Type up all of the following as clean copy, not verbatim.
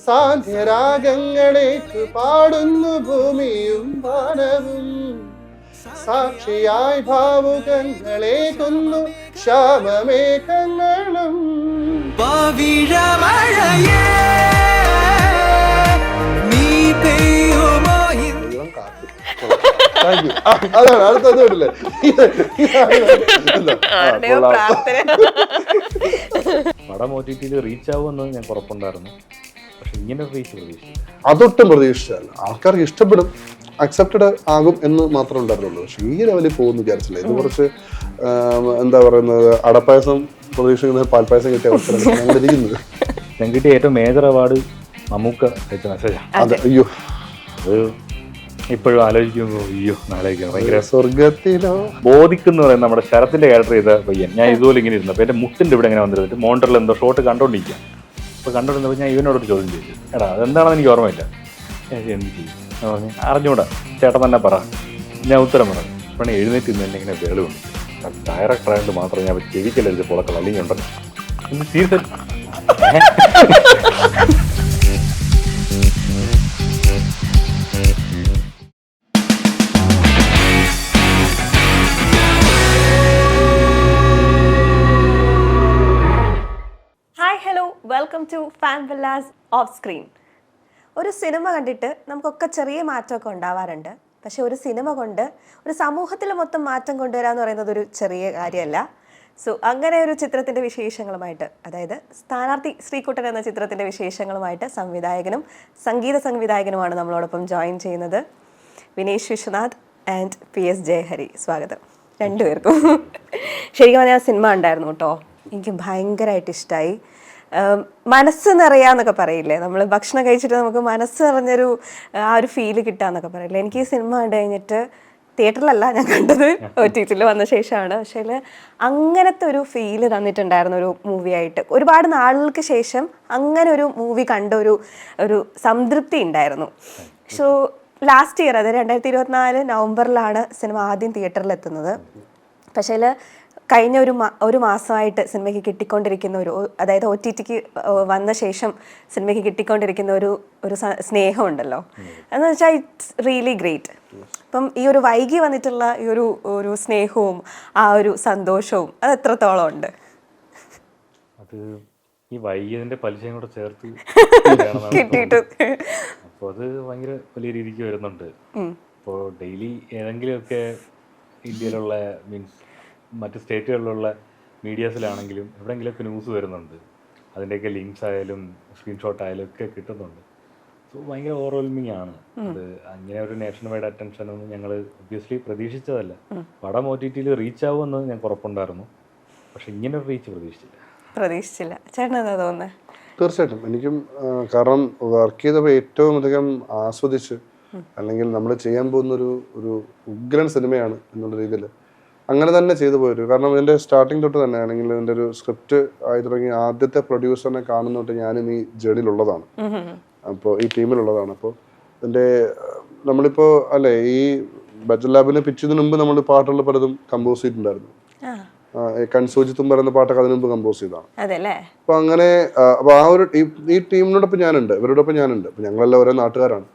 സാന്ധ്യരാഗങ്ങളേറ്റു പാടുന്നു ഭൂമിയും വാനവും സാക്ഷിയായി ഭാവുകങ്ങളെ കൊന്നു ശ്യാമമേഘങ്ങളും അതാണ് അടുത്തത് വിടില്ലേ. പടം OTT-യിൽ റീച്ച് ആവുമെന്ന് ഞാൻ ഉറപ്പുണ്ടായിരുന്നു. പക്ഷെ ഇങ്ങനെ റീച്ച് പ്രതീക്ഷിച്ചില്ല. അതൊട്ടും പ്രതീക്ഷിച്ചല്ല. ആൾക്കാർക്ക് ഇഷ്ടപ്പെടും, അക്സെപ്റ്റഡ് ആകും എന്ന് മാത്രമേ ഉണ്ടായിരുന്നുള്ളൂ. പക്ഷെ ഈ ലെവലിൽ പോകുമെന്ന് വിചാരിച്ചില്ല. ഇത് കുറച്ച് എന്താ പറയുന്നത്, അടപ്പായസം പ്രതീക്ഷിക്കുന്നത് പാൽപ്പായസം കിട്ടിയ അവസരമാണ് ഞങ്ങളിരിക്കുന്നത്. ഞാൻ കിട്ടിയ ഏറ്റവും മേജർ അവാർഡ് മമ്മൂക്ക അയച്ച മെസ്സേജാണ്. അതെ, അയ്യോ അത് ഇപ്പോഴും ആലോചിക്കുമ്പോൾ അയ്യോ ആലോചിക്കണം. ഭയങ്കര സ്വർഗത്തിലോ ബോധിക്കുന്ന പറയുന്നത് നമ്മുടെ ശരത്തിന്റെ ക്യാരക്ടർ ചെയ്ത പയ്യൻ. ഞാൻ ഇതുപോലെ ഇങ്ങനെ ഇരുന്നു. അപ്പോൾ എൻ്റെ മുട്ടിൻ്റെ ഇവിടെ ഇങ്ങനെ വന്നിരുന്നിട്ട് മോണ്ടറിൽ എന്തോ ഷോട്ട് കണ്ടോണ്ടിരിക്കുക. അപ്പോൾ കണ്ടോണ്ടിരുന്നപ്പോൾ ഞാൻ ഇവനോടൊരു ചോദ്യം ചെയ്തു, എടാ അതെന്താണെന്ന് എനിക്ക് ഓർമ്മയില്ല. എന്ത് ചെയ്യും പറഞ്ഞു, അറിഞ്ഞൂടാ ചേട്ടൻ തന്നെ പറ. ഞാൻ ഉത്തരം പറഞ്ഞു. അപ്പോൾ എഴുന്നേറ്റ് ഇന്ന് എന്നെ ഇങ്ങനെ വേളുണ്ട്. ഡയറക്ടറായിട്ട് മാത്രം ഞാൻ ചെവിക്കല്ലെടുത്ത് പൊളക്കൾ അല്ലെങ്കിൽ ഉണ്ടല്ലോ ഇന്ന് season. Welcome to fan villas of screen. ഒരു സിനിമ കണ്ടിട്ട് നമുക്കൊക്കെ ചെറിയ മാറ്റമൊക്കെ ഉണ്ടാവാറുണ്ട്. പക്ഷെ ഒരു സിനിമ കൊണ്ട് ഒരു സമൂഹത്തിൽ മൊത്തം മാറ്റം കൊണ്ടുവരാന്ന് പറയുന്നത് ഒരു ചെറിയ കാര്യമല്ല. സോ അങ്ങനെ ഒരു ചിത്രത്തിൻ്റെ വിശേഷങ്ങളുമായിട്ട്, അതായത് സ്ഥാനാർത്ഥി ശ്രീകുട്ടൻ എന്ന ചിത്രത്തിൻ്റെ വിശേഷങ്ങളുമായിട്ട് സംവിധായകനും സംഗീത സംവിധായകനുമാണ് നമ്മളോടൊപ്പം ജോയിൻ ചെയ്യുന്നത്. Vinesh Viswanath and PS Jayahari. സ്വാഗതം രണ്ടുപേർക്കും. ശരിക്കും പറഞ്ഞാൽ സിനിമ ഉണ്ടായിരുന്നു കേട്ടോ, എനിക്ക് ഭയങ്കരമായിട്ട് ഇഷ്ടമായി. മനസ്സ് നിറയാന്നൊക്കെ പറയില്ലേ, നമ്മൾ ഭക്ഷണം കഴിച്ചിട്ട് നമുക്ക് മനസ്സ് നിറഞ്ഞൊരു ആ ഒരു ഫീല് കിട്ടാന്നൊക്കെ പറയില്ലേ. എനിക്ക് ഈ സിനിമ കണ്ടു കഴിഞ്ഞിട്ട് തിയേറ്ററിലല്ല ഞാൻ കണ്ടത്, OTT-ൽ വന്ന ശേഷമാണ്. പക്ഷേ അങ്ങനത്തെ ഒരു ഫീല് തന്നിട്ടുണ്ടായിരുന്ന ഒരു മൂവിയായിട്ട് ഒരുപാട് നാളുകൾക്ക് ശേഷം അങ്ങനെ ഒരു മൂവി കണ്ട ഒരു സംതൃപ്തി ഉണ്ടായിരുന്നു. സോ ലാസ്റ്റ് ഇയർ, അതായത് 2024 നവംബറിലാണ് സിനിമ ആദ്യം തിയേറ്ററിൽ എത്തുന്നത്. പക്ഷേ കഴിഞ്ഞ ഒരു മാസമായിട്ട് സിനിമയ്ക്ക് കിട്ടിക്കൊണ്ടിരിക്കുന്ന അതായത് OTT-ക്ക് വന്ന ശേഷം സിനിമയ്ക്ക് കിട്ടിക്കൊണ്ടിരിക്കുന്ന ഒരു സ്നേഹമുണ്ടല്ലോ, എന്ന് വെച്ചാൽ ഇറ്റ്സ് റിയലി ഗ്രേറ്റ്. അപ്പം ഈ ഒരു വൈകി വന്നിട്ടുള്ള ഈ ഒരു സ്നേഹവും ആ ഒരു സന്തോഷവും അത് എത്രത്തോളം ഉണ്ട്? അത് ഈ വൈകിയതിൻ്റെ പലിശയും കൂടെ ചേർത്ത് കിട്ടിയിട്ട് അപ്പോൾ അത് ഭയങ്കര വലിയ രീതിക്ക് വരുന്നുണ്ട്. ഇപ്പോൾ ഡെയിലി ഏതെങ്കിലുമൊക്കെ ഇന്ത്യയിലുള്ള മീൻസ് മറ്റ് സ്റ്റേറ്റുകളിലുള്ള മീഡിയാസിലാണെങ്കിലും എവിടെയെങ്കിലുമൊക്കെ ന്യൂസ് വരുന്നുണ്ട്. അതിൻ്റെയൊക്കെ ലിങ്ക്സ് ആയാലും സ്ക്രീൻഷോട്ട് ആയാലും ഒക്കെ കിട്ടുന്നുണ്ട്. സോ ഭയങ്കര ഓവർവെൽമിങ് ആണ് അത്. അങ്ങനെ ഒരു നേഷൻ വൈഡ് അറ്റൻഷനൊന്നും ഞങ്ങൾ ഒബ്വിയസ്ലി പ്രതീക്ഷിച്ചതല്ല. പടം OTT-ൽ റീച്ച് ആവുമെന്ന് ഞങ്ങൾക്ക് ഉറപ്പുണ്ടായിരുന്നു. പക്ഷെ ഇങ്ങനെ ഒരു റീച്ച് പ്രതീക്ഷിച്ചില്ല. ചേട്ടൻ എന്താ തോന്നുന്നത്? തീർച്ചയായിട്ടും എനിക്കും. കാരണം വർക്ക് ചെയ്തപ്പോൾ ഏറ്റവും അധികം ആസ്വദിച്ച്, അല്ലെങ്കിൽ നമ്മൾ ചെയ്യാൻ പോകുന്ന ഒരു ഉഗ്രൻ സിനിമയാണ് എന്നുള്ള രീതിയിൽ അങ്ങനെ തന്നെ ചെയ്തു പോയൊരു. കാരണം ഇതിൻ്റെ സ്റ്റാർട്ടിങ് തൊട്ട് തന്നെ ആണെങ്കിൽ ഇതിൻ്റെ ഒരു സ്ക്രിപ്റ്റ് ആയി തുടങ്ങി ആദ്യത്തെ പ്രൊഡ്യൂസറിനെ കാണുന്ന തൊട്ട് ഞാനും ഈ ജേണിയിലുള്ളതാണ്, അപ്പോൾ ഈ ടീമിലുള്ളതാണ്. അപ്പോൾ ഇതിൻ്റെ നമ്മളിപ്പോൾ അല്ലേ ഈ ബജറ്റ് ലാബിനെ പിച്ചതിന് മുമ്പ് നമ്മൾ പാട്ടുകൾ പലതും കമ്പോസ് ചെയ്തിട്ടുണ്ടായിരുന്നു. കൺസൂചിത്തും പറയുന്ന പാട്ടൊക്കെ അതിന് മുമ്പ് കമ്പോസ് ചെയ്തതാണ്. അപ്പോൾ അങ്ങനെ അപ്പോൾ ആ ഒരു ഈ ടീമിനോടൊപ്പം ഞാനുണ്ട്, ഇവരോടൊപ്പം ഞാനുണ്ട്. അപ്പോൾ ഞങ്ങളെല്ലാം ഒരേ നാട്ടുകാരാണ്.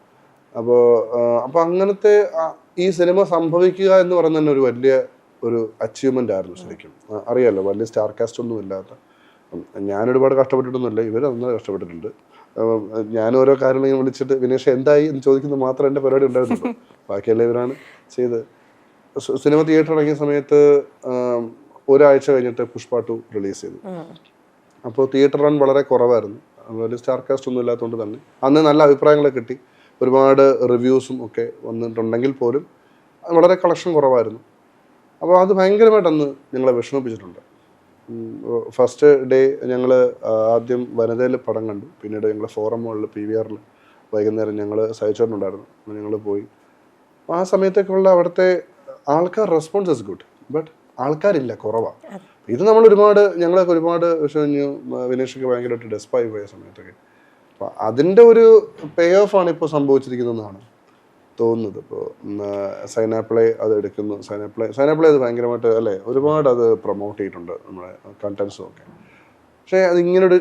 അപ്പോൾ അങ്ങനത്തെ ഈ സിനിമ സംഭവിക്കുക എന്ന് പറയുന്നത് തന്നെ ഒരു വലിയ അച്ചീവ്മെന്റ് ആയിരുന്നു ശരിക്കും. അറിയാലോ, വലിയ സ്റ്റാർ കാസ്റ്റ് ഒന്നും ഇല്ലാത്ത. ഞാൻ ഒരുപാട് കഷ്ടപ്പെട്ടിട്ടൊന്നുമില്ല, ഇവർ നന്നായി കഷ്ടപ്പെട്ടിട്ടുണ്ട്. ഞാൻ ഓരോ കാര്യങ്ങൾ ഇങ്ങനെ വിളിച്ചിട്ട് വിനേഷ് എന്തായി എന്ന് ചോദിക്കുന്നത് മാത്രമേ എൻ്റെ പരിപാടി ഉണ്ടായിരുന്നുള്ളൂ. ബാക്കിയെല്ലാം ഇവരാണ് ചെയ്ത്. സിനിമ തിയേറ്റർ ഇറങ്ങിയ സമയത്ത് ഒരാഴ്ച കഴിഞ്ഞിട്ട് പുഷ്പ 2 റിലീസ് ചെയ്തു. അപ്പോൾ തിയേറ്റർ റൺ വളരെ കുറവായിരുന്നു, വലിയ സ്റ്റാർ കാസ്റ്റ് ഒന്നും ഇല്ലാത്തതുകൊണ്ട് തന്നെ അന്ന് നല്ല അഭിപ്രായങ്ങളൊക്കെ കിട്ടി. ഒരുപാട് റിവ്യൂസും ഒക്കെ വന്നിട്ടുണ്ടെങ്കിൽ പോലും വളരെ കളക്ഷൻ കുറവായിരുന്നു. അപ്പോൾ അത് ഭയങ്കരമായിട്ട് അന്ന് ഞങ്ങളെ വിഷമിപ്പിച്ചിട്ടുണ്ട്. ഫസ്റ്റ് ഡേ ഞങ്ങൾ ആദ്യം വനിതയിൽ പടം കണ്ടു. പിന്നീട് ഞങ്ങൾ ഫോറം മോളിൽ PVR-ൽ വൈകുന്നേരം ഞങ്ങൾ സഹിച്ചിട്ടുണ്ടായിരുന്നു. ഞങ്ങൾ പോയി. ആ സമയത്തേക്കുള്ള അവിടുത്തെ ആൾക്കാർ റെസ്പോൺസ് ഇസ് ഗുഡ്, ബട്ട് ആൾക്കാരില്ല, കുറവാണ്. ഇത് ഞങ്ങളൊക്കെ ഒരുപാട് വിഷമിഞ്ഞു. വിനേഷൊക്കെ ഭയങ്കരമായിട്ട് ഡെസ്പായി പോയ സമയത്തൊക്കെ. അപ്പോൾ അതിൻ്റെ ഒരു പേ ഓഫ് ആണ് ഇപ്പോൾ സംഭവിച്ചിരിക്കുന്നതെന്നാണ് തോന്നുന്നത്. ഇപ്പോൾ സൈനാപ്ലേ അത് എടുക്കുന്നു. സൈനാപ്ലേ അത് ഭയങ്കരമായിട്ട് അല്ലേ ഒരുപാട് അത് പ്രൊമോട്ട് ചെയ്തിട്ടുണ്ട് നമ്മുടെ കണ്ടൻസും ഒക്കെ. പക്ഷേ അതിങ്ങനൊരു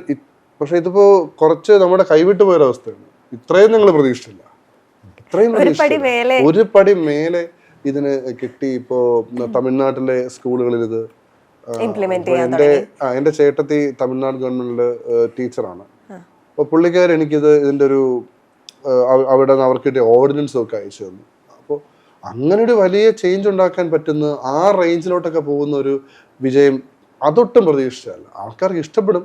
പക്ഷെ ഇതിപ്പോ കുറച്ച് നമ്മുടെ കൈവിട്ട് പോയൊരവസ്ഥയാണ്. ഇത്രയും ഞങ്ങൾ പ്രതീക്ഷിച്ചില്ല, ഇത്രയും പ്രതീക്ഷിച്ചില്ല. ഒരു പടി മേലെ ഇതിന് കിട്ടി. ഇപ്പോ തമിഴ്നാട്ടിലെ സ്കൂളുകളിൽ ഇത് എന്റെ ചേട്ടത്തി തമിഴ്നാട് ഗവൺമെന്റില് ടീച്ചറാണ്. അപ്പൊ പുള്ളിക്കാർ എനിക്കിത് ഇതിന്റെ ഒരു അവിടെ നിന്ന് അവർക്ക് കിട്ടിയ ഓർഡിനൻസും ഒക്കെ അയച്ചു തന്നു. അപ്പോൾ അങ്ങനെ ഒരു വലിയ ചേഞ്ച് ഉണ്ടാക്കാൻ പറ്റുന്ന ആ റേഞ്ചിലോട്ടൊക്കെ പോകുന്ന ഒരു വിജയം അതൊട്ടും പ്രതീക്ഷിച്ചല്ല. ആൾക്കാർക്ക് ഇഷ്ടപ്പെടും,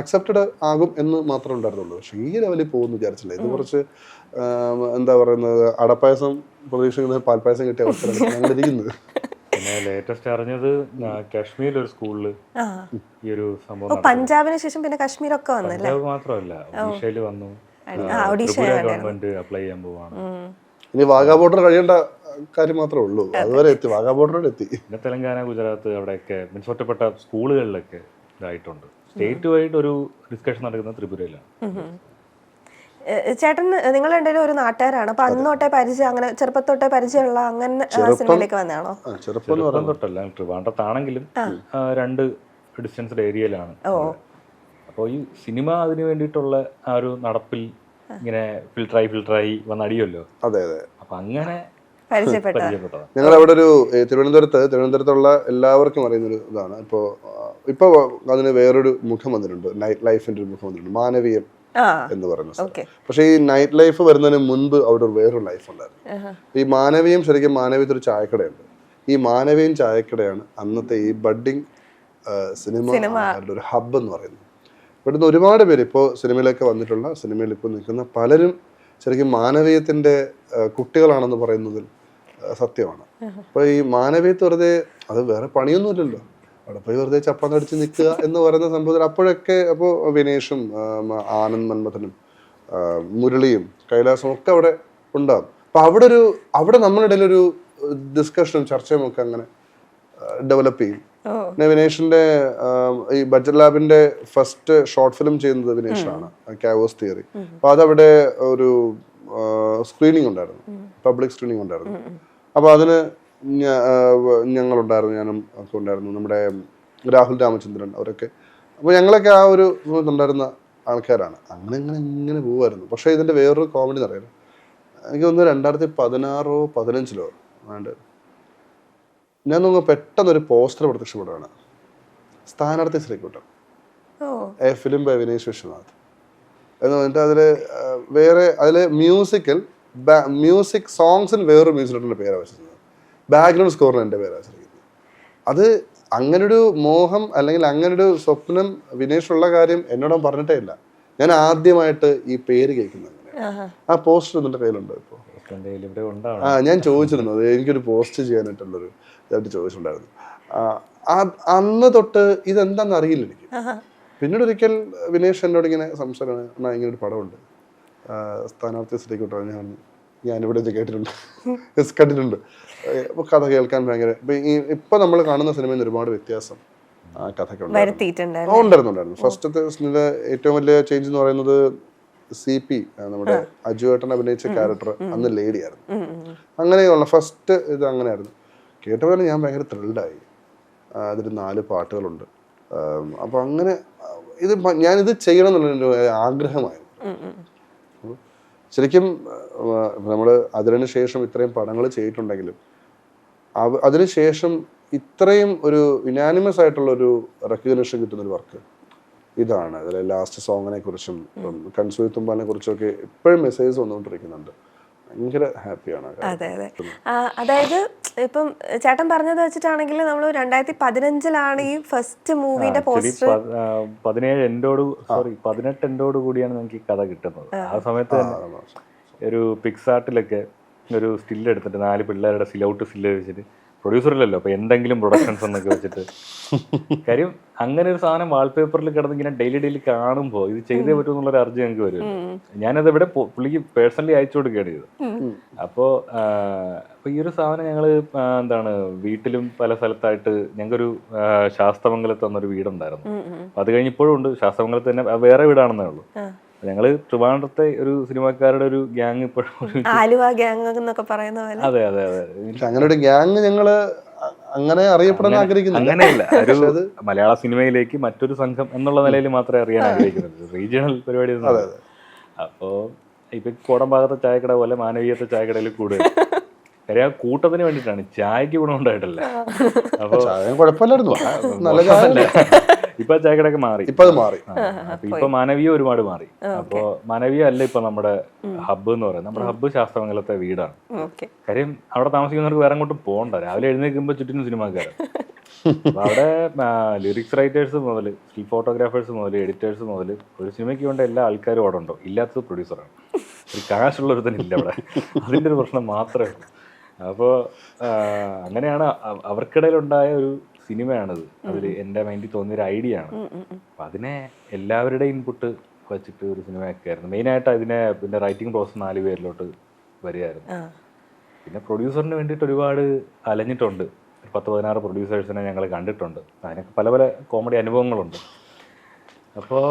അക്സെപ്റ്റഡ് ആകും എന്ന് മാത്രമേ ഉണ്ടായിരുന്നുള്ളൂ. പക്ഷേ ഈ ലെവലിൽ പോകുമെന്ന് വിചാരിച്ചില്ല. ഇത് കുറച്ച് എന്താ പറയുന്നത്, അടപ്പായസം പ്രതീക്ഷിക്കുന്നത് പാൽപ്പായസം കിട്ടിയ അവസരമാണ് ഞങ്ങൾ ഇരിക്കുന്നത്. പിന്നെ ലേറ്റസ്റ്റ് അറിഞ്ഞത് കാശ്മീരിൽ ഒരു സ്കൂളിൽ ഈ ഒരു സംഭവം, പഞ്ചാബിന് ശേഷം പിന്നെ കാശ്മീരൊക്കെ വന്നു. പഞ്ചാബ് മാത്രമല്ല, ഒഡീഷയിൽ വന്നു. ഗവൺമെന്റ് അപ്ലൈ ചെയ്യാൻ പോവാണ്. ഇനി വാഗാ ബോർഡർ കഴിയേണ്ട കാര്യം മാത്രമേ ഉള്ളൂ. അതുവരെ എത്തി, വാഗാ ബോർഡറിൽ എത്തി. പിന്നെ തെലങ്കാന, ഗുജറാത്ത് അവിടെയൊക്കെ മീൻസ് ഒറ്റപ്പെട്ട സ്കൂളുകളിലൊക്കെ ഇതായിട്ടുണ്ട്. സ്റ്റേറ്റ് വൈഡ് ഒരു ഡിസ്കഷൻ നടക്കുന്നത് ത്രിപുരയിലാണ്. ചേട്ടൻ നിങ്ങൾ രണ്ടുപേരും ഒരു നാട്ടുകാരാണ്. അപ്പൊ അന്ന് തൊട്ടേ പരിചയം, അങ്ങനെ ചെറുപ്പത്തൊട്ടേ പരിചയമുള്ള അങ്ങനെ സിനിമയിലേക്ക് വന്നതാണോ? ചെറുപ്പം തൊട്ടല്ല, ട്രിവാൻഡ്രത്താണെങ്കിലും 2 ഡിസ്റ്റൻസ്ഡ് ഏരിയയിലാണ്. അപ്പോൾ ഈ സിനിമ അതിന് വേണ്ടിയിട്ടുള്ള ആ ഒരു നടപ്പിൽ ഇങ്ങനെ ഫിൽട്ടറായി വന്നടിയല്ലോ. അതെ അതെ. അപ്പൊ അങ്ങനെ പരിചയപ്പെട്ടതാണ്. ഞങ്ങൾ അവിടെ ഒരു തിരുവനന്തപുരത്തുള്ള എല്ലാവർക്കും അറിയുന്നൊരു ഇതാണ്. ഇപ്പൊ അതിന് വേറൊരു മുഖം വന്നിട്ടുണ്ട്, നൈറ്റ് ലൈഫിന്റെ ഒരു മുഖം വന്നിട്ടുണ്ട്, മാനവീയം എന്ന് പറയുന്നത്. പക്ഷെ ഈ നൈറ്റ് ലൈഫ് വരുന്നതിന് മുൻപ് അവിടെ വേറൊരു ലൈഫ് ഉണ്ടായിരുന്നു. ഈ മാനവീയം ശരിക്കും മാനവീയത്തിൽ ഒരു ചായക്കടയുണ്ട്. ഈ മാനവീയം ചായക്കടയാണ് അന്നത്തെ ഈ ബഡ്ഡിങ് സിനിമ ഒരു ഹബ്ബ് എന്ന് പറയുന്നത്. ഇവിടുന്ന് ഒരുപാട് പേര് ഇപ്പോൾ സിനിമയിലൊക്കെ വന്നിട്ടുള്ള, സിനിമയിൽ ഇപ്പോൾ നിൽക്കുന്ന പലരും ശരിക്കും മാനവീയത്തിന്റെ കുട്ടികളാണെന്ന് പറയുന്നതിൽ സത്യമാണ്. അപ്പോൾ ഈ മാനവീയത്ത് വെറുതെ, അത് വേറെ പണിയൊന്നുമില്ലല്ലോ, അവിടെ പോയി വെറുതെ ചപ്പാന്നടിച്ച് നിൽക്കുക എന്ന് പറയുന്ന സംഭവത്തിൽ അപ്പോഴൊക്കെ അപ്പോൾ വിനേഷും ആനന്ദ് മന്മഥനും മുരളിയും കൈലാസും ഒക്കെ അവിടെ ഉണ്ടാകും. അപ്പം അവിടെ നമ്മളിടയിൽ ഒരു ഡിസ്കഷനും ചർച്ചയും ഒക്കെ അങ്ങനെ ഡെവലപ്പ് ചെയ്യും. പിന്നെ വിനേഷിന്റെ ഈ ബഡ്ജറ്റ് ലാബിന്റെ ഫസ്റ്റ് ഷോർട്ട് ഫിലിം ചെയ്യുന്നത് വിനേഷാണ്, ക്യാവോസ് തിയറി. അപ്പൊ അതവിടെ ഒരു സ്ക്രീനിങ് ഉണ്ടായിരുന്നു, പബ്ലിക് സ്ക്രീനിങ് ഉണ്ടായിരുന്നു. അപ്പൊ അതിന് ഞങ്ങളുണ്ടായിരുന്നു, ഞാനും ഒക്കെ ഉണ്ടായിരുന്നു, നമ്മുടെ രാഹുൽ രാമചന്ദ്രൻ അവരൊക്കെ. അപ്പോൾ ഞങ്ങളൊക്കെ ആ ഒരു ഉണ്ടായിരുന്ന ആൾക്കാരാണ്. അങ്ങനെ പോകുമായിരുന്നു. പക്ഷേ ഇതിന്റെ വേറൊരു കോമഡി എന്ന് പറയുന്നത്, എനിക്ക് തോന്നുന്നു 2016 or 2015 വേണ്ട, ഞാൻ നോക്കുമ്പോൾ പെട്ടെന്നൊരു പോസ്റ്റർ പ്രത്യക്ഷപ്പെടുകയാണ്, Sthanarthi Sreekuttan, a film by Vinesh Viswanath എന്ന് പറഞ്ഞിട്ട്. അതിൽ മ്യൂസിക് സോങ്സിന് വേറൊരു മ്യൂസിക്കിൻ്റെ പേരാണ് വെച്ചിരുന്നത്, ബാക്ക്ഗ്രൗണ്ട് സ്കോറിന് എൻ്റെ പേരാണ് വെച്ചിരിക്കുന്നത്. അത് അങ്ങനൊരു മോഹം അല്ലെങ്കിൽ അങ്ങനൊരു സ്വപ്നം വിനേഷുള്ള കാര്യം എന്നോടും പറഞ്ഞിട്ടേ ഇല്ല. ഞാൻ ആദ്യമായിട്ട് ഈ പേര് കേൾക്കുന്നത് അങ്ങനെ. ആ പോസ്റ്റർ എന്നിട്ട് കയ്യിലുണ്ട് ഇപ്പോൾ. ഞാൻ ചോദിച്ചിരുന്നു, അത് എനിക്കൊരു പോസ്റ്റ് ചെയ്യാനായിട്ടുള്ളൊരു ഇതായിട്ട് ചോദിച്ചിട്ടുണ്ടായിരുന്നു. അന്ന് തൊട്ട് ഇതെന്താണെന്ന് അറിയില്ല എനിക്ക്. പിന്നീട് ഒരിക്കൽ വിനേഷ് എന്നോട് ഇങ്ങനെ സംസാരമാണ്, ഇങ്ങനെ ഒരു പടമുണ്ട് സ്ഥാനാർത്ഥി ശ്രീകുട്ടൻ, ഞാനിവിടെ കേട്ടിട്ടുണ്ട്, കണ്ടിട്ടുണ്ട്. അപ്പോൾ കഥ കേൾക്കാൻ ഭയങ്കര, ഇപ്പൊ നമ്മൾ കാണുന്ന സിനിമയിൽ നിന്ന് ഒരുപാട് വ്യത്യാസം ആ കഥയ്ക്ക് ഉണ്ടായിരുന്നു. ഫസ്റ്റത്തെ ഏറ്റവും വലിയ ചേഞ്ച് എന്ന് പറയുന്നത് CP, നമ്മുടെ അജു ഏട്ടൻ അഭിനയിച്ച ക്യാരക്ടർ അന്ന് ലേഡി ആയിരുന്നു. അങ്ങനെയുള്ള ഫസ്റ്റ് ഇത് അങ്ങനെയായിരുന്നു. കേട്ടപ്പോൾ ഞാൻ ഭയങ്കര ത്രിൽഡായി. അതിൽ 4 പാട്ടുകളുണ്ട്. അപ്പൊ അങ്ങനെ ഞാനിത് ചെയ്യണം എന്നുള്ളൊരു ആഗ്രഹമായിരുന്നു. ശരിക്കും നമ്മൾ അതിനു ശേഷം ഇത്രയും പടങ്ങൾ ചെയ്തിട്ടുണ്ടെങ്കിലും അതിനുശേഷം ഇത്രയും ഒരു യുനാനിമസ് ആയിട്ടുള്ള ഒരു റെക്കഗ്നിഷൻ കിട്ടുന്നൊരു വർക്ക് ഇതാണ്. അതിലെ ലാസ്റ്റ് സോങ്ങിനെ കുറിച്ചും കൺസൂയി തുമ്പാനെ കുറിച്ചും ഒക്കെ ഇപ്പോഴും മെസ്സേജ് വന്നുകൊണ്ടിരിക്കുന്നുണ്ട്. ഭയങ്കര ഹാപ്പിയാണ്. അതെ അതെ. അതായത് ഇപ്പം ചേട്ടൻ പറഞ്ഞത് വെച്ചിട്ടാണെങ്കിൽ നമ്മൾ 2015 ഈ ഫസ്റ്റ് മൂവിന്റെ പോസ്റ്റർ 18 എൻഡോട് കൂടിയാണ് നമുക്ക് ഈ കഥ കിട്ടുന്നത്. ആ സമയത്ത് ഒരു പിക്സാർട്ടിലൊക്കെ ഒരു സ്റ്റിൽ എടുത്തിട്ട് 4 പിള്ളേരുടെ സ്റ്റില്ല് വെച്ചിട്ട്, പ്രൊഡ്യൂസറിലല്ലോ, അപ്പൊ എന്തെങ്കിലും പ്രൊഡക്ഷൻസ് എന്നൊക്കെ വെച്ചിട്ട് കാര്യം അങ്ങനെ ഒരു സാധനം വാൾപേപ്പറിൽ കിടന്ന് ഇങ്ങനെ ഡെയിലി കാണുമ്പോൾ ഇത് ചെയ്തേ പറ്റൂ എന്നുള്ളൊരു അർജി ഞങ്ങൾക്ക് വരും. ഞാനത് ഇവിടെ പുള്ളിക്ക് പേഴ്സണലി അയച്ചു കൊടുക്കുകയാണ് ചെയ്തത്. അപ്പോൾ ഈ ഒരു സാധനം ഞങ്ങൾ വീട്ടിലും പല സ്ഥലത്തായിട്ട്, ഞങ്ങൾക്കൊരു ശാസ്തമംഗലത്ത് എന്നൊരു വീടുണ്ടായിരുന്നു. അത് കഴിഞ്ഞിപ്പോഴും ഉണ്ട്. ശാസ്തമംഗലത്ത് തന്നെ വേറെ വീടാണെന്നേ ഉള്ളൂ. ഞങ്ങള് ട്രിവാൻഡ്രത്തെ ഒരു സിനിമാക്കാരുടെ ഒരു ഗ്യാങ് ഇപ്പോഴും. ആലുവ ഗ്യാങ് എന്നൊക്കെ പറയുന്ന പോലെ. അതെ അതെ അതെ. പക്ഷെ അങ്ങനെ ഒരു ഗ്യാങ് ഞങ്ങള് അങ്ങനെ അറിയപ്പെടാൻ ആഗ്രഹിക്കുന്നില്ല. അങ്ങനെയല്ല, ഒരു മലയാള സിനിമയിലേക്ക് മറ്റൊരു സംഘം എന്നുള്ള നിലയിൽ മാത്രമേ അറിയാൻ ആഗ്രഹിക്കുന്നുള്ളൂ. റീജിയണൽ പരിപാടി. അപ്പോ ഇപ്പൊ കോടം ഭാഗത്തെ ചായക്കട പോലെ മാനവീയത്തെ ചായക്കടയിൽ കൂടുതൽ കാര്യം ആ കൂട്ടത്തിന് വേണ്ടിയിട്ടാണ്, ചായക്ക് ഗുണമുണ്ടായിട്ടല്ല. അപ്പൊ കുഴപ്പമില്ലായിരുന്നു, നല്ല ചായ. ഇപ്പൊ ചായക്കടയൊക്കെ മാറി, ഇപ്പൊ അത് മാറി. ഇപ്പൊ മാനവീയ ഒരുപാട് മാറി. അപ്പൊ മാനവീയ അല്ല ഇപ്പൊ നമ്മുടെ ഹബ്ബ് എന്ന് പറയുന്നത്. നമ്മുടെ ഹബ്ബ് ശാസ്ത്രമംഗലത്തെ വീടാണ്. കാര്യം അവിടെ താമസിക്കുന്നവർക്ക് വേറെ അങ്ങോട്ടും പോകണ്ട, രാവിലെ എഴുന്നേൽക്കുമ്പോൾ ചുറ്റിനും സിനിമാക്കാരൻ. അപ്പൊ അവിടെ ലിറിക്സ് റൈറ്റേഴ്സ് മുതൽ സ്റ്റിൽ ഫോട്ടോഗ്രാഫേഴ്സ് മുതൽ എഡിറ്റേഴ്സ് മുതൽ ഒരു സിനിമയ്ക്ക് വേണ്ട എല്ലാ ആൾക്കാരും അവിടെ ഉണ്ടോ. ഇല്ലാത്തത് പ്രൊഡ്യൂസറാണ്. ഒരു കാശുള്ള ഒരു തന്നെ ഇല്ല അവിടെ, അതിൻ്റെ ഒരു പ്രശ്നം മാത്രമേ ഉള്ളൂ. അപ്പോൾ അങ്ങനെയാണ് അവർക്കിടയിലുണ്ടായ ഒരു സിനിമയാണിത്. അതിൽ എൻ്റെ മൈൻഡിൽ തോന്നിയൊരു ഐഡിയ ആണ്. അപ്പം അതിനെ എല്ലാവരുടെയും ഇൻപുട്ട് വെച്ചിട്ട് ഒരു സിനിമയൊക്കെയായിരുന്നു. മെയിനായിട്ട് അതിനെ പിന്നെ റൈറ്റിംഗ് പ്രോസസ് 4 പേരിലോട്ട് വരികയായിരുന്നു. പിന്നെ പ്രൊഡ്യൂസറിന് വേണ്ടിയിട്ട് ഒരുപാട് അലഞ്ഞിട്ടുണ്ട്. 10-16 പ്രൊഡ്യൂസേഴ്സിനെ ഞങ്ങൾ കണ്ടിട്ടുണ്ട്. അതിനൊക്കെ പല പല കോമഡി അനുഭവങ്ങളുണ്ട്. അപ്പോൾ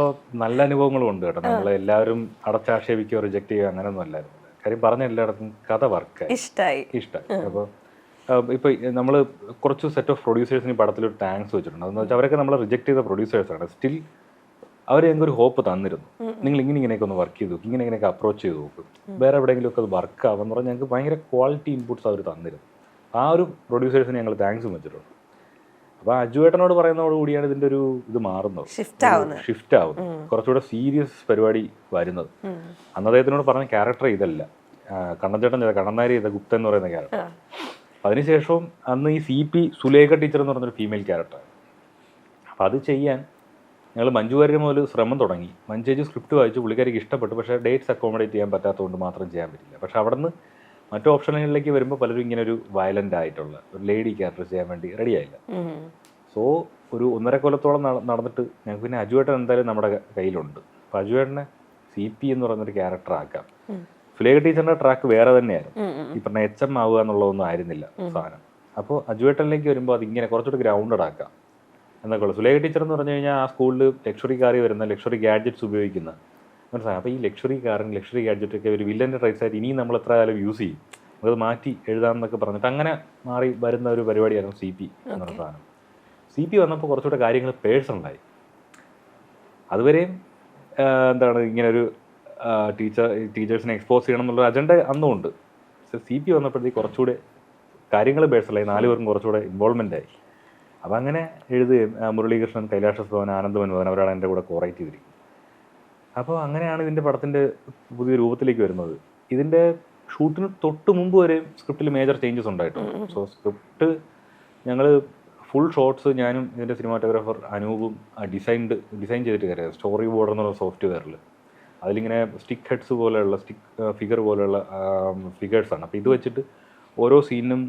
നല്ല അനുഭവങ്ങളും ഉണ്ട് കേട്ടോ. നമ്മളെല്ലാവരും അടച്ചാക്ഷേപിക്കുകയോ റിജക്റ്റ് ചെയ്യുകയോ അങ്ങനെയൊന്നും അല്ലായിരുന്നു. കാര്യം പറഞ്ഞ എല്ലായിടത്തും കഥ വർക്കായി, ഇഷ്ടമായി. അപ്പോൾ ഇപ്പോൾ നമ്മൾ കുറച്ച് സെറ്റ് ഓഫ് പ്രൊഡ്യൂസേഴ്സിന് ഈ പടത്തിലൊരു താങ്ക്സ് വെച്ചിട്ടുണ്ട്. അതെന്ന് വെച്ചാൽ അവരൊക്കെ നമ്മൾ റിജക്ട് ചെയ്ത പ്രൊഡ്യൂസേഴ്സാണ്. സ്റ്റിൽ അവർ ഞങ്ങൾക്കൊരു ഹോപ്പ് തന്നിരുന്നു. നിങ്ങൾ ഇങ്ങനെയൊക്കെ ഒന്ന് വർക്ക് ചെയ്ത് നോക്കും, ഇങ്ങനെയൊക്കെ അപ്രോച്ച് ചെയ്ത് നോക്കും, വേറെ എവിടെയെങ്കിലുമൊക്കെ അത് വർക്ക് ആവാന്ന് പറഞ്ഞാൽ ഞങ്ങൾക്ക് ഭയങ്കര ക്വാളിറ്റി ഇൻപുട്സ് അവർ തന്നിരുന്നു. ആ ഒരു പ്രൊഡ്യൂസേഴ്സിന് ഞങ്ങൾ താങ്ക്സും വെച്ചിട്ടുണ്ട്. അപ്പോൾ അജുവേട്ടനോട് പറയുന്നതോടുകൂടിയാണ് ഇതിൻ്റെ ഒരു ഇത് മാറുന്നത്, ഷിഫ്റ്റ് ആവുന്നത്, കുറച്ചുകൂടെ സീരിയസ് പരിപാടി വരുന്നത്. അന്ന് അദ്ദേഹത്തിനോട് പറഞ്ഞ ക്യാരക്ടർ ഇതല്ല, കണ്ണൻചേട്ടൻ ചെയ്ത കണ്ണനാരി ചെയ്ത ഗുപ്തൻ എന്ന് പറയുന്ന ക്യാരക്ടർ. അതിനുശേഷവും അന്ന് ഈ CP സുലേഖ ടീച്ചർ എന്ന് പറഞ്ഞൊരു ഫീമെയിൽ ക്യാരക്ടറാണ്. അപ്പോൾ അത് ചെയ്യാൻ ഞങ്ങൾ മഞ്ജു വാര്യർ മുതൽ ശ്രമം തുടങ്ങി. മഞ്ജേജി സ്ക്രിപ്റ്റ് വായിച്ചു, പുള്ളിക്കാരിക്ക് ഇഷ്ടപ്പെട്ടു. പക്ഷേ ഡേറ്റ്സ് അക്കോമഡേറ്റ് ചെയ്യാൻ പറ്റാത്തതുകൊണ്ട് മാത്രം ചെയ്യാൻ പറ്റില്ല. പക്ഷേ അവിടെ നിന്ന് മറ്റു ഓപ്ഷനുകളിലേക്ക് വരുമ്പോൾ പലരും ഇങ്ങനെ ഒരു വയലൻ്റ് ആയിട്ടുള്ള ഒരു ലേഡി ക്യാരക്ടർ ചെയ്യാൻ വേണ്ടി റെഡിയായില്ല. സോ ഒരു 1.5 കൊല്ലത്തോളം നടന്നിട്ട് ഞങ്ങൾക്ക് പിന്നെ അജുവേട്ടൻ എന്തായാലും നമ്മുടെ കയ്യിലുണ്ട്. അപ്പോൾ അജുവേട്ടനെ CP എന്ന് പറയുന്നൊരു ക്യാരക്ടർ ആക്കാം. സുലേഖ ടീച്ചറിൻ്റെ ട്രാക്ക് വേറെ തന്നെയായിരുന്നു. ഈ പറഞ്ഞ HM ആവുക എന്നുള്ളതൊന്നും ആയിരുന്നില്ല സാധനം. അപ്പോൾ അജുവേട്ടനിലേക്ക് വരുമ്പോൾ അതിങ്ങനെ കുറച്ചുകൂടി ഗ്രൗണ്ടഡ് ആക്കാം എന്നൊക്കെ ഉള്ളു. സുലേഖ ടീച്ചർ എന്ന് പറഞ്ഞു കഴിഞ്ഞാൽ ആ സ്കൂളിൽ ലക്ഷറി കാറിൽ വരുന്ന ലക്ഷറി ഗാഡ്ജറ്റ്സ് ഉപയോഗിക്കുന്ന മനസ്സിലായി. അപ്പോൾ ഈ ലക്ഷറി കാറും ലക്ഷറി ഗാഡ്ജറ്റൊക്കെ ഒരു വില്ലൻ്റെ ട്രൈറ്റ്സ് ആയിട്ട് ഇനിയും നമ്മൾ എത്ര കാലം യൂസ് ചെയ്യും, നമുക്കത് മാറ്റി എഴുതാമെന്നൊക്കെ പറഞ്ഞിട്ട് അങ്ങനെ മാറി വരുന്ന ഒരു പരിപാടിയായിരുന്നു CP എന്നൊരു സാധനം. CP വന്നപ്പോൾ കുറച്ചുകൂടെ കാര്യങ്ങൾ പേഴ്സണലായി. അതുവരെയും എന്താണ് ഇങ്ങനൊരു ടീച്ചേഴ്സിനെ എക്സ്പോസ് ചെയ്യണം എന്നുള്ള അജണ്ട അന്നുമുണ്ട്. പക്ഷേ CP വന്നപ്പോഴത്തേക്ക് കുറച്ചുകൂടെ കാര്യങ്ങൾ പേഴ്സണലായി, 4 പേർക്കും കുറച്ചുകൂടെ ഇൻവോൾവ്മെൻ്റ് ആയി. അപ്പം അങ്ങനെ എഴുതുകയും മുരളീകൃഷ്ണൻ, കൈലാഷ് ഭവൻ, ആനന്ദ് മൻമോഹൻ അവരാണ് എൻ്റെ കൂടെ കോറേറ്റ് ചെയ്തിരിക്കുന്നത്. അപ്പോൾ അങ്ങനെയാണ് ഇതിൻ്റെ പടത്തിൻ്റെ പുതിയ രൂപത്തിലേക്ക് വരുന്നത്. ഇതിൻ്റെ ഷൂട്ടിന് തൊട്ട് മുമ്പ് വരെ സ്ക്രിപ്റ്റിൽ മേജർ ചേഞ്ചസ് ഉണ്ടായിട്ടുണ്ട്. സോ സ്ക്രിപ്റ്റ് ഞങ്ങൾ ഫുൾ ഷോട്ട്സ് ഞാനും ഇതിൻ്റെ സിനിമാറ്റോഗ്രാഫർ അനൂപും ഡിസൈൻ ചെയ്തിട്ട് കയറിയത് സ്റ്റോറി ബോർഡ് എന്നുള്ള സോഫ്റ്റ്വെയറിൽ. അതിലിങ്ങനെ സ്റ്റിക്ക് ഹെഡ്സ് പോലെയുള്ള ഫിഗർ പോലെയുള്ള ഫിഗേഴ്സാണ്. അപ്പോൾ ഇത് വെച്ചിട്ട് ഓരോ സീനിനും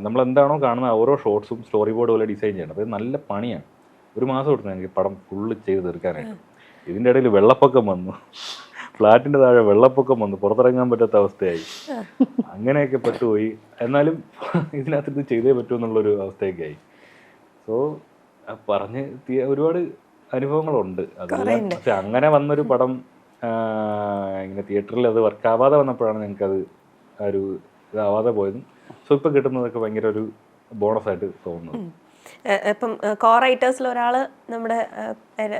നമ്മളെന്താണോ കാണുന്ന ഓരോ ഷോട്ട്സും സ്റ്റോറി ബോർഡ് പോലെ ഡിസൈൻ ചെയ്യണം. അപ്പോൾ ഇത് നല്ല പണിയാണ്. 1 മാസം എടുത്തു എനിക്ക് പടം ഫുള്ള് ചെയ്ത് തീർക്കാനായിട്ട്. ഇതിൻ്റെ ഇടയിൽ വെള്ളപ്പൊക്കം വന്നു, ഫ്ലാറ്റിൻ്റെ താഴെ വെള്ളപ്പൊക്കം വന്നു, പുറത്തിറങ്ങാൻ പറ്റാത്ത അവസ്ഥയായി. അങ്ങനെയൊക്കെ പെട്ടുപോയി. എന്നാലും ഇതിനകത്ത് ഇത് ചെയ്തേ പറ്റൂ എന്നുള്ളൊരു അവസ്ഥയൊക്കെ ആയി. സോ പറഞ്ഞ് ഒരുപാട് അനുഭവങ്ങളുണ്ട് അതെല്ലാം. പക്ഷെ അങ്ങനെ വന്നൊരു പടം ഇങ്ങനെ തിയേറ്ററിൽ അത് വർക്കാവാതെ വന്നപ്പോഴാണ് ഞങ്ങൾക്കത് ഒരു ഇതാവാതെ പോയതും. സോ ഇപ്പം കിട്ടുന്നതൊക്കെ ഭയങ്കര ഒരു ബോണസായിട്ട് തോന്നുന്നു. ഇപ്പം കോ റൈറ്റേഴ്സിൽ ഒരാൾ നമ്മുടെ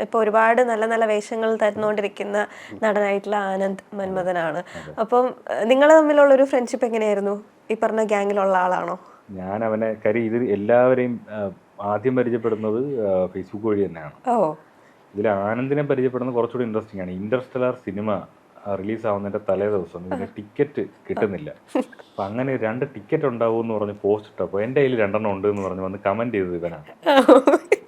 ഇപ്പോൾ ഒരുപാട് നല്ല നല്ല വേഷങ്ങൾ തരുന്നുകൊണ്ടിരിക്കുന്ന നടനായിട്ടുള്ള ആനന്ദ് മന്മഥനാണ്. അപ്പം നിങ്ങൾ തമ്മിലുള്ളൊരു ഫ്രണ്ട്ഷിപ്പ് എങ്ങനെയായിരുന്നു? ഈ പറഞ്ഞ ഗ്യാങ്ങിലുള്ള ആളാണോ? ഞാൻ അവനെ ഇത് എല്ലാവരെയും ആദ്യം പരിചയപ്പെടുന്നത് ഫേസ്ബുക്ക് വഴി തന്നെയാണ്. ഇതിൽ ആനന്ദിനെ പരിചയപ്പെടുന്നത് കുറച്ചുകൂടി ഇൻട്രസ്റ്റിംഗ് ആണ്. ഇന്റർസ്റ്റെല്ലാർ സിനിമ റിലീസാവുന്നതിൻ്റെ തലേ ദിവസം ഇതിന് ടിക്കറ്റ് കിട്ടുന്നില്ല. അപ്പം അങ്ങനെ 2 ടിക്കറ്റ് ഉണ്ടാവും എന്ന് പറഞ്ഞ് പോസ്റ്റ് ഇട്ടപ്പോൾ എൻ്റെ കയ്യിൽ 2 ഉണ്ട് എന്ന് പറഞ്ഞ് വന്ന് കമൻറ്റ് ചെയ്തത് ഇവനാണ്.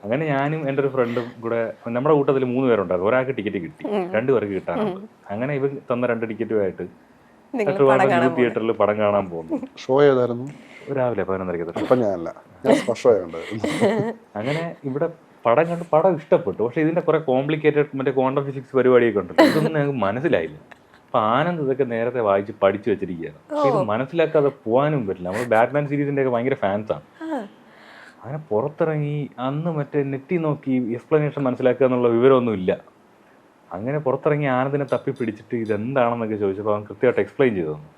അങ്ങനെ ഞാനും എൻ്റെ ഒരു ഫ്രണ്ടും കൂടെ, നമ്മുടെ കൂട്ടത്തിൽ 3 പേരുണ്ടായിരുന്നു. ഒരാൾക്ക് ടിക്കറ്റ് കിട്ടി, 2 പേർക്ക് കിട്ടാനുണ്ട്. അങ്ങനെ ഇവൻ തന്ന 2 ടിക്കറ്റുമായിട്ട് തിയേറ്ററിൽ പടം കാണാൻ പോകുന്നു. ഷോ ഏതായിരുന്നു? രാവിലെ 11:30. അങ്ങനെ ഇവിടെ പടം കണ്ട് പടം ഇഷ്ടപ്പെട്ടു. പക്ഷേ ഇതിൻ്റെ കുറേ കോംപ്ലിക്കേറ്റഡ് മറ്റേ ക്വാണ്ടം ഫിസിക്സ് പരിപാടിയൊക്കെ ഉണ്ടല്ലോ, ഇതൊന്നും ഞങ്ങൾക്ക് മനസ്സിലായില്ല. അപ്പം ആനന്ദ് ഇതൊക്കെ നേരത്തെ വായിച്ച് പഠിച്ചു വെച്ചിരിക്കുകയാണ്. ഇത് മനസ്സിലാക്കാതെ പോകാനും പറ്റില്ല. നമ്മൾ ബാറ്റ്മാൻ സീരീസിൻ്റെ ഒക്കെ ഭയങ്കര ഫാൻസാണ്. അങ്ങനെ പുറത്തിറങ്ങി അന്ന് മറ്റേ നെറ്റിൽ നോക്കി എക്സ്പ്ലനേഷൻ മനസ്സിലാക്കുക എന്നുള്ള വിവരമൊന്നും ഇല്ല. അങ്ങനെ പുറത്തിറങ്ങി ആനന്ദിനെ തപ്പി പിടിച്ചിട്ട് ഇതെന്താണെന്നൊക്കെ ചോദിച്ചപ്പോൾ അവൻ കൃത്യമായിട്ട് എക്സ്പ്ലെയിൻ ചെയ്തു തന്നു.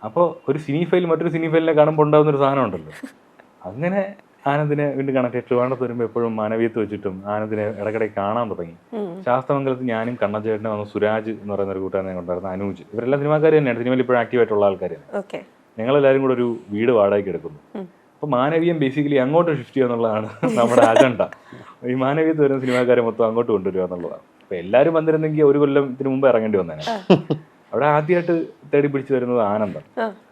അപ്പോൾ ഒരു സിനിഫൈൽ മറ്റൊരു സിനിഫൈലിനെ കാണുമ്പോൾ ഉണ്ടാകുന്നൊരു സാധനം ഉണ്ടല്ലോ, അങ്ങനെ ആനന്ദിനെ വീണ്ടും കണക്ട്. ട്രിവാൻഡ്രത്ത് വരുമ്പോൾ എപ്പോഴും മാനവീയത്ത് വെച്ചിട്ടും ആനന്ദിനെ ഇടയ്ക്കിടയ്ക്ക് കാണാൻ തുടങ്ങി. ശാസ്തമംഗലത്ത് ഞാനും കണ്ണഞ്ചേട്ടനെ വന്നു, സുരാജ് എന്ന് പറയുന്ന ഒരു കൂട്ടുകാരനെ കൊണ്ടായിരുന്നു, അനൂജ്, ഇവരെല്ലാം സിനിമാക്കാർ തന്നെയാണ്, സിനിമയിൽ ഇപ്പോഴും ആക്റ്റീവായിട്ടുള്ള ആൾക്കാർ തന്നെ. ഞങ്ങളെല്ലാവരും കൂടെ ഒരു വീട് വാടകയ്ക്ക് എടുക്കുന്നു. അപ്പോൾ മാനവീയം ബേസിക്കലി അങ്ങോട്ട് ഷിഫ്റ്റ് ചെയ്യുക എന്നുള്ളതാണ് നമ്മുടെ അജണ്ട. ഈ മാനവീയത്ത് വരുന്ന സിനിമാക്കാരെ മൊത്തം അങ്ങോട്ട് കൊണ്ടുവരിക എന്നുള്ളതാണ്. അപ്പോൾ എല്ലാവരും വന്നിരുന്നെങ്കിൽ ഒരു കൊല്ലത്തിന് മുമ്പ് ഇറങ്ങേണ്ടി വന്നേനെ. അവിടെ ആദ്യമായിട്ട് തേടി പിടിച്ച് വരുന്നത് ആനന്ദം,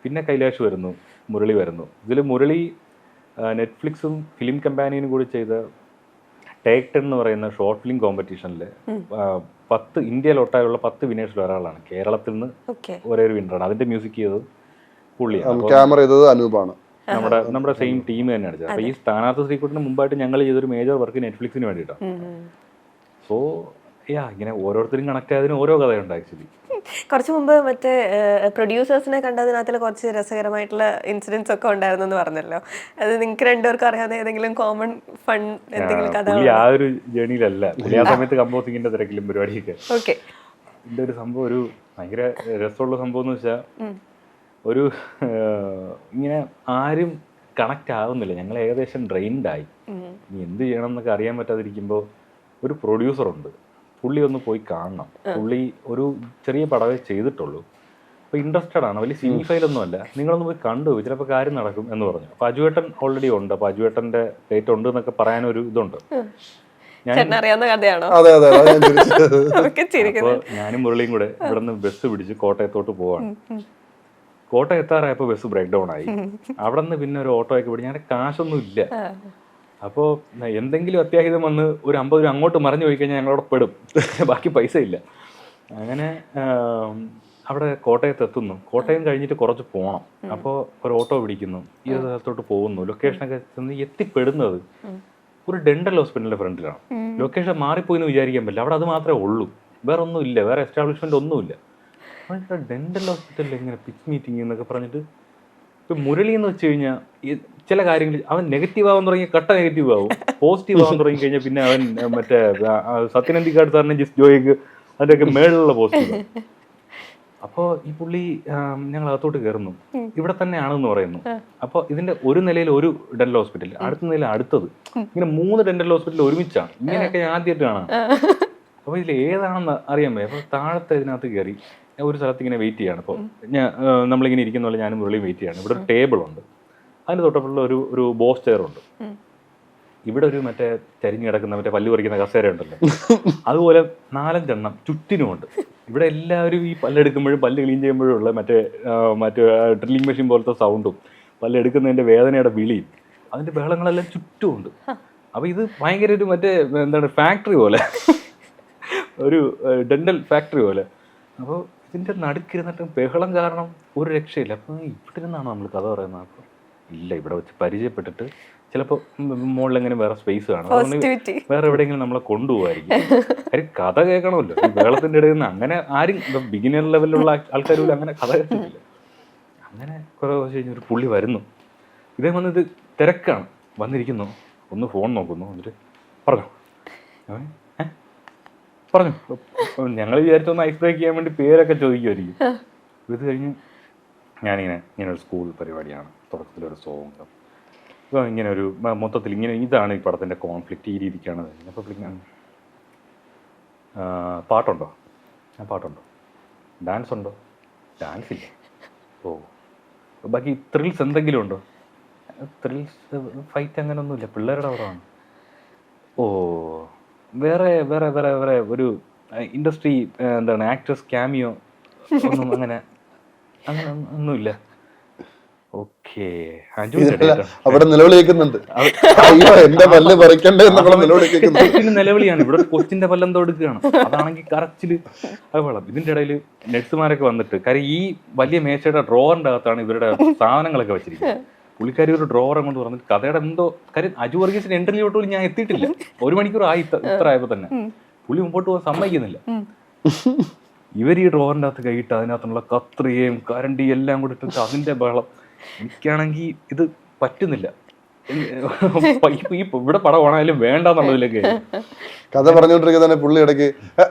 പിന്നെ കൈലാഷ് വരുന്നു, മുരളി വരുന്നു. ഇതിൽ മുരളി നെറ്റ്ഫ്ലിക്സും ഫിലിം കമ്പാനിയനും കൂടി ചെയ്ത ടേക്ക് 10 എന്ന് പറയുന്ന ഷോർട്ട് ഫിലിം കോമ്പറ്റീഷനിൽ 10 ഇന്ത്യയിലൊട്ടായുള്ള 10 വിനേഴ്സിൽ ഒരാളാണ്. കേരളത്തിൽ നിന്ന് ഒരേ ഒരു വിന്നറാണ്. അതിന്റെ മ്യൂസിക് ചെയ്തത് പുള്ളിയാണ്, ക്യാമറ ചെയ്തത് അനൂപാണ്. നമ്മുടെ സെയിം ടീം തന്നെയാണ് ചെയ്തത്. അപ്പോൾ ഈ സ്ഥാനാർത്ഥി ശ്രീകുട്ടിന് മുമ്പായിട്ട് ഞങ്ങൾ ചെയ്തൊരു മേജർ വർക്ക് നെറ്റ്ഫ്ലിക്സിന് വേണ്ടിയിട്ടാണ്. സോ ഇങ്ങനെ ഓരോരുത്തരും കണക്ട് ആയതിന് ഓരോ കഥയുണ്ട്. ആക്ച്വലി കുറച്ച് മുമ്പ് മറ്റേ പ്രൊഡ്യൂസേഴ്സിനെ കണ്ടതിനകത്തിൽ കുറച്ച് രസകരമായിട്ടുള്ള ഇൻസിഡൻസ് ഒക്കെ ഉണ്ടായിരുന്നു എന്ന് പറഞ്ഞല്ലോ. അത് നിങ്ങൾക്ക് രണ്ടുപേർക്കും അറിയാവുന്ന ഏതെങ്കിലും കോമൺ ഫൺ എന്തെങ്കിലും കഥ? ആ ഒരു ജേണിയിലല്ല, ആ സമയത്ത് കമ്പോസിങ്ങിന്റെ തിരക്കിലും പരിപാടിയൊക്കെ. ഇതിന്റെ ഒരു സംഭവം, ഒരു ഭയങ്കര രസമുള്ള സംഭവം എന്ന് വെച്ചാൽ, ഒരു ഇങ്ങനെ ആരും കണക്ട് ആവുന്നില്ല. ഞങ്ങൾ ഏകദേശം ഡ്രെയിൻഡായി, ഇനി എന്ത് ചെയ്യണം എന്നൊക്കെ അറിയാൻ പറ്റാതിരിക്കുമ്പോൾ ഒരു പ്രൊഡ്യൂസറുണ്ട്, പുള്ളി ഒന്ന് പോയി കാണണം. പുള്ളി ഒരു ചെറിയ പടവേ ചെയ്തിട്ടുള്ളൂ, അപ്പോൾ ഇൻട്രസ്റ്റഡ് ആണ്, വലിയ സിനിഫൈലൊന്നും അല്ല, നിങ്ങളൊന്ന് പോയി കണ്ടു, ചിലപ്പോൾ കാര്യം നടക്കും എന്ന് പറഞ്ഞു. അപ്പോൾ അജുവേട്ടൻ ഓൾറെഡി ഉണ്ട്, അപ്പോൾ അജുവേട്ടൻ്റെ ഡേറ്റ് ഉണ്ട് എന്നൊക്കെ പറയാനൊരു ഇതുണ്ട്. അപ്പോൾ ഞാനും മുരളിയും കൂടെ ഇവിടെ നിന്ന് ബസ് പിടിച്ച് കോട്ടയത്തോട്ട് പോവാണ്. കോട്ടയം എത്താറായപ്പോൾ ബസ് ബ്രേക്ക് ഡൗൺ ആയി. അവിടെ നിന്ന് പിന്നെ ഒരു ഓട്ടോ ഒക്കെ പിടിച്ച്, ഞങ്ങളുടെ കാശൊന്നും ഇല്ല. അപ്പോൾ എന്തെങ്കിലും അത്യാഹിതം വന്ന് ഒരു 50 രൂപ അങ്ങോട്ട് മറിഞ്ഞു പോയി കഴിഞ്ഞാൽ ഞങ്ങളവിടെ പെടും, ബാക്കി പൈസ ഇല്ല. അങ്ങനെ അവിടെ കോട്ടയത്ത് എത്തുന്നു. കോട്ടയം കഴിഞ്ഞിട്ട് കുറച്ച് പോകണം. അപ്പോൾ ഒരു ഓട്ടോ പിടിക്കുന്നു, ഈ സ്ഥലത്തോട്ട് പോകുന്നു. ലൊക്കേഷനൊക്കെ ചെന്ന് എത്തിപ്പെടുന്നത് ഒരു ഡെന്റൽ ഹോസ്പിറ്റലിന്റെ ഫ്രണ്ടിലാണ്. ലൊക്കേഷൻ മാറിപ്പോയി എന്ന് വിചാരിക്കാൻ പറ്റില്ല, അവിടെ അത് മാത്രമേ ഉള്ളൂ, വേറെ ഒന്നും ഇല്ല, വേറെ എസ്റ്റാബ്ലിഷ്മെന്റ് ഒന്നുമില്ല. ഡെന്റൽ ഹോസ്പിറ്റലിൽ എങ്ങനെ പിച്ച് മീറ്റിംഗ് എന്നൊക്കെ പറഞ്ഞിട്ട്. ഇപ്പം മുരളി എന്ന് വെച്ച് കഴിഞ്ഞാൽ ചില കാര്യങ്ങൾ അവൻ നെഗറ്റീവ് ആവാൻ തുടങ്ങി, കട്ട നെഗറ്റീവ് ആവും. പോസിറ്റീവ് ആവാൻ തുടങ്ങി കഴിഞ്ഞാൽ പിന്നെ അവൻ മറ്റേ സത്യനന്ദിക്കാട് സാറിനെ ജിസ് ജോയിക്ക് അതിൻ്റെയൊക്കെ മേളിലുള്ള പോസിറ്റീവ്. അപ്പോൾ ഈ പുള്ളി ഞങ്ങൾ അകത്തോട്ട് കയറുന്നു, ഇവിടെ തന്നെയാണെന്ന് പറയുന്നു. അപ്പോൾ ഇതിന്റെ ഒരു നിലയിൽ ഒരു ഡെന്റൽ ഹോസ്പിറ്റൽ, അടുത്ത നിലയിൽ അടുത്തത്, ഇങ്ങനെ 3 ഡെന്റൽ ഹോസ്പിറ്റൽ ഒരുമിച്ചാണ്. ഇങ്ങനെയൊക്കെ ആദ്യമായിട്ട് കാണാം. അപ്പോൾ ഇതിൽ ഏതാണെന്ന് അറിയാൻ പറ്റും. അപ്പോൾ താഴത്തെ ഇതിനകത്ത് കയറി ഒരു സ്ഥലത്ത് ഇങ്ങനെ വെയിറ്റ് ചെയ്യാണ്. അപ്പോൾ നമ്മളിങ്ങനെ ഇരിക്കുന്ന പോലെ ഞാനും മുരളിയും വെയിറ്റ് ചെയ്യാണ്. ഇവിടെ ഒരു ടേബിൾ ഉണ്ട്, അതിന് തൊട്ടപ്പുള്ള ഒരു ബോസ് ചെയർ ഉണ്ട്. ഇവിടെ ഒരു മറ്റേ ചരിഞ്ഞ് കിടക്കുന്ന മറ്റേ പല്ല് പറിക്കുന്ന കസേര ഉണ്ടല്ലോ, അതുപോലെ 4-5 എണ്ണം ചുറ്റിനുമുണ്ട്. ഇവിടെ എല്ലാവരും ഈ പല്ലെടുക്കുമ്പോഴും പല്ല് ക്ലീൻ ചെയ്യുമ്പോഴും ഉള്ള മറ്റേ ഡ്രില്ലിംഗ് മെഷീൻ പോലത്തെ സൗണ്ടും പല്ലെടുക്കുന്നതിൻ്റെ വേദനയുടെ വിളിയും അതിൻ്റെ ബഹളങ്ങളെല്ലാം ചുറ്റുമുണ്ട്. അപ്പോൾ ഇത് ഭയങ്കര ഒരു മറ്റേ എന്താണ് ഫാക്ടറി പോലെ, ഒരു ഡെന്റൽ ഫാക്ടറി പോലെ. അപ്പോൾ ഇതിൻ്റെ നടുക്കിരുന്നിട്ട് ബഹളം കാരണം ഒരു രക്ഷയില്ല. അപ്പോൾ ഇവിടെ നിന്നാണോ നമ്മൾ കഥ പറയുന്നത്? അപ്പോൾ ഇല്ല, ഇവിടെ വെച്ച് പരിചയപ്പെട്ടിട്ട് ചിലപ്പോൾ മുകളിലെങ്ങനെ വേറെ സ്പേസ് കാണും, വേറെ എവിടെയെങ്കിലും നമ്മളെ കൊണ്ടുപോകായിരിക്കും. കാര്യം കഥ കേൾക്കണമല്ലോ ഈ ബഹളത്തിൻ്റെ ഇടയിൽ നിന്ന്. അങ്ങനെ ആരും ബിഗിനർ ലെവലിലുള്ള ആൾക്കാരും അങ്ങനെ കഥ കേട്ടിട്ടില്ല. അങ്ങനെ കുറേ ദിവസം കഴിഞ്ഞ് ഒരു പുള്ളി വരുന്നു. ഇതേ വന്നിത് തിരക്കാണ്, വന്നിരിക്കുന്നു, ഒന്ന് ഫോൺ നോക്കുന്നു, എന്നിട്ട് പറഞ്ഞു പറഞ്ഞു ഞങ്ങൾ വിചാരിച്ചൊന്ന് ഐസ് ബ്രേക്ക് ചെയ്യാൻ വേണ്ടി പേരൊക്കെ ചോദിക്കുമായിരിക്കും. ഇത് കഴിഞ്ഞ് ഇങ്ങനെ ഒരു സ്കൂൾ പരിപാടിയാണ്, തുടക്കത്തിലൊരു സോങ്, അപ്പോൾ ഇങ്ങനെ ഒരു മൊത്തത്തിൽ ഇങ്ങനെ ഇതാണ് ഈ പടത്തിൻ്റെ കോൺഫ്ലിക്റ്റ്, ഈ രീതിക്കാണ്. അപ്പോൾ പാട്ടുണ്ടോ? പാട്ടുണ്ടോ? ഡാൻസ് ഉണ്ടോ? ഡാൻസ് ഇല്ല. ഓ, ബാക്കി ത്രിൽസ് എന്തെങ്കിലും ഉണ്ടോ? ത്രിൽസ് ഫൈറ്റ് അങ്ങനെയൊന്നുമില്ല, പിള്ളേരുടെ പടമാണ്. ഓ, വേറെ വേറെ വേറെ വേറെ ഒരു ഇൻഡസ്ട്രി എന്താണ് ആക്ട്രസ് ക്യാമിയോ ഒന്നും അങ്ങനെ ഒന്നുമില്ല. ഓക്കെ, അവിടെ നിലവിളിക്കുന്നുണ്ട്, നിലവിളിയാണ്. ഇവിടെ കൊച്ചിന്റെ പല്ലെന്തോ എടുക്കുകയാണ്, അതാണെങ്കിൽ കറച്ചില് അത് വെള്ളം. ഇതിന്റെ ഇടയിൽ നഴ്സുമാരൊക്കെ വന്നിട്ട്, കാര്യം ഈ വലിയ മേശയുടെ ഡ്രോറിന്റെ അകത്താണ് ഇവരുടെ സാധനങ്ങളൊക്കെ വെച്ചിരിക്കുന്നത്. പുള്ളിക്കാരി ഒരു ഡ്രോവർ കൊണ്ട് പറഞ്ഞിട്ട് കഥയുടെ എന്തോ കാര്യം. അജു വർഗീസിന്റെ എൻട്രിയിലോട്ട് പോലും ഞാൻ എത്തിയിട്ടില്ല, 1 മണിക്കൂർ ആയി ഇത്ര ആയപ്പോ തന്നെ. പുള്ളി മുമ്പോട്ട് പോകാൻ സമ്മതിക്കുന്നില്ല. ഇവർ ഈ ഡ്രോവറിന്റെ അകത്ത് കൈയിട്ട് അതിനകത്തുള്ള കത്രികയും കരണ്ടിയും എല്ലാം കൂടി ഇട്ടിട്ട് അതിന്റെ ബഹളം. എനിക്കാണെങ്കിൽ ഇത് പറ്റുന്നില്ല. ഇവിടെ പടം ഓണായാലും വേണ്ടെന്നുള്ളതിലേക്ക് കഥ പറഞ്ഞുകൊണ്ടിരിക്കുക തന്നെ പുള്ളി ഇടയ്ക്ക്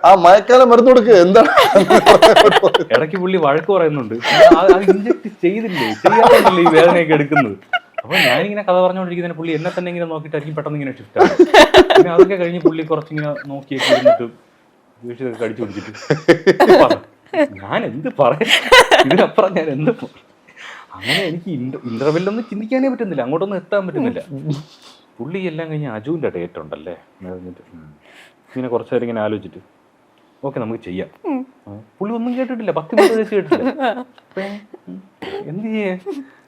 ആ മഴക്കാലം മരുന്ന് കൊടുക്കുക എന്താണ് ഇടയ്ക്ക് പുള്ളി വഴക്ക് പറയുന്നുണ്ട്, അത് ഇഞ്ചക്ട് ചെയ്തില്ലേ, ചെയ്യാത്തല്ലേ ഈ വേദനയൊക്കെ എടുക്കുന്നത്. അപ്പൊ ഞാനിങ്ങനെ കഥ പറഞ്ഞുകൊണ്ടിരിക്കുന്ന പുള്ളി എന്നെ തന്നെ ഇങ്ങനെ നോക്കിയിട്ടായിരിക്കും പെട്ടെന്ന് ഇങ്ങനെ ഷിഫ്റ്റ് ആവും. പിന്നെ അതൊക്കെ കഴിഞ്ഞ് പുള്ളി കുറച്ചിങ്ങനെ നോക്കിയൊക്കെ ഇരുന്നിട്ട് വീട്ടിലൊക്കെ കടിച്ചു പിടിച്ചിട്ട് ഞാൻ എന്ത് പറയാം, ഇതിനപ്പുറം ഞാൻ എന്ത് അങ്ങനെ എനിക്ക് ഇന്റർവെല്ലൊന്നും ചിന്തിക്കാനേ പറ്റുന്നില്ല, അങ്ങോട്ടൊന്നും എത്താൻ പറ്റുന്നില്ല. പുള്ളി എല്ലാം കഴിഞ്ഞ് അജുവിൻ്റെ ഡേറ്റ് ഉണ്ടല്ലേ എന്നിട്ട് ഇങ്ങനെ കുറച്ച് നേരം ഇങ്ങനെ ആലോചിച്ചിട്ട് ഓക്കെ നമുക്ക് ചെയ്യാം. പുള്ളി ഒന്നും കേട്ടിട്ടില്ല, 10 മിനിറ്റ് വെച്ച് കേട്ടിട്ടില്ല. എന്ത് ചെയ്യാ,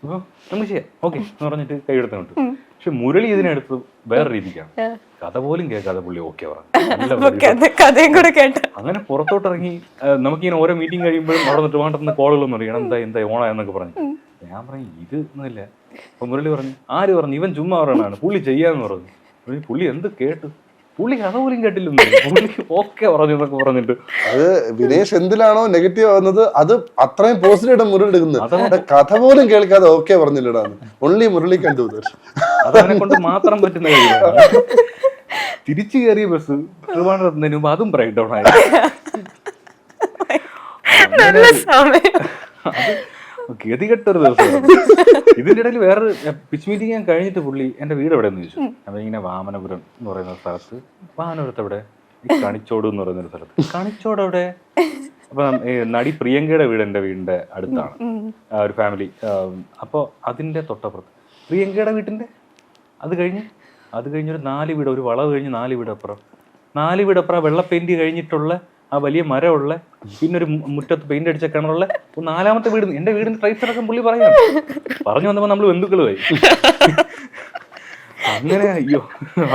അപ്പോൾ നമുക്ക് ചെയ്യാം ഓക്കെ എന്ന് പറഞ്ഞിട്ട് കൈ എടുത്തോണ്ട്. പക്ഷെ മുരളി ഇതിനടുത്ത് വേറെ രീതിക്കാണ്, കഥ പോലും കേൾക്കാതെ പുള്ളി ഓക്കെ പറഞ്ഞു. അങ്ങനെ പുറത്തോട്ടിറങ്ങി നമുക്കിങ്ങനെ ഓരോ മീറ്റിംഗ് കഴിയുമ്പോഴും അവിടെ നിന്നിട്ട് വേണ്ടെന്ന് കോളുകളൊന്നും അറിയണം, എന്താ ഓണ എന്നൊക്കെ പറഞ്ഞു. ഞാൻ പറഞ്ഞു ഇത് ഒന്നുമില്ല. അപ്പൊ മുരളി പറഞ്ഞു ആര് പറഞ്ഞു, ഇവൻ ചുമ്മാ പറയണാണ്, പുള്ളി ചെയ്യാന്ന് പറഞ്ഞു. പുള്ളി എന്ത് കേട്ടു, പുള്ളി കഥ പോലും കേട്ടില്ലെന്ന്, പുള്ളി ഓക്കെ പറഞ്ഞു എന്നൊക്കെ പറഞ്ഞിട്ട്. അത് വിനേഷ് എന്തിലാണോ നെഗറ്റീവ് ആവുന്നത് അത് അത്രയും പോസിറ്റീവ് മുരളി എടുക്കുന്നത്, കഥ പോലും കേൾക്കാതെ ഓക്കെ പറഞ്ഞില്ലടാന്ന് ഒൺലി മുരളി കണ്ടു. അതവനെ കൊണ്ട് മാത്രം പറ്റുന്ന കാര്യമാണ്. തിരിച്ചു കയറിയ ബസ് ട്രിവാൻഡ്രത്തിന് മുമ്പ് അതും ബ്രേക്ക് ഡൗൺ ആയി. ഗതികെട്ടൊരു ദിവസം. ഇതിന്റെ ഇടയിൽ വേറൊരു പിച്ച് മീറ്റിംഗ് ഞാൻ കഴിഞ്ഞിട്ട് പുള്ളി എന്റെ വീട് എവിടെ എന്ന് ചോദിച്ചു. അപ്പൊ ഇങ്ങനെ വാമനപുരം എന്ന് പറയുന്ന സ്ഥലത്ത്. വാമനപുരത്ത് എവിടെ? കണിച്ചോട് എന്ന് പറയുന്ന ഒരു സ്ഥലത്ത്. കണിച്ചോട് എവിടെ? അപ്പൊ നടി പ്രിയങ്കയുടെ വീട് എന്റെ വീടിന്റെ അടുത്താണ്, ഒരു ഫാമിലി. അപ്പോൾ അതിന്റെ തൊട്ടപ്പുറത്ത് പ്രിയങ്കയുടെ വീട്ടിന്റെ അത് കഴിഞ്ഞൊരു 4 വീട്, ഒരു വളവ് കഴിഞ്ഞ് 4 വീടപ്പുറം, 4 വീടപ്പുറം വെള്ള പെയിന്റ് കഴിഞ്ഞിട്ടുള്ള ആ വലിയ മരമുള്ള, പിന്നെ ഒരു മുറ്റത്ത് പെയിന്റ് അടിച്ച കിണറുള്ള 4ാമത്തെ വീട്. എന്റെ വീടിന്റെ ട്രൈസ് അടക്കം പുള്ളി പറയാം. പറഞ്ഞു വന്നപ്പോ നമ്മൾ ബന്ധുക്കളുമായി. അങ്ങനെ അയ്യോ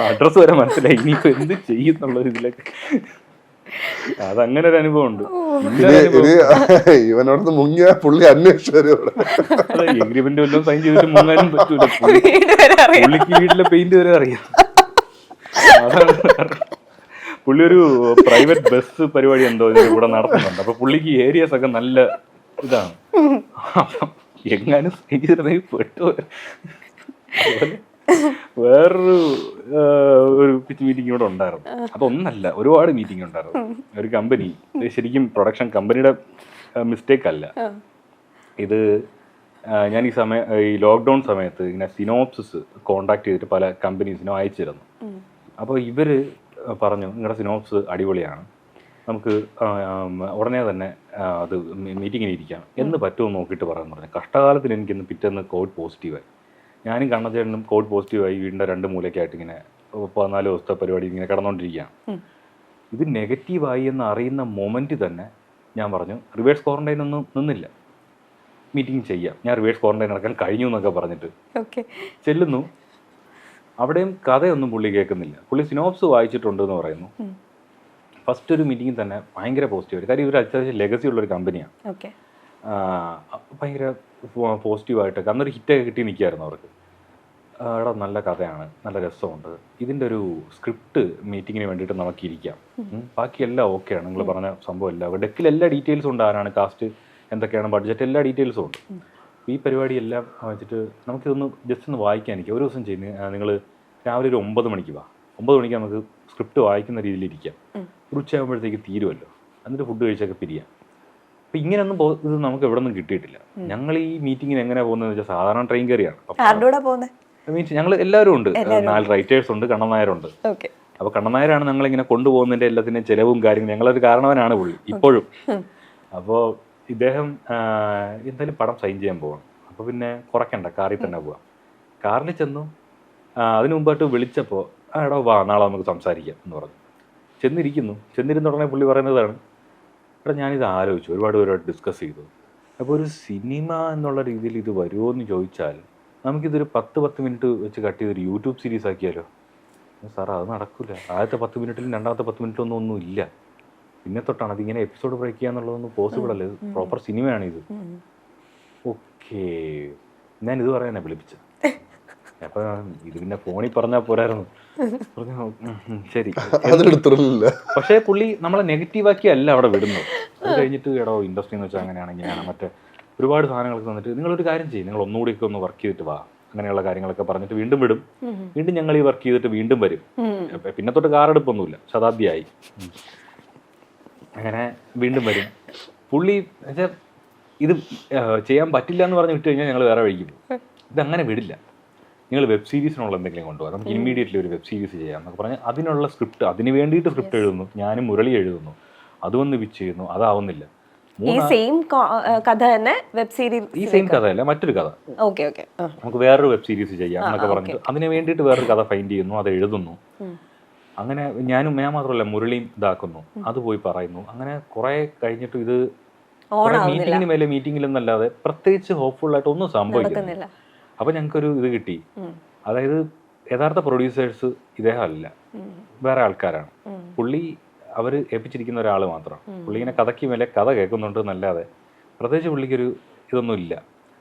അഡ്രസ് വരെ മനസ്സിലായി, ഇനിയിപ്പോ എന്ത് ചെയ്യുന്നുള്ളൊരു ഇതിലൊക്കെ. അതങ്ങനെ ഒരു അനുഭവം ഉണ്ട്. ഇവനോടത്ത് മുങ്ങിയ പുള്ളി അന്വേഷിച്ചു എഗ്രിമെന്റ് വല്ലതും സൈൻ ചെയ്തിട്ട് മുങ്ങാനും പറ്റൂല. പുള്ളിക്ക് വീട്ടിലെ പെയിന്റ് വരെ അറിയാം. അതാണ് പുള്ളി ഒരു പ്രൈവറ്റ് ബസ് പരിപാടി എന്തോ ഇവിടെ നടത്തുന്നുണ്ട്. അപ്പൊ പുള്ളിക്ക് ഏരിയസ് ഒക്കെ നല്ല ഇതാണ്. അപ്പം എങ്ങാനും സൈൻ ചെയ്തിട്ടുണ്ടെങ്കിൽ പെട്ടു. വേറൊരു പിച്ച് മീറ്റിംഗ് ഇവിടെ ഉണ്ടായിരുന്നു. അപ്പൊ ഒന്നല്ല, ഒരുപാട് മീറ്റിംഗ് ഉണ്ടായിരുന്നു. ഒരു കമ്പനി, ശരിക്കും പ്രൊഡക്ഷൻ കമ്പനിയുടെ മിസ്റ്റേക്ക് അല്ല ഇത്. ഞാൻ ഈ ലോക്ക്ഡൗൺ സമയത്ത് ഇങ്ങനെ സിനോപ്സിസ് കോണ്ടാക്ട് ചെയ്തിട്ട് പല കമ്പനീസിനും അയച്ചിരുന്നു. അപ്പോൾ ഇവര് പറഞ്ഞു നിങ്ങളുടെ സിനോപ്സ് അടിപൊളിയാണ്, നമുക്ക് ഉടനെ തന്നെ അത് മീറ്റിങ്ങിന് ഇരിക്കാം, എന്ന് പറ്റുമോ നോക്കിയിട്ട് പറയാമെന്ന് പറഞ്ഞു. കഷ്ടകാലത്തിന് എനിക്കിന്ന് പിറ്റേന്ന് കോവിഡ് പോസിറ്റീവായി. ഞാനും കണ്ണച്ചേട്ടനും കോവിഡ് പോസിറ്റീവായി വീടിൻ്റെ 2 മൂലയ്ക്കായിട്ട് ഇങ്ങനെ 14 ദിവസത്തെ പരിപാടി ഇങ്ങനെ കിടന്നുകൊണ്ടിരിക്കുകയാണ്. ഇത് നെഗറ്റീവായി എന്ന് അറിയുന്ന മൊമെൻറ്റ് തന്നെ ഞാൻ പറഞ്ഞു റിവേഴ്സ് ക്വാറന്റൈൻ ഒന്നും നിന്നില്ല, മീറ്റിംഗ് ചെയ്യാം, ഞാൻ റിവേഴ്സ് ക്വാറന്റൈൻ നടക്കാൻ കഴിഞ്ഞു എന്നൊക്കെ പറഞ്ഞിട്ട് ചെല്ലുന്നു. അവിടെയും കഥയൊന്നും പുള്ളി കേൾക്കുന്നില്ല. പുള്ളി സിനോപ്സ് വായിച്ചിട്ടുണ്ട് എന്ന് പറയുന്നു. ഫസ്റ്റ് ഒരു മീറ്റിംഗിൽ തന്നെ ഭയങ്കര പോസിറ്റീവ്. കാര്യം ഇവർ അത്യാവശ്യം ലെഗസി ഉള്ളൊരു കമ്പനിയാണ്. ഭയങ്കര പോസിറ്റീവായിട്ടൊക്കെ അന്നൊരു ഹിറ്റൊക്കെ കിട്ടി നിൽക്കുകയായിരുന്നു അവർക്ക്. എടാ നല്ല കഥയാണ്, നല്ല രസമുണ്ട്, ഇതിൻ്റെ ഒരു സ്ക്രിപ്റ്റ് മീറ്റിങ്ങിന് വേണ്ടിയിട്ട് നമുക്ക് ഇരിക്കാം, ബാക്കിയെല്ലാം ഓക്കെയാണ്, നിങ്ങൾ പറഞ്ഞ സംഭവം എല്ലാം ഡെക്കിൽ എല്ലാ ഡീറ്റെയിൽസും ഉണ്ട്, ആരാണ് കാസ്റ്റ്, എന്തൊക്കെയാണ് ബഡ്ജറ്റ്, എല്ലാ ഡീറ്റെയിൽസും ഉണ്ട്. ഈ പരിപാടി എല്ലാം വെച്ചിട്ട് നമുക്കിതൊന്ന് ജസ്റ്റ് ഒന്ന് വായിക്കാൻ എനിക്ക് ഒരു ദിവസം ചെയ്യുന്നത്. നിങ്ങൾ രാവിലെ ഒരു 9 മണിക്ക് വാ, 9 മണിക്ക് നമുക്ക് സ്ക്രിപ്റ്റ് വായിക്കുന്ന രീതിയിലിരിക്കാം, ഒരു ഉച്ചയാകുമ്പോഴത്തേക്ക് തീരുമല്ലോ, എന്നിട്ട് ഫുഡ് കഴിച്ചൊക്കെ പിരിയാം. അപ്പം ഇങ്ങനെയൊന്നും ഇത് നമുക്ക് എവിടെ നിന്നും കിട്ടിയിട്ടില്ല. ഞങ്ങൾ ഈ മീറ്റിങ്ങിന് എങ്ങനെയാണ് പോകുന്നത് വെച്ചാൽ സാധാരണ ട്രെയിൻ കയറിയാണ്. മീൻസ് ഞങ്ങൾ എല്ലാവരും ഉണ്ട്, 4 റൈറ്റേഴ്സ് ഉണ്ട്, കണ്ണൻ നായരുണ്ട്. അപ്പോൾ കണ്ണൻ നായരാണ് ഞങ്ങളിങ്ങനെ കൊണ്ടുപോകുന്നതിൻ്റെ എല്ലാത്തിൻ്റെ ചിലവും കാര്യങ്ങളും. ഞങ്ങളൊരു കാരണവനാണ് പുള്ളി ഇപ്പോഴും. അപ്പോൾ ഇദ്ദേഹം എന്തായാലും പടം സൈൻ ചെയ്യാൻ പോകണം, അപ്പോൾ പിന്നെ കുറയ്ക്കണ്ട, കാറിൽ തന്നെ പോവാം. കാറിൽ ചെന്നു. അതിന് മുമ്പായിട്ട് വിളിച്ചപ്പോൾ എടോ വാ നാളെ നമുക്ക് സംസാരിക്കാം എന്ന് പറഞ്ഞു. ചെന്നിരുന്ന ഉടനെ പുള്ളി പറയുന്നതാണ്, എടാ ഞാനിത് ആലോചിച്ചു, ഒരുപാട് ഡിസ്കസ് ചെയ്തു. അപ്പോൾ ഒരു സിനിമ എന്നുള്ള രീതിയിൽ ഇത് വരുമോ എന്ന് ചോദിച്ചാൽ നമുക്കിതൊരു 10 മിനിറ്റ് വെച്ച് കട്ട് ചെയ്തൊരു യൂട്യൂബ് സീരീസ് ആക്കിയാലോ? സാർ അത് നടക്കില്ല, ആദ്യത്തെ 10 മിനിറ്റിലും രണ്ടാമത്തെ 10 മിനിറ്റിലൊന്നും ഒന്നും ഇല്ല, പിന്നെ തൊട്ടാണ് അതിങ്ങനെ എപ്പിസോഡ് ബ്രേക്ക് ചെയ്യുക എന്നുള്ളതൊന്നും പോസിബിൾ അല്ല, ഇത് പ്രോപ്പർ സിനിമയാണിത്. ഓക്കെ, ഞാനിത് പറയാനാണ് വിളിപ്പിച്ചത്. അപ്പം ഇത് പിന്നെ ഫോണിൽ പറഞ്ഞാൽ പോരായിരുന്നു. ശരി, പക്ഷേ പുള്ളി നമ്മളെ നെഗറ്റീവാക്കിയല്ല അവിടെ വിടുന്നത്. അത് കഴിഞ്ഞിട്ട് എടോ ഇൻഡസ്ട്രി എന്ന് വെച്ചാൽ അങ്ങനെയാണെങ്കിലാണ് മറ്റേ ഒരുപാട് സാധനങ്ങളൊക്കെ തന്നിട്ട് നിങ്ങളൊരു കാര്യം ചെയ്യും, നിങ്ങൾ ഒന്നുകൂടിയൊക്കെ ഒന്ന് വർക്ക് ചെയ്തിട്ട് വാ, അങ്ങനെയുള്ള കാര്യങ്ങളൊക്കെ പറഞ്ഞിട്ട് വീണ്ടും വിടും. വീണ്ടും ഞങ്ങൾ ഈ വർക്ക് ചെയ്തിട്ട് വീണ്ടും വരും. പിന്നെ തൊട്ട് കാറെടുപ്പൊന്നുമില്ല, ശതാബ്ദിയായി. അങ്ങനെ വീണ്ടും വരും. പുള്ളി എന്നുവെച്ചാൽ ഇത് ചെയ്യാൻ പറ്റില്ല എന്ന് പറഞ്ഞ് വിട്ട് കഴിഞ്ഞാൽ ഞങ്ങൾ വേറെ വഴിക്കും. ഇതങ്ങനെ വിടില്ല. നിങ്ങൾ വെബ് സീരീസിനുള്ള എന്തെങ്കിലും കൊണ്ടുപോകാം, നമുക്ക് ഇമ്മീഡിയറ്റ്ലി ഒരു വെബ് സീരീസ് ചെയ്യാം എന്നൊക്കെ പറഞ്ഞാൽ അതിനുള്ള സ്ക്രിപ്റ്റ്, അതിന് വേണ്ടിയിട്ട് സ്ക്രിപ്റ്റ് എഴുതുന്നു. ഞാനും മുരളി എഴുതുന്നു, അതൊന്ന് പിച്ച് ചെയ്യുന്നു, അതാവുന്നില്ല. ഈ സെയിം കഥ തന്നെ വെബ് സീരീസ്, ഈ സെയിം കഥയല്ല, മറ്റൊരു കഥ, നമുക്ക് വേറൊരു വെബ് സീരീസ് ചെയ്യാം എന്നൊക്കെ പറഞ്ഞിട്ട് അതിന് വേണ്ടിയിട്ട് വേറൊരു കഥ ഫൈൻഡ് ചെയ്യുന്നു, അത് എഴുതുന്നു. അങ്ങനെ ഞാൻ മാത്രമല്ല മുരളിയും ഇതാക്കുന്നു, അത് പോയി പറയുന്നു. അങ്ങനെ കുറെ കഴിഞ്ഞിട്ട് ഇത് മീറ്റിങ്ങിന് മേലെ മീറ്റിങ്ങിലെന്നല്ലാതെ പ്രത്യേകിച്ച് ഹോപ്പ്ഫുൾ ആയിട്ട് ഒന്നും സംഭവിക്കുന്നില്ല. അപ്പൊ ഞങ്ങൾക്കൊരു ഇത് കിട്ടി. അതായത് യഥാർത്ഥ പ്രൊഡ്യൂസേഴ്സ് ഇദ്ദേഹം അല്ല, വേറെ ആൾക്കാരാണ്. പുള്ളി അവർ ഏൽപ്പിച്ചിരിക്കുന്ന ഒരാൾ മാത്രം. പുള്ളി ഇങ്ങനെ കഥയ്ക്ക് മേലെ കഥ കേൾക്കുന്നുണ്ട് എന്നല്ലാതെ പ്രത്യേകിച്ച് പുള്ളിക്കൊരു ഇതൊന്നും ഇല്ല.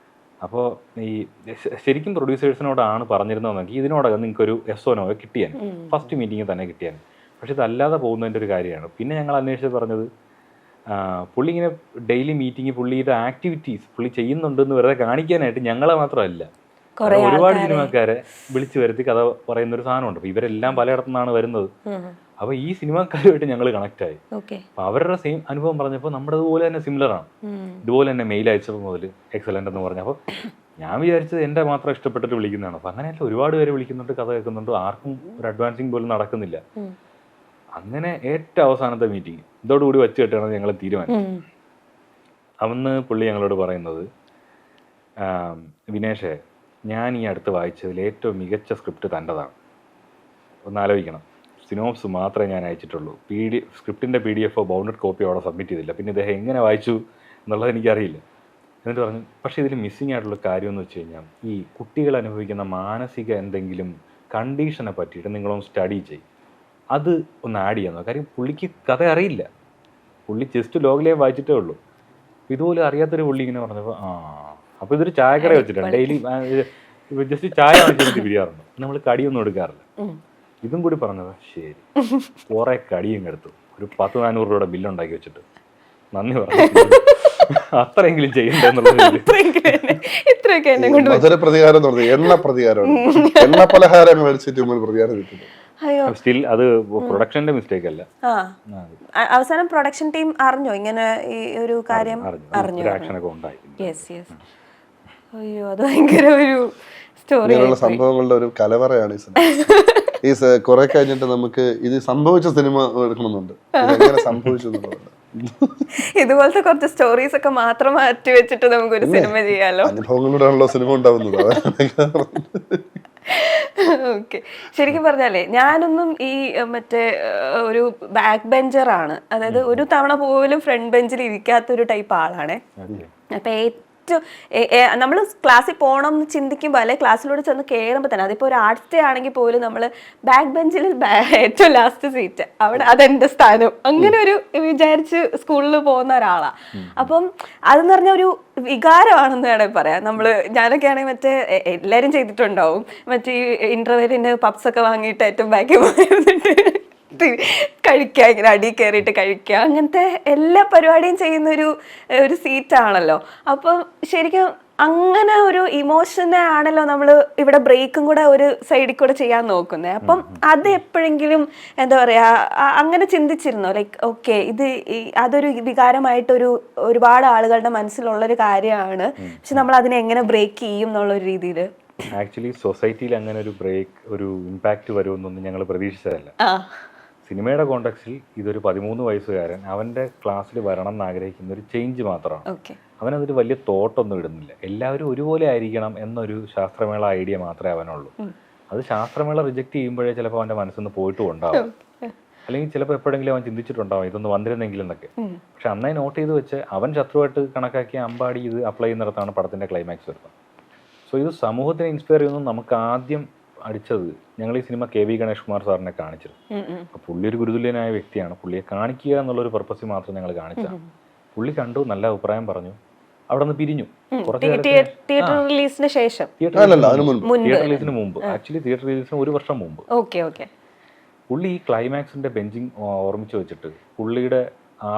അപ്പോൾ ഈ ശരിക്കും പ്രൊഡ്യൂസേഴ്സിനോടാണ് പറഞ്ഞിരുന്നതെങ്കിൽ ഇതിനോടകം നിങ്ങൾക്കൊരു SO കിട്ടിയാൻ, ഫസ്റ്റ് മീറ്റിങ്ങിൽ തന്നെ കിട്ടിയാൻ. പക്ഷെ ഇതല്ലാതെ പോകുന്നതിൻ്റെ ഒരു കാര്യമാണ്. പിന്നെ ഞങ്ങൾ അന്വേഷിച്ച് പറഞ്ഞത് പുള്ളി ഇങ്ങനെ ഡെയിലി മീറ്റിംഗ് പുള്ളിയുടെ ആക്ടിവിറ്റീസ് പുള്ളി ചെയ്യുന്നുണ്ടെന്ന് വെറുതെ കാണിക്കാനായിട്ട് ഞങ്ങളെ മാത്രമല്ല, ഒരുപാട് സിനിമാക്കാരെ വിളിച്ചു വരുത്തി കഥ പറയുന്ന ഒരു സാധനമുണ്ട്. അപ്പോൾ ഇവരെല്ലാം പലയിടത്തു നിന്നാണ് വരുന്നത്. അപ്പോൾ ഈ സിനിമാക്കാരുമായിട്ട് ഞങ്ങൾ കണക്ട് ആയി. അപ്പോൾ അവരുടെ സെയിം അനുഭവം പറഞ്ഞപ്പോൾ നമ്മുടെ ഇതുപോലെ തന്നെ സിമിലറാണ്. ഇതുപോലെ തന്നെ മെയിൽ അയച്ചപ്പോൾ മുതൽ എക്സലൻ്റ് എന്ന് പറഞ്ഞപ്പോൾ ഞാൻ വിചാരിച്ചത് എൻ്റെ മാത്രം ഇഷ്ടപ്പെട്ടിട്ട് വിളിക്കുന്നതാണ്. അപ്പോൾ അങ്ങനെയല്ല, ഒരുപാട് പേര് വിളിക്കുന്നുണ്ട്, കഥ കേൾക്കുന്നുണ്ട്, ആർക്കും ഒരു അഡ്വാൻസിങ് പോലും നടക്കുന്നില്ല. അങ്ങനെ ഏറ്റവും അവസാനത്തെ മീറ്റിംഗ് ഇതോടുകൂടി വെച്ച് കെട്ടാണ് ഞങ്ങൾ തീരുമാനം. അന്ന് പുള്ളി ഞങ്ങളോട് പറയുന്നത്, വിനേഷേ, ഞാൻ ഈ അടുത്ത് വായിച്ചതിൽ ഏറ്റവും മികച്ച സ്ക്രിപ്റ്റ് തൻ്റെതാണ്. ഒന്നാലോചിക്കണം, സിനോപ്സ് മാത്രമേ ഞാൻ അയച്ചിട്ടുള്ളൂ, സ്ക്രിപ്റ്റിൻ്റെ PDF ബൗണ്ടഡ് കോപ്പി അവിടെ സബ്മിറ്റ് ചെയ്തില്ല. പിന്നെ ഇദ്ദേഹം എങ്ങനെ വായിച്ചു എന്നുള്ളത് എനിക്കറിയില്ല. എന്നിട്ട് പറഞ്ഞു, പക്ഷേ ഇതിൽ മിസ്സിങ് ആയിട്ടുള്ള കാര്യം എന്ന് വെച്ച് കഴിഞ്ഞാൽ ഈ കുട്ടികൾ അനുഭവിക്കുന്ന മാനസിക എന്തെങ്കിലും കണ്ടീഷനെ പറ്റിയിട്ട് നിങ്ങളൊന്ന് സ്റ്റഡി ചെയ്യും, അത് ഒന്ന് ആഡ് ചെയ്യാൻ. കാര്യം പുള്ളിക്ക് കഥ അറിയില്ല, പുള്ളി ജസ്റ്റ് ലോഗിലേ വായിച്ചിട്ടേ ഉള്ളൂ. ഇതുപോലെ അറിയാത്തൊരു പുള്ളി ഇങ്ങനെ പറഞ്ഞപ്പോൾ അപ്പോൾ ഇതൊരു ചായക്കട വെച്ചിട്ടാണ് ഡെയിലി ജസ്റ്റ് ചായ വാങ്ങിച്ചിട്ട് പിരിയാറുണ്ട്, നമ്മൾ കടിയൊന്നും എടുക്കാറില്ല. ഇതും കൂടി പറഞ്ഞത് ശരി, കുറേ കടിയും എടുത്തു, ഒരു 10-400 രൂപയുടെ ബില്ലുണ്ടാക്കി വെച്ചിട്ട് നന്ദി പറഞ്ഞു, അത്രയെങ്കിലും ചെയ്യണ്ടെന്നുള്ളത്. എണ്ണ പലഹാരം മേടിച്ചിട്ട് പ്രതികാരം കിട്ടുന്നു. സ്റ്റിൽ അത് പ്രൊഡക്ഷന്റെ മിസ്റ്റേക്ക് അല്ല. അവസാനം പ്രൊഡക്ഷൻ ടീം അറിഞ്ഞോ ഇങ്ങനെ ഈ ഒരു കാര്യം? അറിഞ്ഞു. അയ്യോ, അത് ഭയങ്കര ഒരു സ്റ്റോറി, സംഭവങ്ങളുടെ ഒരു കലവറയാണ് ഈ കുറെ കഴിഞ്ഞിട്ട് നമുക്ക് ഇത് സംഭവിച്ച സിനിമ എടുക്കണമെന്നുണ്ട്, എങ്ങനെ സംഭവിച്ചു എന്നുള്ളത്. ഇതുപോലത്തെ കുറച്ച് സ്റ്റോറീസ് ഒക്കെ മാത്രം മാറ്റി വെച്ചിട്ട് നമുക്കൊരു സിനിമ ചെയ്യാലോ. അനുഭവങ്ങളിലൂടെയാണല്ലോ സിനിമ ഉണ്ടാവുന്നത്. ഓക്കെ, ശരിക്കും പറഞ്ഞാലേ ഞാനൊന്നും ഈ മറ്റേ ഒരു ബാക്ക് ബെഞ്ചറാണ്. അതായത് ഒരു തവണ പോലും ഫ്രണ്ട് ബെഞ്ചിൽ ഇരിക്കാത്തൊരു ടൈപ്പ് ആളാണേ. അപ്പൊ നമ്മൾ ക്ലാസ്സിൽ പോകണം എന്ന് ചിന്തിക്കുമ്പോൾ അല്ലെ ക്ലാസ്സിലൂടെ ചെന്ന് കയറുമ്പോൾ തന്നെ, അതിപ്പോൾ ഒരു ആർട്സ് ഡേ ആണെങ്കിൽ പോലും നമ്മൾ ബാക്ക് ബെഞ്ചിൽ ഏറ്റവും ലാസ്റ്റ് സീറ്റ്, അവിടെ അതെന്റെ സ്ഥാനം, അങ്ങനെ ഒരു വിചാരിച്ച് സ്കൂളിൽ പോകുന്ന ഒരാളാണ്. അപ്പം അതെന്ന് പറഞ്ഞ ഒരു വികാരമാണെന്ന് വേണമെങ്കിൽ പറയാം. ഞാനൊക്കെ ആണെങ്കിൽ മറ്റേ എല്ലാവരും ചെയ്തിട്ടുണ്ടാവും, മറ്റേ ഇന്റർവെല്ലിന് പപ്സൊക്കെ വാങ്ങിയിട്ട് ഏറ്റവും ബാക്കിൽ പോയിരുന്നിട്ട് കഴിക്കുക, ഇങ്ങനെ അടി കയറിയിട്ട് കഴിക്കുക, അങ്ങനത്തെ എല്ലാ പരിപാടിയും ചെയ്യുന്ന ഒരു സീറ്റാണല്ലോ. അപ്പം ശരിക്കും അങ്ങനെ ഒരു ഇമോഷനെ ആണല്ലോ നമ്മൾ ഇവിടെ ബ്രേക്കും കൂടെ ഒരു സൈഡിൽ കൂടെ ചെയ്യാൻ നോക്കുന്നത്. അപ്പം അത് എപ്പോഴെങ്കിലും എന്താ പറയാ അങ്ങനെ ചിന്തിച്ചിരുന്നോ? ലൈക്ക് ഓക്കെ, അതൊരു വികാരമായിട്ടൊരു ഒരുപാട് ആളുകളുടെ മനസ്സിലുള്ളൊരു കാര്യമാണ്, പക്ഷെ നമ്മൾ അതിനെ എങ്ങനെ ബ്രേക്ക് ചെയ്യും എന്നുള്ളൊരു രീതിയിൽ. ആക്ച്വലി സൊസൈറ്റിയിൽ അങ്ങനെ ഒരു ഇമ്പാക്റ്റ് വരുമെന്നൊന്നും ഞങ്ങൾ പ്രതീക്ഷിച്ചതല്ല. സിനിമയുടെ കോണ്ടെക്സ്റ്റിൽ ഇതൊരു 13 വയസ്സുകാരൻ അവൻ്റെ ക്ലാസ്സിൽ വരണം എന്ന് ആഗ്രഹിക്കുന്ന ഒരു ചേഞ്ച് മാത്രമാണ്. അവനതൊരു വലിയ തോട്ടൊന്നും ഇടുന്നില്ല. എല്ലാവരും ഒരുപോലെ ആയിരിക്കണം എന്നൊരു ശാസ്ത്രമേള ഐഡിയ മാത്രമേ അവനുള്ളൂ. അത് ശാസ്ത്രമേള റിജക്റ്റ് ചെയ്യുമ്പോഴേ ചിലപ്പോൾ അവൻ്റെ മനസ്സിൽ പോയിട്ടും ഉണ്ടാവും, അല്ലെങ്കിൽ ചിലപ്പോൾ എപ്പോഴെങ്കിലും അവൻ ചിന്തിച്ചിട്ടുണ്ടാവും ഇതൊന്ന് വന്നിരുന്നെങ്കിലും എന്നൊക്കെ. പക്ഷെ അന്നേ നോട്ട് ചെയ്ത് വെച്ച് അവൻ ശത്രുവായിട്ട് കണക്കാക്കി അമ്പാടി ഇത് അപ്ലൈ ചെയ്യുന്നിടത്താണ് പടത്തിൻ്റെ ക്ലൈമാക്സ് വരുന്നത്. സോ ഇത് സമൂഹത്തിനെ ഇൻസ്പയർ ചെയ്യുന്നത് നമുക്ക് ആദ്യം അടിച്ചത് ഞങ്ങൾ ഈ സിനിമ KV ഗണേഷ് കുമാർ സാറിനെ കാണിച്ചത്. അപ്പോൾ പുള്ളി ഒരു ഗുരുതുല്യനായ വ്യക്തിയാണ്, പുള്ളിയെ കാണിക്കുക എന്നുള്ളൊരു പർപ്പസിൽ മാത്രം ഞങ്ങൾ കാണിച്ചതാണ്. പുള്ളി കണ്ടു, നല്ല അഭിപ്രായം പറഞ്ഞു, അവിടെ നിന്ന് പിരിഞ്ഞു. തിയേറ്റർ റിലീസിന് ശേഷം, തിയേറ്റർ റിലീസിന് മുമ്പ്, ആക്ച്വലി തിയേറ്റർ റിലീസിന് 1 വർഷം മുമ്പ് പുള്ളി ഈ ക്ലൈമാക്സിന്റെ ബെഞ്ചിങ് ഓർമ്മിച്ച് വെച്ചിട്ട് പുള്ളിയുടെ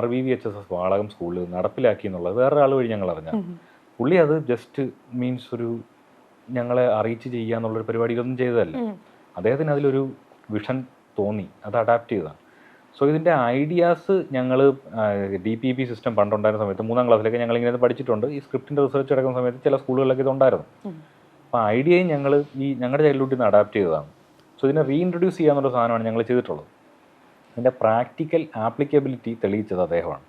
RVVHSS വാളകം സ്കൂളിൽ നടപ്പിലാക്കി എന്നുള്ളത് വേറൊരാൾ വഴി ഞങ്ങൾ അറിഞ്ഞ. പുള്ളി അത് ജസ്റ്റ് മീൻസ് ഒരു ഞങ്ങളെ അറിയിച്ച് ചെയ്യുക എന്നുള്ളൊരു പരിപാടിയിലൊന്നും ചെയ്തതല്ല. അദ്ദേഹത്തിന് അതിലൊരു വിഷൻ തോന്നി, അത് അഡാപ്റ്റ് ചെയ്തതാണ്. സോ ഇതിൻ്റെ ഐഡിയാസ് ഞങ്ങൾ DPP സിസ്റ്റം പണ്ടുണ്ടായിരുന്ന സമയത്ത് 3ാം ക്ലാസ്സിലൊക്കെ ഞങ്ങളിങ്ങനെ പഠിച്ചിട്ടുണ്ട്. ഈ സ്ക്രിപ്റ്റിൻ്റെ റിസർച്ച് എടുക്കുന്ന സമയത്ത് ചില സ്കൂളുകളിലൊക്കെ ഇതുണ്ടായിരുന്നു. അപ്പോൾ ഐഡിയയും ഞങ്ങൾ ഞങ്ങളുടെ ചൈൽഡ്ഹുഡിൽ നിന്ന് അഡാപ്റ്റ് ചെയ്തതാണ്. സോ ഇതിനെ റീഇൻട്രൊഡ്യൂസ് ചെയ്യാന്നുള്ള സാധനമാണ് ഞങ്ങൾ ചെയ്തിട്ടുള്ളത്. അതിൻ്റെ പ്രാക്ടിക്കൽ ആപ്ലിക്കബിലിറ്റി തെളിയിച്ചത് അദ്ദേഹമാണ്.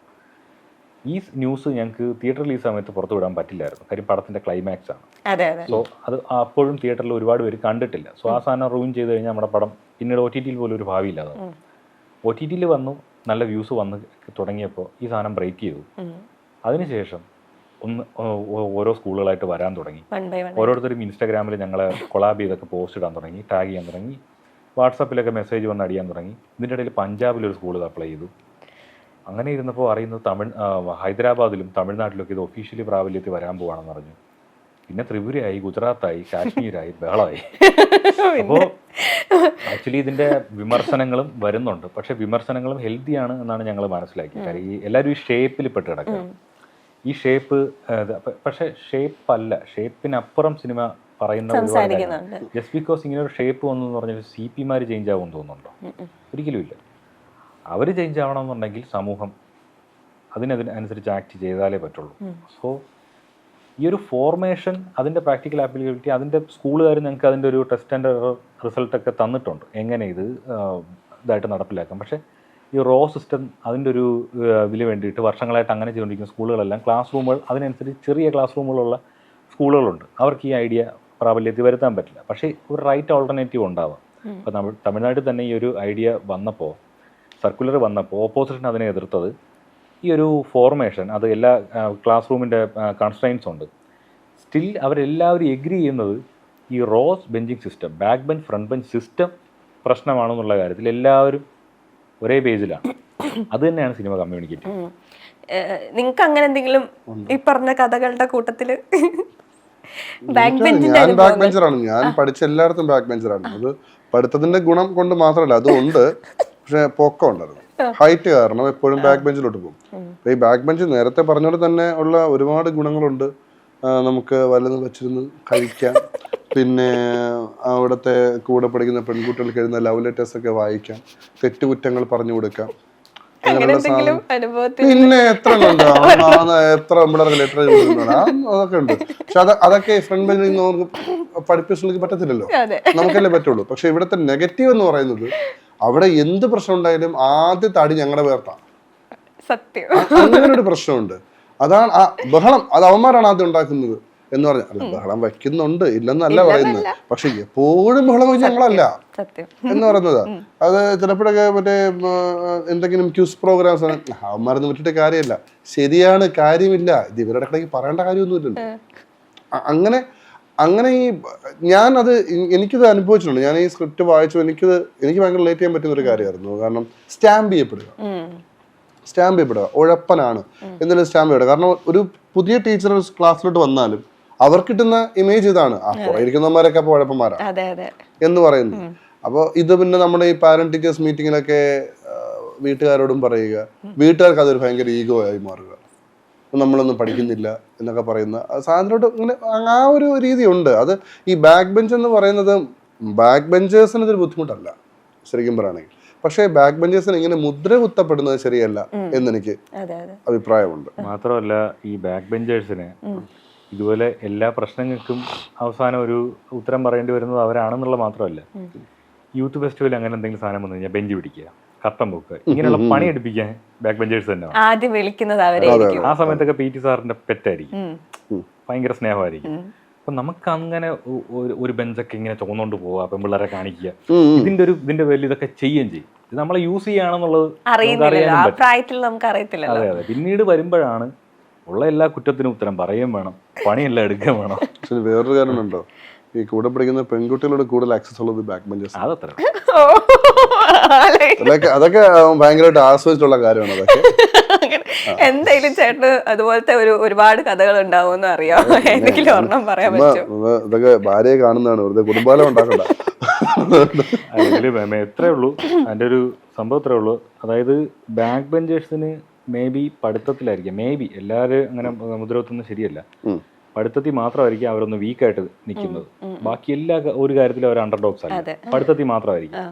ഈ ന്യൂസ് ഞങ്ങൾക്ക് തിയേറ്റർ റിലീസ് സമയത്ത് പുറത്തു വിടാൻ പറ്റില്ലായിരുന്നു, കാര്യം പടത്തിൻ്റെ ക്ലൈമാക്സ് ആണ്. സോ അത് അപ്പോഴും തിയേറ്ററിൽ ഒരുപാട് പേര് കണ്ടിട്ടില്ല. സോ ആ സാധനം റൂയിൻ ചെയ്ത് കഴിഞ്ഞാൽ നമ്മുടെ പടം പിന്നീട് OTT പോലും ഒരു ഭാവിയില്ലാതെ. OTT വന്നു, നല്ല വ്യൂസ് വന്ന് തുടങ്ങിയപ്പോൾ ഈ സാധനം ബ്രേക്ക് ചെയ്തു. അതിനുശേഷം ഓരോ സ്കൂളുകളായിട്ട് വരാൻ തുടങ്ങി. ഓരോരുത്തരും ഇൻസ്റ്റാഗ്രാമിൽ ഞങ്ങളെ കൊളാബ് ചെയ്തൊക്കെ പോസ്റ്റ് ഇടാൻ തുടങ്ങി, ടാഗ് ചെയ്യാൻ തുടങ്ങി, വാട്സാപ്പിലൊക്കെ മെസ്സേജ് വന്ന് അടിയാൻ തുടങ്ങി. ഇതിൻ്റെ ഇടയിൽ പഞ്ചാബിലൊരു സ്കൂൾ അപ്ലൈ ചെയ്തു. അങ്ങനെ ഇരുന്നപ്പോൾ അറിയുന്നത് ഹൈദരാബാദിലും തമിഴ്നാട്ടിലൊക്കെ ഇത് ഒഫീഷ്യലി പ്രാബല്യത്തിൽ വരാൻ പോവാണെന്ന് പറഞ്ഞു. പിന്നെ ത്രിപുരയായി, ഗുജറാത്തായി, കാശ്മീരായി, ബഹളമായി. അപ്പോൾ ആക്ച്വലി ഇതിൻ്റെ വിമർശനങ്ങളും വരുന്നുണ്ട്. പക്ഷേ വിമർശനങ്ങളും ഹെൽത്തിയാണ് എന്നാണ് ഞങ്ങൾ മനസ്സിലാക്കിയത്. കാര്യം ഈ എല്ലാവരും ഈ ഷേപ്പിൽ പെട്ട് കിടക്കുക. ഈ ഷേപ്പ് പക്ഷേ ഷേപ്പല്ല, ഷേപ്പിനപ്പുറം സിനിമ പറയുന്ന ജസ്റ്റ് ബിക്കോസ് ഇങ്ങനെ ഒരു ഷേപ്പ് വന്നു എന്ന് പറഞ്ഞാൽ CP-മാർ ചേഞ്ച് ആവുമെന്ന് തോന്നുന്നുണ്ടോ? ഒരിക്കലും ഇല്ല. അവർ ചേഞ്ച് ആവണമെന്നുണ്ടെങ്കിൽ സമൂഹം അതിനനുസരിച്ച് ആക്ട് ചെയ്താലേ പറ്റുള്ളൂ. സോ ഈ ഒരു ഫോർമേഷൻ, അതിൻ്റെ പ്രാക്ടിക്കൽ ആപ്ലിക്കബിലിറ്റി, അതിൻ്റെ സ്കൂളുകാർ ഞങ്ങൾക്ക് അതിൻ്റെ ഒരു ടെസ്റ്റ് ആൻഡ് റിസൾട്ടൊക്കെ തന്നിട്ടുണ്ട്, എങ്ങനെ ഇതായിട്ട് നടപ്പിലാക്കാം. പക്ഷേ ഈ റോ സിസ്റ്റം അതിൻ്റെ ഒരു ഇതിന് വേണ്ടിയിട്ട് വർഷങ്ങളായിട്ട് അങ്ങനെ ചെയ്തുകൊണ്ടിരിക്കുന്ന സ്കൂളുകളെല്ലാം ക്ലാസ് റൂമുകൾ, അതിനനുസരിച്ച് ചെറിയ ക്ലാസ് റൂമുകളുള്ള സ്കൂളുകളുണ്ട്. അവർക്ക് ഈ ഐഡിയ പ്രാബല്യത്തിൽ വരുത്താൻ പറ്റില്ല. പക്ഷേ ഒരു റൈറ്റ് ഓൾട്ടർനേറ്റീവ് ഉണ്ടാവാം. ഇപ്പോൾ തമിഴ്നാട്ടിൽ തന്നെ ഈ ഒരു ഐഡിയ വന്നപ്പോൾ, സർക്കുലർ വന്നപ്പോൾ ഓപ്പോസിഷൻ അതിനെ എതിർത്തത് ഈ ഒരു ഫോർമേഷൻ, അത് എല്ലാ ക്ലാസ് റൂമിൻ്റെ കൺസ്ട്രെയിൻസ് ഉണ്ട്. സ്റ്റിൽ അവരെല്ലാവരും എഗ്രി ചെയ്യുന്നത് ഈ rows benching system, back bench front bench system പ്രശ്നമാണെന്നുള്ള കാര്യത്തിൽ എല്ലാവരും ഒരേ പേജിലാണ്. അത് തന്നെയാണ് സിനിമ കമ്മ്യൂണിക്കേറ്റ്. നിങ്ങൾക്ക് അങ്ങനെ എന്തെങ്കിലും ഈ പറഞ്ഞ കഥകളുടെ കൂട്ടത്തില്? ഞാൻ ബാക്ക് ബെഞ്ചറാണ്, ഞാൻ പഠിച്ച എല്ലായിടത്തും ബാക്ക് ബെഞ്ചറാണ്. അത് പഠിത്തത്തിന്റെ ഗുണം കൊണ്ട് മാത്രമല്ല, അതുകൊണ്ട്. പക്ഷെ പൊക്കം ഉണ്ടായിരുന്നു, ഹൈറ്റ് കാരണം എപ്പോഴും ബാക്ക് ബെഞ്ചിലോട്ട് പോകും. ഈ ബാക്ക് ബെഞ്ച് നേരത്തെ പറഞ്ഞോട് തന്നെ ഉള്ള ഒരുപാട് ഗുണങ്ങളുണ്ട്. നമുക്ക് വല്ലതും വെച്ചിരുന്ന് കഴിക്കാം, പിന്നെ അവിടുത്തെ കൂടെ പഠിക്കുന്ന പെൺകുട്ടികൾക്ക് എഴുതുന്ന ലവ് ലെറ്റേഴ്സ് ഒക്കെ വായിക്കാം, തെറ്റുകുറ്റങ്ങൾ പറഞ്ഞു കൊടുക്കാം. പിന്നെ എത്ര എത്ര പിള്ളേർക്ക് ലെറ്റർ അതൊക്കെ ഉണ്ട്. പക്ഷെ അതൊക്കെ ഫ്രണ്ട് ബെഞ്ചിൽ നിന്ന് നമുക്ക് പഠിപ്പിച്ചു പറ്റത്തില്ലല്ലോ, നമുക്കല്ലേ പറ്റുള്ളൂ. പക്ഷെ ഇവിടുത്തെ നെഗറ്റീവ് എന്ന് പറയുന്നത്, അവിടെ എന്ത് പ്രശ്നം ഉണ്ടായാലും ആദ്യത്തെ അടി ഞങ്ങളുടെ പേർത്താണ്. സത്യം, അങ്ങനെ ഒരു പ്രശ്നമുണ്ട്. അതാണ് ആ ബഹളം, അത് അവന്മാരാണ് ആദ്യം ഉണ്ടാക്കുന്നത് എന്ന് പറഞ്ഞാൽ. അല്ല, ബഹളം വയ്ക്കുന്നുണ്ട്, ഇല്ലെന്നല്ല പറയുന്നത്, പക്ഷെ എപ്പോഴും ബഹളം വെച്ച് ഞങ്ങളല്ല എന്ന് പറയുന്നത്. അത് ചിലപ്പോഴൊക്കെ മറ്റേ എന്തെങ്കിലും ക്യൂസ് പ്രോഗ്രാംസ് ആണ്, അവന്മാരൊന്നും വിട്ടിട്ട് കാര്യമില്ല. ശരിയാണ്, കാര്യമില്ല, ഇത് ഇവരുടെ ഇടയ്ക്ക് പറയേണ്ട കാര്യമൊന്നുമില്ലല്ലോ. അങ്ങനെ ഈ ഞാനത് എനിക്കിത് അനുഭവിച്ചിട്ടുണ്ട്. ഞാൻ ഈ സ്ക്രിപ്റ്റ് വായിച്ചു, എനിക്ക് ഭയങ്കര റിലേറ്റ് ചെയ്യാൻ പറ്റുന്ന ഒരു കാര്യമായിരുന്നു. കാരണം സ്റ്റാമ്പ് ചെയ്യപ്പെടുക ഉഴപ്പനാണ് എന്തെങ്കിലും സ്റ്റാമ്പ് ചെയ്യപ്പെടുക. കാരണം ഒരു പുതിയ ടീച്ചർ ക്ലാസ്സിലോട്ട് വന്നാലും അവർക്ക് കിട്ടുന്ന ഇമേജ് ഇതാണ്, കുറെ ഇരിക്കുന്നവന്മാരൊക്കെ അപ്പോൾ ഉഴപ്പന്മാരാണ് എന്ന് പറയുന്നു. അപ്പോൾ ഇത് പിന്നെ നമ്മുടെ ഈ പാരന്റ് ടീച്ചേഴ്സ് മീറ്റിങ്ങിലൊക്കെ വീട്ടുകാരോടും പറയുക, വീട്ടുകാർക്ക് അതൊരു ഭയങ്കര ഈഗോ ആയി മാറുക, നമ്മളൊന്നും പഠിക്കുന്നില്ല എന്നൊക്കെ പറയുന്ന സാധനത്തോട്ട് ഇങ്ങനെ ആ ഒരു രീതി ഉണ്ട്. അത് ഈ ബാക്ക് ബെഞ്ച് എന്ന് പറയുന്നത് ബാക്ക് ബെഞ്ചേഴ്സിന് ഇതൊരു ബുദ്ധിമുട്ടല്ല ശരിക്കും പറയുകയാണെങ്കിൽ. പക്ഷേ ബാക്ക് ബെഞ്ചേഴ്സിന് ഇങ്ങനെ മുദ്ര കുത്തപ്പെടുന്നത് ശരിയല്ല എന്നെനിക്ക് അഭിപ്രായമുണ്ട്. മാത്രമല്ല ഈ ബാക്ക് ബെഞ്ചേഴ്സിന് ഇതുപോലെ എല്ലാ പ്രശ്നങ്ങൾക്കും അവസാനം ഒരു ഉത്തരം പറയേണ്ടി വരുന്നത് അവരാണെന്നുള്ള മാത്രമല്ല, യൂത്ത് ഫെസ്റ്റിവൽ അങ്ങനെ എന്തെങ്കിലും സാധനം വന്നു കഴിഞ്ഞാൽ ബെഞ്ച് പിടിക്കുക, കർട്ടൻ പൊക്കുക, ഇങ്ങനെയുള്ള പണി എടുപ്പിക്കാൻ ബാക്ക് ബെഞ്ചേഴ്സ് തന്നെ ആദ്യം വിളിക്കുന്നത് അവരെ. ആ സമയത്തൊക്കെ PT സാറിന്റെ പെറ്റായിരിക്കും, ഭയങ്കര സ്നേഹമായിരിക്കും. അപ്പൊ നമുക്ക് അങ്ങനെ ഒരു ബെഞ്ചൊക്കെ ഇങ്ങനെ ചുമന്നുകൊണ്ട് പോവുക, പെൺപിള്ളേരെ കാണിക്കുക, ഇതിന്റെ പേരിൽ ഇതൊക്കെ ചെയ്യുകയും ചെയ്യും. ഇത് നമ്മളെ യൂസ് ചെയ്യാണെന്നുള്ളത് അറിയത്തില്ല. അതെ അതെ. പിന്നീട് വരുമ്പോഴാണ് ഉള്ള എല്ലാ കുറ്റത്തിനും ഉത്തരം പറയുകയും വേണം, പണിയെല്ലാം എടുക്കുകയും വേണം. പക്ഷെ വേറൊരു കാരണമുണ്ടോ, ഈ കൂടെ പഠിക്കുന്ന പെൺകുട്ടികളോട് കൂടുതൽ ആക്സസ് ഉള്ളത് ബാക്ക് ബെഞ്ചേഴ്സ്. അതത്ര അതൊക്കെ ഭയങ്കരമായിട്ട് ആസ്വദിച്ചിട്ടുള്ള കാര്യമാണ്. അതൊക്കെ എന്തായാലും ചേട്ടന് അതുപോലത്തെ ഒരുപാട് കഥകൾ ഉണ്ടാവുമെന്ന് അറിയാം. എന്തെങ്കിലും ഒരെണ്ണം പറയാൻ പറ്റും? ഇതൊക്കെ ഭാര്യയെ കാണുന്നതാണ്, വെറുതെ കുടുംബാലം ഉണ്ടാക്കണ്ട. എത്രേ ഉള്ളൂ അതിന്റെ ഒരു സംഭവം എത്രേ ഉള്ളൂ. അതായത് ബാക്ക് ബെഞ്ചേഴ്സിന് മേ ബി പഠിത്തത്തിലായിരിക്കും, മേ ബി എല്ലാവരും അങ്ങനെ മുദ്ര കുത്തുന്നത് ശരിയല്ല. പഠിത്തത്തിൽ മാത്രമായിരിക്കും അവരൊന്ന് വീക്കായിട്ട് നിൽക്കുന്നത്. ബാക്കി എല്ലാ ഒരു കാര്യത്തിലും അവർ അണ്ടർഡോഗ്സ് അല്ല, പഠിത്തത്തിൽ മാത്രമായിരിക്കും.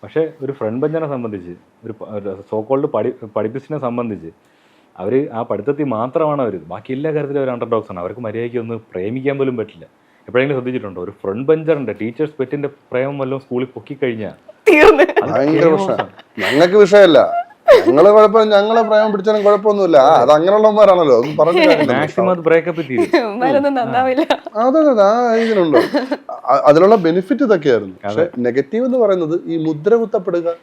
പക്ഷേ ഒരു ഫ്രണ്ട് ബെഞ്ചറിനെ സംബന്ധിച്ച്, ഒരു സോക്കോൾഡ് പഠിപ്പിച്ചിനെ സംബന്ധിച്ച് അവർ ആ പഠിത്തത്തിൽ മാത്രമാണ് അവർ, ബാക്കി എല്ലാ കാര്യത്തിലും അവർ അണ്ടർഡോഗ്സ് ആണ്. അവർക്ക് മര്യാദയ്ക്ക് ഒന്ന് പ്രേമിക്കാൻ പോലും പറ്റില്ല. എപ്പോഴെങ്കിലും ശ്രദ്ധിച്ചിട്ടുണ്ടോ ഒരു ഫ്രണ്ട് ബെഞ്ചറിന്റെ ടീച്ചേഴ്സ് പെറ്റിന്റെ പ്രേമം വല്ലതും സ്കൂളിൽ പൊക്കിക്കഴിഞ്ഞാൽ ഭയങ്കര പ്രശ്നം. ഞങ്ങൾക്ക് വിഷയമല്ല, ഞങ്ങള് കുഴപ്പം, ഞങ്ങളെ പ്രേമം പിടിച്ചാലും കുഴപ്പമൊന്നുമില്ല. അത് അങ്ങനെയുള്ളവന്മാരാണല്ലോ, ഒന്നും പറഞ്ഞു മാക്സിമം അത് ബ്രേക്കപ്പ് തീരും. അതെ ആ ഇതിനുണ്ടോ അതിലുള്ള ബെനിഫിറ്റ് ഇതൊക്കെയായിരുന്നു. പക്ഷെ നെഗറ്റീവ് എന്ന് പറയുന്നത് ഈ മുദ്ര കുത്തപ്പെടുക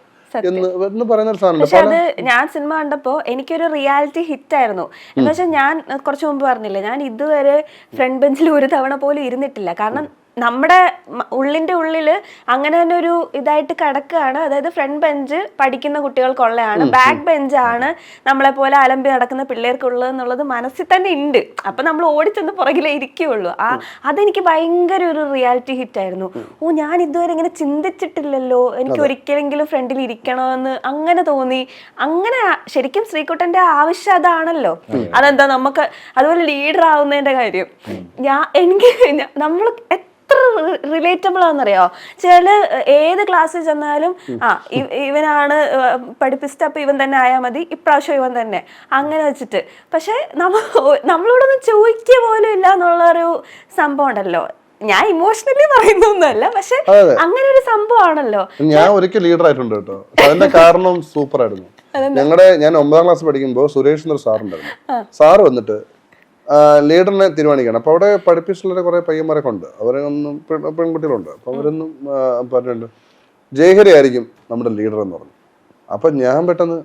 എന്ന് പറയുന്ന ഒരു സാധനം. പക്ഷെ അത് ഞാൻ സിനിമ കണ്ടപ്പോ എനിക്കൊരു റിയാലിറ്റി ഹിറ്റ് ആയിരുന്നു. എന്ന് വെച്ചാൽ ഞാൻ കുറച്ച് മുമ്പ് പറഞ്ഞില്ലേ, ഞാൻ ഇതുവരെ ഫ്രണ്ട് ബെഞ്ചിൽ ഒരു തവണ പോലും ഇരുന്നിട്ടില്ല. കാരണം നമ്മുടെ ഉള്ളിന്റെ ഉള്ളില് അങ്ങനെ തന്നെ ഒരു ഇതായിട്ട് കിടക്കുകയാണ്. അതായത് ഫ്രണ്ട് ബെഞ്ച് പഠിക്കുന്ന കുട്ടികൾക്കുള്ളതാണ്, ബാക്ക് ബെഞ്ചാണ് നമ്മളെ പോലെ അലമ്പി നടക്കുന്ന പിള്ളേർക്കുള്ളത് എന്നുള്ളത് മനസ്സിൽ തന്നെ ഉണ്ട്. അപ്പൊ നമ്മൾ ഓടിച്ചെന്ന് പുറകിലേ ഇരിക്കുകയുള്ളൂ. അതെനിക്ക് ഭയങ്കര ഒരു റിയാലിറ്റി ഹിറ്റ് ആയിരുന്നു. ഞാൻ ഇതുവരെ ഇങ്ങനെ ചിന്തിച്ചിട്ടില്ലല്ലോ, എനിക്ക് ഒരിക്കലെങ്കിലും ഫ്രണ്ടിൽ ഇരിക്കണമെന്ന് അങ്ങനെ തോന്നി. അങ്ങനെ ശരിക്കും ശ്രീകുട്ടന്റെ ആവശ്യം അതാണല്ലോ. അതെന്താ നമുക്ക് അതുപോലെ ലീഡർ ആവുന്നതിന്റെ കാര്യം, നമ്മൾ റിലേറ്റബിൾ ആണെന്നറിയോ. ചില ഏത് ക്ലാസ്സിൽ ചെന്നാലും ഇവനാണ് പഠിപ്പിച്ചിട്ട് അപ്പൊ ഇവൻ തന്നെ ആയാൽ മതി, ഇപ്രാവശ്യം ഇവൻ തന്നെ, അങ്ങനെ വെച്ചിട്ട്. പക്ഷെ നമ്മളോടൊന്നും ചോദിക്കുക പോലും ഇല്ല എന്നുള്ളൊരു സംഭവം ഉണ്ടല്ലോ. ഞാൻ ഇമോഷണലി പറയുന്നൊന്നുമല്ല, പക്ഷെ അങ്ങനെ ഒരു സംഭവമാണല്ലോ. ഞാൻ ഒരിക്കൽ ലീഡർ ആയിട്ടുണ്ട് കേട്ടോ. അതിന്റെ കാരണം സൂപ്പർ ആയിരുന്നു. ഞാൻ 9ാം ക്ലാസ് പഠിക്കുമ്പോൾ സുരേഷ് എന്നൊരു സാറുണ്ടായിരുന്നു. സാറ് വന്നിട്ട് ലീഡറിനെ തീരുമാനിക്കണം. അപ്പൊ അവിടെ പഠിപ്പിച്ചുള്ള കുറെ പയ്യന്മാരൊക്കെ ഉണ്ട്, അവരൊന്നും പെൺകുട്ടികളുണ്ട്. അപ്പൊ അവരൊന്നും പറഞ്ഞിട്ടുണ്ട് ജയഹരി ആയിരിക്കും നമ്മുടെ ലീഡർ എന്ന് പറഞ്ഞു. അപ്പൊ ഞാൻ പെട്ടെന്ന്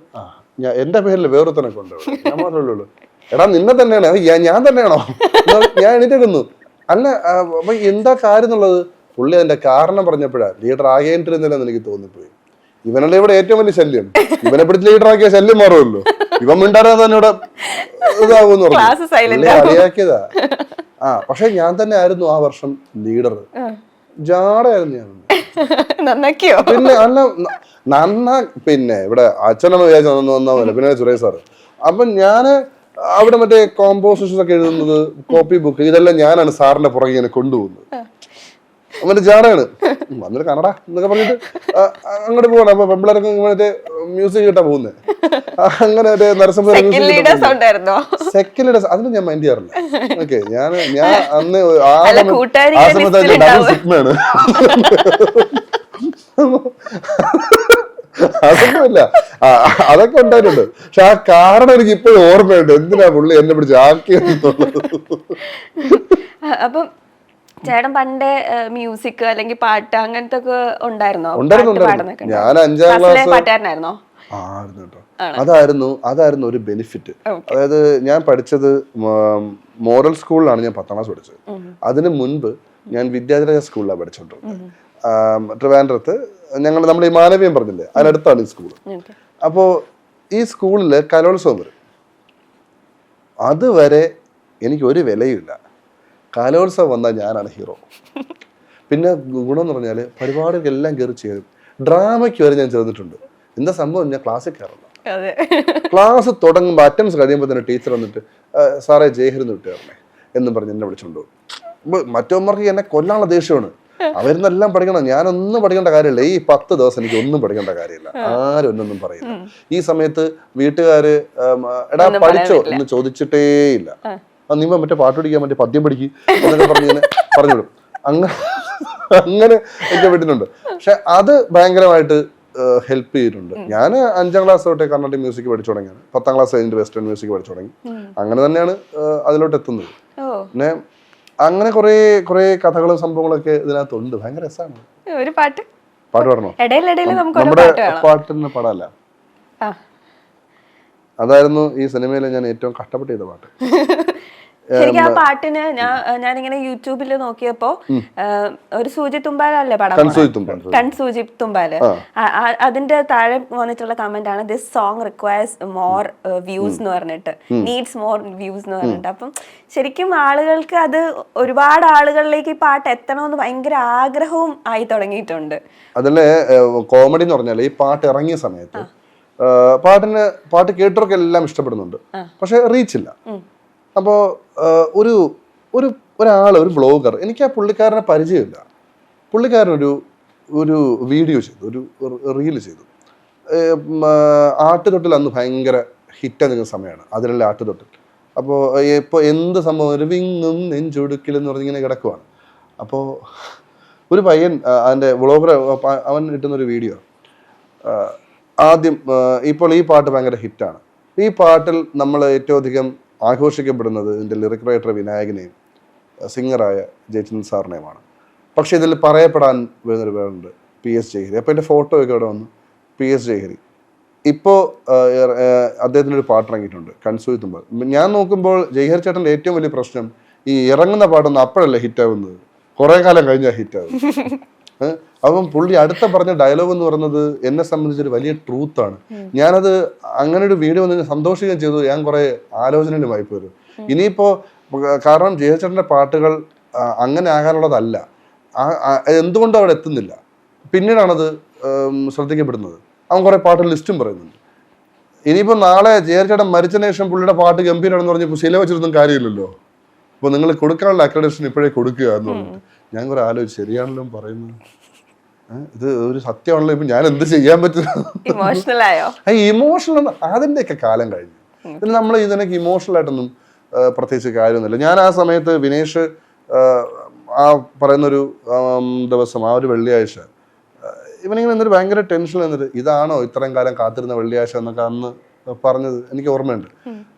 എന്റെ പേരിൽ വേറൊരുത്തനൊക്കെ ഉണ്ട്, ഞാൻ മാത്രമേ ഉള്ളൂ. എടാ നിന്നെ തന്നെയാണ്, ഞാൻ തന്നെയാണോ? ഞാൻ എണീറ്റെടുന്നു. അല്ല അപ്പൊ എന്താ കാര്യം എന്നുള്ളത് പുള്ളി അതിന്റെ കാരണം പറഞ്ഞപ്പോഴാ ലീഡർ ആകേണ്ടിരുന്നില്ലെന്ന് എനിക്ക് തോന്നിപ്പോയി. ഇവനല്ലേ ഇവിടെ ഏറ്റവും വലിയ ശല്യം, ഇവനെ പിടിച്ച് ലീഡർ ആക്കിയ ശല്യം മാറുമല്ലോ. ഇവൻ മിണ്ടാരെ തന്നെ ഇവിടെ ഇതാകുമെന്ന് പറഞ്ഞു കളിയാക്കിയതാ. പക്ഷെ ഞാൻ തന്നെ ആയിരുന്നു ആ വർഷം ലീഡർ. ജാടയായിരുന്നു ഞാൻ. പിന്നെ പിന്നെ ഇവിടെ അച്ഛനമ്മ വിചാരിച്ചു വന്നപോലെ പിന്നെ സുരേഷ് സാറ്. അപ്പൊ ഞാന് അവിടെ മറ്റേ കോമ്പോസിഷൻസ് ഒക്കെ എഴുതുന്നത്, കോപ്പി ബുക്ക്, ഇതെല്ലാം ഞാനാണ് സാറിന്റെ പുറകെ ഇങ്ങനെ കൊണ്ടുപോകുന്നത്. അവന്റെ ജാടയാണ്. വന്നിട്ട് കന്നഡ എന്നൊക്കെ പറഞ്ഞിട്ട് അങ്ങോട്ട് പോകണം. അപ്പൊ പെമ്പിളർക്ക് മറ്റേ മ്യൂസിക് കേട്ടാ പോകുന്നത്. അങ്ങനെ മറ്റേ നരസിംഹ സെക്കൻഡ് ലീഡേഴ്സ് അതിന് ഞാൻ മൈൻഡ് ചെയ്യാറില്ല. ഓക്കെ, ഞാൻ അന്ന് ആ സമയത്ത് ഡബിൾ സിഗ്മയാണ്. അതൊന്നുമില്ല, അതൊക്കെ ഉണ്ടായിട്ടുണ്ട്. പക്ഷെ ആ കാരണം എനിക്ക് ഇപ്പോഴും ഓർമ്മയുണ്ട്, എന്തിനാ പുള്ളി എന്നെ പിടിച്ച് ആക്കിയെന്നുള്ളത്. അപ്പം ചേട്ടൻ പണ്ടേ മ്യൂസിക് അല്ലെങ്കിൽ പാട്ട് അങ്ങനത്തെ ഒക്കെ ഉണ്ടായിരുന്നോ? ഞാൻ 5ാം ക്ലാസ് പാട്ടുകാരനായിരുന്നോ? അതായിരുന്നു ഒരു ബെനിഫിറ്റ്. അതായത് ഞാൻ പഠിച്ചത് മോറൽ സ്കൂളിലാണ്. ഞാൻ 10ാം ക്ലാസ് പഠിച്ചത്. അതിന് മുൻപ് ഞാൻ വിദ്യാധര സ്കൂളിലാണ് പഠിച്ചോണ്ടിരുന്നത്. ട്രിവാൻഡ്രത്ത് നമ്മൾ ഈ മാനവീയം പറഞ്ഞില്ലേ, അതിനടുത്താണ് ഈ സ്കൂൾ. അപ്പോ ഈ സ്കൂളില് കലോത്സവം വരും. അതുവരെ എനിക്ക് ഒരു വിലയുമില്ല. കലോത്സവം വന്നാൽ ഞാനാണ് ഹീറോ. പിന്നെ ഗുണം എന്ന് പറഞ്ഞാൽ പരിപാടികളെല്ലാം കയറി ചേരും. ഡ്രാമയ്ക്ക് വരെ ഞാൻ ചേർന്നിട്ടുണ്ട്. എന്താ സംഭവം, ഞാൻ ക്ലാസ്സിൽ കയറില്ല. ക്ലാസ് തുടങ്ങുമ്പോൾ അറ്റൻഡൻസ് കഴിയുമ്പോൾ തന്നെ ടീച്ചർ വന്നിട്ട് സാറേ ജയഹരിന്ന് വിട്ടുകാരണേ എന്നും പറഞ്ഞ് എന്നെ വിളിച്ചോണ്ടു. മറ്റവന്മാർക്ക് എന്നെ കൊല്ലാനുള്ള ദേഷ്യമാണ്. അവരെന്നെല്ലാം പഠിക്കണം, ഞാനൊന്നും പഠിക്കേണ്ട കാര്യമില്ല. ഈ 10 ദിവസം എനിക്ക് ഒന്നും പഠിക്കേണ്ട കാര്യമില്ല. ആരും എന്നൊന്നും പറയില്ല. ഈ സമയത്ത് വീട്ടുകാര് എടാ പഠിച്ചോ എന്ന് ചോദിച്ചിട്ടേ ഇല്ല. നീ മറ്റേ പാട്ട് പഠിക്കാൻ മറ്റേ പദ്യം പഠിക്കും എന്നൊക്കെ പറഞ്ഞുവിടും. അങ്ങനെ ഒക്കെ വിട്ടിട്ടുണ്ട്. പക്ഷെ അത് ഭയങ്കരമായിട്ട് ഹെൽപ്പ് ചെയ്തിട്ടുണ്ട്. ഞാൻ 5ാം ക്ലാസ് തൊട്ടേ കർണാട്ടിക് മ്യൂസിക് പഠിച്ചു തുടങ്ങിയാണ്. 10ാം ക്ലാസ് കഴിഞ്ഞിട്ട് വെസ്റ്റേൺ മ്യൂസിക് പഠിച്ചു തുടങ്ങി. അങ്ങനെ തന്നെയാണ് അതിലോട്ട് എത്തുന്നത്. പിന്നെ അങ്ങനെ കുറെ കഥകളും സംഭവങ്ങളൊക്കെ ഇതിനകത്തുണ്ട്. ഭയങ്കര രസമാണ്. ഒരു പാട്ട് പാടണോ? നമ്മുടെ പാട്ടിന് പാടല്ല. അതായിരുന്നു ഈ സിനിമയിൽ ഞാൻ ഏറ്റവും കഷ്ടപ്പെട്ട് ചെയ്ത പാട്ട്. ശരിക്കും ആ പാട്ടിന് ഞാനിങ്ങനെ യൂട്യൂബിൽ നോക്കിയപ്പോ ഒരു സൂചി തുമ്പാലല്ലേ പടം, കൺസൂചി തുമ്പാല്, അതിന്റെ താഴെ വന്നിട്ടുള്ള കമന്റ് ആണ് this song requires more views എന്ന് പറഞ്ഞിട്ട്, നീഡ്സ് മോർ വ്യൂസ് എന്ന് പറഞ്ഞിട്ട്. അപ്പം ശരിക്കും ആളുകൾക്ക് അത് ഒരുപാട് ആളുകളിലേക്ക് ഈ പാട്ട് എത്തണമെന്ന് ഭയങ്കര ആഗ്രഹവും ആയി തുടങ്ങിയിട്ടുണ്ട്. അതിലെ കോമഡി എന്ന് പറഞ്ഞാൽ ഈ പാട്ട് ഇറങ്ങിയ സമയത്ത് പാട്ട് കേട്ടവർക്കെല്ലാം ഇഷ്ടപ്പെടുന്നുണ്ട്, പക്ഷെ റീച്ചില്ല. അപ്പോൾ ഒരു വ്ളോഗർ, എനിക്ക് ആ പുള്ളിക്കാരനെ പരിചയമില്ല. പുള്ളിക്കാരൻ ഒരു വീഡിയോ ചെയ്തു, ഒരു റീല് ചെയ്തു. ആട്ടുതൊട്ടിൽ അന്ന് ഭയങ്കര ഹിറ്റായി നിൽക്കുന്ന സമയമാണ്, അതിലുള്ള ആട്ടുതൊട്ടിൽ. അപ്പോൾ ഇപ്പോൾ എന്ത് സംഭവം ഒരു വിങ്ങും നെഞ്ചൊടുക്കിലെന്ന് പറഞ്ഞിങ്ങനെ കിടക്കുവാണ്. അപ്പോൾ ഒരു പയ്യൻ അതിൻ്റെ വ്ളോഗർ അവൻ കിട്ടുന്നൊരു വീഡിയോ. ആദ്യം ഇപ്പോൾ ഈ പാട്ട് ഭയങ്കര ഹിറ്റാണ്. ഈ പാട്ടിൽ നമ്മൾ ഏറ്റവും അധികം ആഘോഷിക്കപ്പെടുന്നത് ഇതിൻ്റെ ലിറിക് റൈറ്റർ വിനായകനെയും സിംഗറായ ജയചന്ദ്രൻ സാറിനെയുമാണ്. പക്ഷെ ഇതിൽ പറയപ്പെടാൻ വരുന്നൊരു പേരുണ്ട്, PS ജയഹരി. അപ്പോൾ എൻ്റെ ഫോട്ടോ ഒക്കെ ഇവിടെ വന്നു, PS ജയഹരി. ഇപ്പോൾ അദ്ദേഹത്തിനൊരു പാട്ട് ഇറങ്ങിയിട്ടുണ്ട്, കൺസൂയി തുമ്പൽ. ഞാൻ നോക്കുമ്പോൾ ജയഹരി ചേട്ടൻ്റെ ഏറ്റവും വലിയ പ്രശ്നം ഈ ഇറങ്ങുന്ന പാട്ടൊന്നും അപ്പോഴല്ല ഹിറ്റാവുന്നത്, കുറേ കാലം കഴിഞ്ഞാൽ ഹിറ്റാവും. അപ്പം പുള്ളി അടുത്ത പറഞ്ഞ ഡയലോഗ് എന്ന് പറയുന്നത് എന്നെ സംബന്ധിച്ചൊരു വലിയ ട്രൂത്താണ്. ഞാനത് അങ്ങനെ ഒരു വീഡിയോ വന്ന് സന്തോഷിക്കുകയും ചെയ്തു. ഞാൻ കുറെ ആലോചനയിലുമായി പോരും ഇനിയിപ്പോ. കാരണം ജയചേട്ടന്റെ പാട്ടുകൾ അങ്ങനെ ആകാനുള്ളതല്ല, എന്തുകൊണ്ടും അവിടെ എത്തുന്നില്ല. പിന്നീടാണത് ശ്രദ്ധിക്കപ്പെടുന്നത്. അവൻ കുറെ പാട്ട് ലിസ്റ്റും പറയുന്നുണ്ട്. ഇനിയിപ്പോ നാളെ ജയചേട്ടൻ മരിച്ചതിന് ശേഷം പുള്ളിയുടെ പാട്ട് ഗംഭീരമാണെന്ന് പറഞ്ഞപ്പോൾ ശില വെച്ചിരുന്നും കാര്യമില്ലല്ലോ. അപ്പോൾ നിങ്ങൾ കൊടുക്കാനുള്ള അക്രഡിറ്റേഷൻ ഇപ്പോഴേ കൊടുക്കുക എന്ന് പറഞ്ഞിട്ട് ഞാൻ കുറെ ആലോചിച്ചു, ശരിയാണല്ലോ പറയുന്നത്, ഇത് ഒരു സത്യമാണല്ലോ, ഇപ്പൊ ഞാൻ എന്ത് ചെയ്യാൻ പറ്റില്ല. ഇമോഷണൽ അതിൻ്റെയൊക്കെ കാലം കഴിഞ്ഞു. ഇതിന് നമ്മൾ ഇതിനൊക്കെ ഇമോഷണൽ ആയിട്ടൊന്നും പ്രത്യേകിച്ച് കാര്യമൊന്നുമില്ല. ഞാൻ ആ സമയത്ത് വിനേഷ് ആ പറയുന്നൊരു ദിവസം, ആ ഒരു വെള്ളിയാഴ്ച, ഇവനിങ്ങനെ എന്നിട്ട് ഭയങ്കര ടെൻഷൻ എന്നിട്ട് ഇതാണോ ഇത്രയും കാലം കാത്തിരുന്ന വെള്ളിയാഴ്ച എന്നൊക്കെ അന്ന് പറഞ്ഞത് എനിക്ക് ഓർമ്മയുണ്ട്.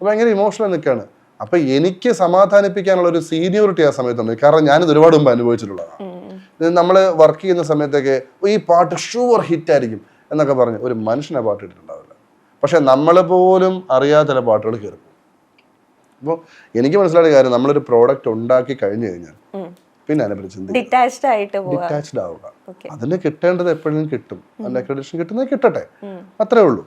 ഭയങ്കര ഇമോഷണൽ നിൽക്കുകയാണ്. അപ്പൊ എനിക്ക് സമാധാനിപ്പിക്കാനുള്ള ഒരു സീനിയോറിറ്റി ആ സമയത്തുണ്ട്. കാരണം ഞാനിത് ഒരുപാട് മുമ്പ് അനുഭവിച്ചിട്ടുള്ളതാണ്. നമ്മൾ വർക്ക് ചെയ്യുന്ന സമയത്തൊക്കെ ഈ പാട്ട് ഷുവർ ഹിറ്റ് ആയിരിക്കും എന്നൊക്കെ പറഞ്ഞ് ഒരു മനുഷ്യനെ പാട്ട് ഇട്ടിട്ടുണ്ടാവില്ല. പക്ഷെ നമ്മൾ പോലും അറിയാത്ത ചില പാട്ടുകൾ കേൾക്കും. അപ്പോൾ എനിക്ക് മനസ്സിലായ കാര്യം, നമ്മളൊരു പ്രോഡക്റ്റ് ഉണ്ടാക്കി കഴിഞ്ഞു കഴിഞ്ഞാൽ പിന്നെ അതിനെപ്പറ്റി ചിന്തിക്കുക, ഡിറ്റാച്ച്ഡ് ആവുക. അതിന് കിട്ടേണ്ടത് എപ്പോഴും കിട്ടും, അതിന്റെ അക്രഡിറ്റേഷൻ കിട്ടുന്നത് കിട്ടട്ടെ, അത്രേ ഉള്ളൂ.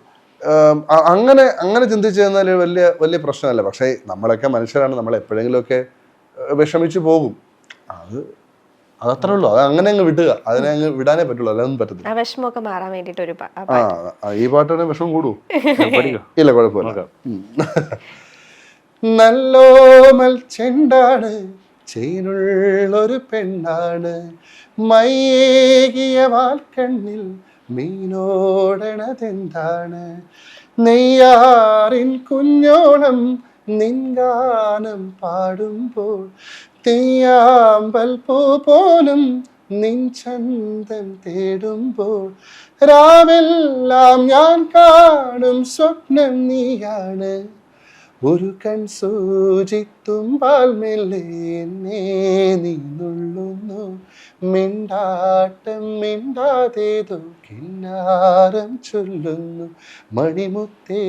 അങ്ങനെ ചിന്തിച്ചു കഴിഞ്ഞാൽ വലിയ വലിയ പ്രശ്നമല്ല. പക്ഷേ നമ്മളൊക്കെ മനുഷ്യരാണ്, നമ്മൾ എപ്പോഴെങ്കിലുമൊക്കെ വിഷമിച്ചു പോകും. അതത്രേ ഉള്ളൂ. അത് അങ്ങനെ അങ്ങ് വിടുക, അതിനെ അങ്ങ് വിടാനേ പറ്റുള്ളൂ, അതൊന്നും പറ്റത്തില്ല. വിഷമമൊക്കെ മാറാൻ വേണ്ടിട്ട് ഈ പാട്ടാണ് വിഷമം കൂടൂ. ഇല്ല, കുഴപ്പമില്ല. നല്ലോമൽ ചെണ്ടാണ്, ചെയിനുള്ളൊരു പെണ്ണാണ്, മയേകിയ വാൽക്കണ്ണിൽ മീനോടണതെന്താണ്, നെയ്യാറിൻ കുഞ്ഞോളം നിൻഗാനം പാടുമ്പോൾ തെയ്യാമ്പൽ പൂ പോലും നിൻ ചന്തം തേടുമ്പോൾ രാവെല്ലാം ഞാൻ കാണും സ്വപ്നം നീയാണ്, ഒരു കൺസൂചിത്തുമ്പാൽ മെല്ലെ നീ നുള്ളുന്നു, മിണ്ടാട്ടം മിണ്ടാതേതോ കിന്നാരം ചൊല്ലുന്നു, മണിമുത്തേ